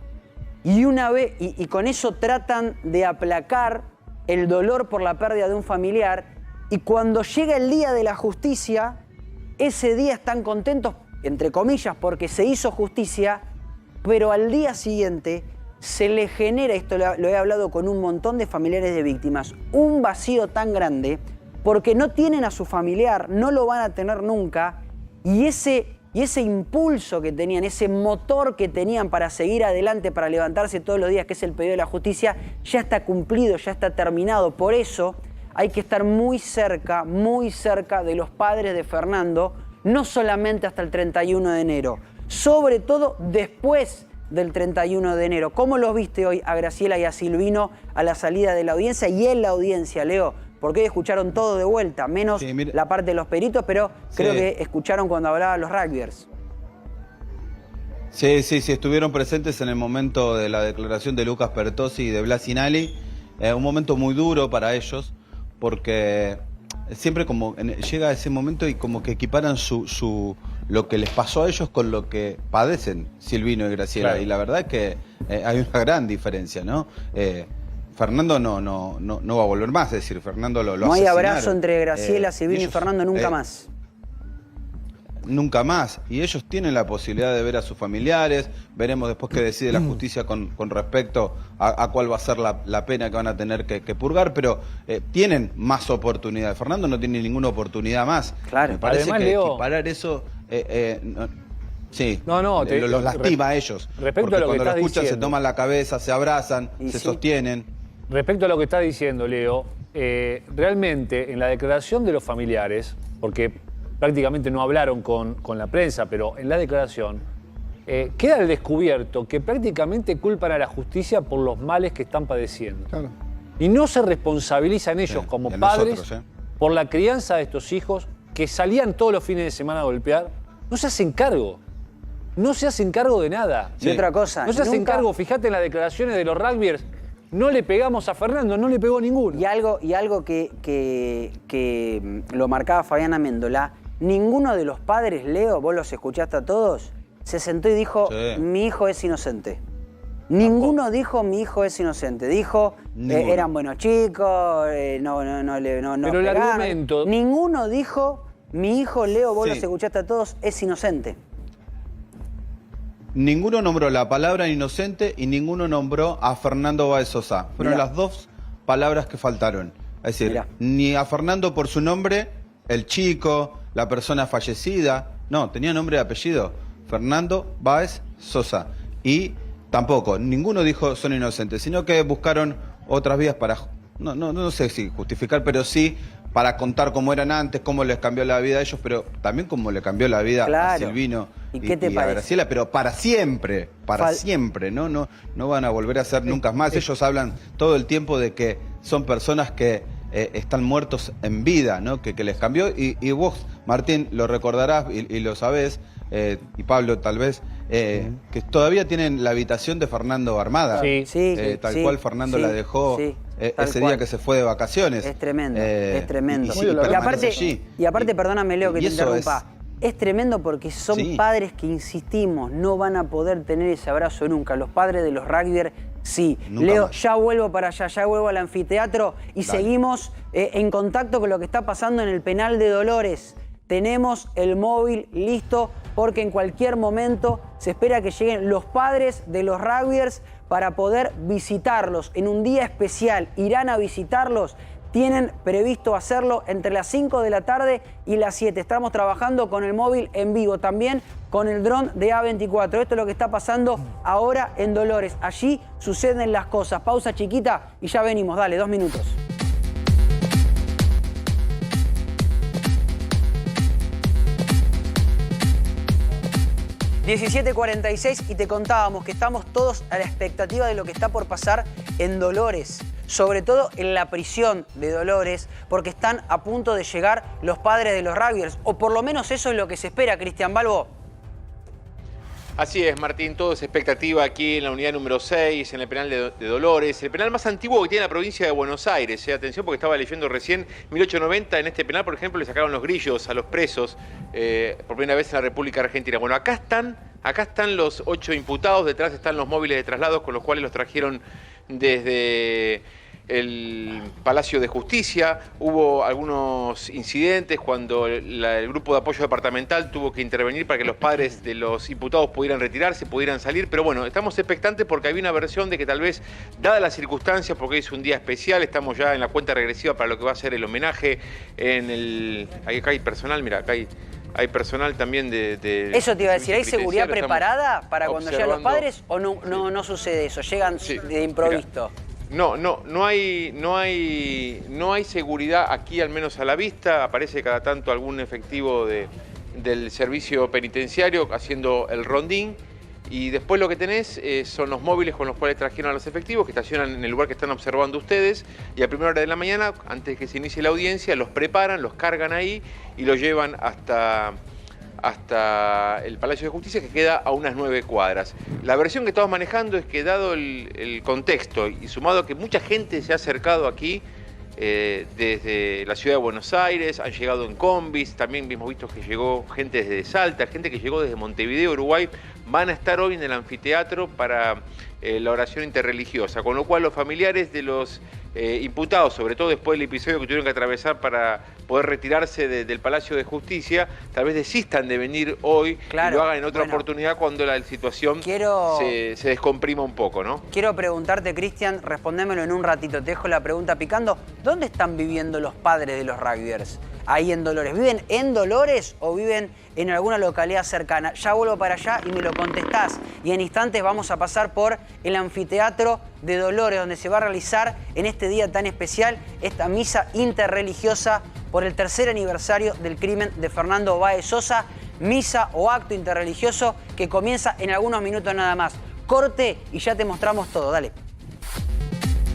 F: y con eso tratan de aplacar el dolor por la pérdida de un familiar, y cuando llega el día de la justicia, ese día están contentos, entre comillas, porque se hizo justicia, pero al día siguiente se le genera, esto lo he hablado con un montón de familiares de víctimas, un vacío tan grande porque no tienen a su familiar, no lo van a tener nunca, y ese impulso que tenían, ese motor que tenían para seguir adelante, para levantarse todos los días, que es el pedido de la justicia, ya está cumplido, ya está terminado. Por eso hay que estar muy cerca de los padres de Fernando, no solamente hasta el 31 de enero, sobre todo después del 31 de enero. ¿Cómo los viste hoy a Graciela y a Silvino a la salida de la audiencia y en la audiencia, Leo? Porque hoy escucharon todo de vuelta, menos la parte de los peritos, pero creo que escucharon cuando hablaban los rugbyers.
G: Sí, estuvieron presentes en el momento de la declaración de Lucas Pertossi y de Blas Sinali. Un momento muy duro para ellos, porque siempre como llega ese momento y como que equiparan lo que les pasó a ellos con lo que padecen Silvino y Graciela. Claro. Y la verdad es que hay una gran diferencia, ¿no? Fernando no va a volver más, es decir, Fernando lo asesinaron.
F: No hay abrazo entre Graciela, Silvino y Fernando nunca más.
G: Nunca más. Y ellos tienen la posibilidad de ver a sus familiares. Veremos después qué decide la justicia con respecto a cuál va a ser la pena que van a tener que purgar, pero tienen más oportunidades. Fernando no tiene ninguna oportunidad más.
F: Claro.
G: Me parece
H: Además,
G: que
H: Leo,
G: equiparar eso... los lastima a ellos.
H: Respecto
G: porque
H: a lo que
G: cuando lo
H: estás
G: escuchan
H: diciendo,
G: se toman la cabeza, se abrazan, se sostienen.
I: respecto a lo que está diciendo, Leo, realmente en la declaración de los familiares, porque prácticamente no hablaron con la prensa, pero en la declaración queda al descubierto que prácticamente culpan a la justicia por los males que están padeciendo.
J: Claro.
I: Y no se responsabilizan ellos como padres
G: nosotros,
I: por la crianza de estos hijos que salían todos los fines de semana a golpear. No se hacen cargo. No se hacen cargo de nada.
F: Y otra cosa,
I: no se hacen
F: nunca...
I: cargo, fíjate en las declaraciones de los rugbyers, no le pegamos a Fernando, no le pegó ninguno.
F: Y algo que lo marcaba Fabiana Méndola, ninguno de los padres, Leo, vos los escuchaste a todos, se sentó y dijo, mi hijo es inocente. Ninguno dijo, mi hijo es inocente. Dijo, eran buenos chicos, no
I: Pero el argumento...
F: Ninguno dijo, mi hijo, Leo, vos los escuchaste a todos, es inocente.
G: Ninguno nombró la palabra inocente y ninguno nombró a Fernando Báez Sosa. Fueron las dos palabras que faltaron. Es decir, ni a Fernando por su nombre, el chico, la persona fallecida. No, tenía nombre y apellido. Fernando Báez Sosa. Y tampoco, ninguno dijo son inocentes, sino que buscaron otras vías para, no sé si justificar, pero sí para contar cómo eran antes, cómo les cambió la vida a ellos, pero también cómo le cambió la vida a Silvino y a Graciela, pero para siempre, siempre, no van a volver a ser nunca más. Ellos hablan todo el tiempo de que son personas que están muertos en vida, ¿no? Que les cambió, y vos, Martín, lo recordarás y lo sabés, y Pablo tal vez, que todavía tienen la habitación de Fernando armada, tal cual Fernando la dejó ese día que se fue de vacaciones.
F: Es tremendo, es tremendo.
G: Y
F: aparte, perdóname, Leo, que te interrumpa. Es tremendo porque son padres que, insistimos, no van a poder tener ese abrazo nunca. Los padres de los rugbyers, sí.
G: Nunca
F: Leo,
G: más.
F: ya vuelvo para allá, ya vuelvo al anfiteatro y seguimos en contacto con lo que está pasando en el penal de Dolores. Tenemos el móvil listo porque en cualquier momento se espera que lleguen los padres de los rugbyers para poder visitarlos. En un día especial irán a visitarlos. Tienen previsto hacerlo entre las 5 de la tarde y las 7. Estamos trabajando con el móvil en vivo, también con el dron de A24. Esto es lo que está pasando ahora en Dolores. Allí suceden las cosas. Pausa chiquita y ya venimos. Dale, 2 minutos. ...17:46 y te contábamos que estamos todos a la expectativa de lo que está por pasar en Dolores. Sobre todo en la prisión de Dolores, porque están a punto de llegar los padres de los rugbyers. O por lo menos eso es lo que se espera, Cristian Balbo.
L: Así es, Martín, todo es expectativa aquí en la unidad número 6, en el penal de Dolores, el penal más antiguo que tiene la provincia de Buenos Aires. Atención, porque estaba leyendo recién, 1890, en este penal, por ejemplo, le sacaron los grillos a los presos por primera vez en la República Argentina. Bueno, acá están los 8 imputados, detrás están los móviles de traslados con los cuales los trajeron desde el Palacio de Justicia. Hubo algunos incidentes cuando el grupo de apoyo departamental tuvo que intervenir para que los padres de los imputados pudieran retirarse, pudieran salir. Pero bueno, estamos expectantes porque había una versión de que tal vez, dadas las circunstancias, porque hoy es un día especial, estamos ya en la cuenta regresiva para lo que va a ser el homenaje en el... Acá hay personal, mira, acá hay personal también de
F: eso te iba a decir, ¿hay seguridad preparada para cuando llegan los padres o no sucede eso? ¿Llegan de improviso?
L: No hay seguridad aquí, al menos a la vista. Aparece cada tanto algún efectivo del servicio penitenciario haciendo el rondín. Y después lo que tenés son los móviles con los cuales trajeron a los efectivos, que estacionan en el lugar que están observando ustedes. Y a primera hora de la mañana, antes de que se inicie la audiencia, los preparan, los cargan ahí y los llevan hasta el Palacio de Justicia, que queda a unas 9 cuadras. La versión que estamos manejando es que, dado el contexto y sumado a que mucha gente se ha acercado aquí desde la ciudad de Buenos Aires, han llegado en combis, también hemos visto que llegó gente desde Salta, gente que llegó desde Montevideo, Uruguay, van a estar hoy en el anfiteatro para la oración interreligiosa, con lo cual los familiares de los imputados, sobre todo después del episodio que tuvieron que atravesar para poder retirarse del Palacio de Justicia, tal vez desistan de venir hoy y lo hagan en otra oportunidad cuando la situación se descomprima un poco, ¿no?
F: Quiero preguntarte, Cristian, respondémelo en un ratito, te dejo la pregunta picando. ¿Dónde están viviendo los padres de los rugbyers? ahí en Dolores. ¿Viven en Dolores o viven en alguna localidad cercana? Ya vuelvo para allá y me lo contestás. Y en instantes vamos a pasar por el anfiteatro de Dolores, donde se va a realizar en este día tan especial esta misa interreligiosa por el 3er aniversario del crimen de Fernando Báez Sosa. Misa o acto interreligioso que comienza en algunos minutos nada más. Corte y ya te mostramos todo, dale.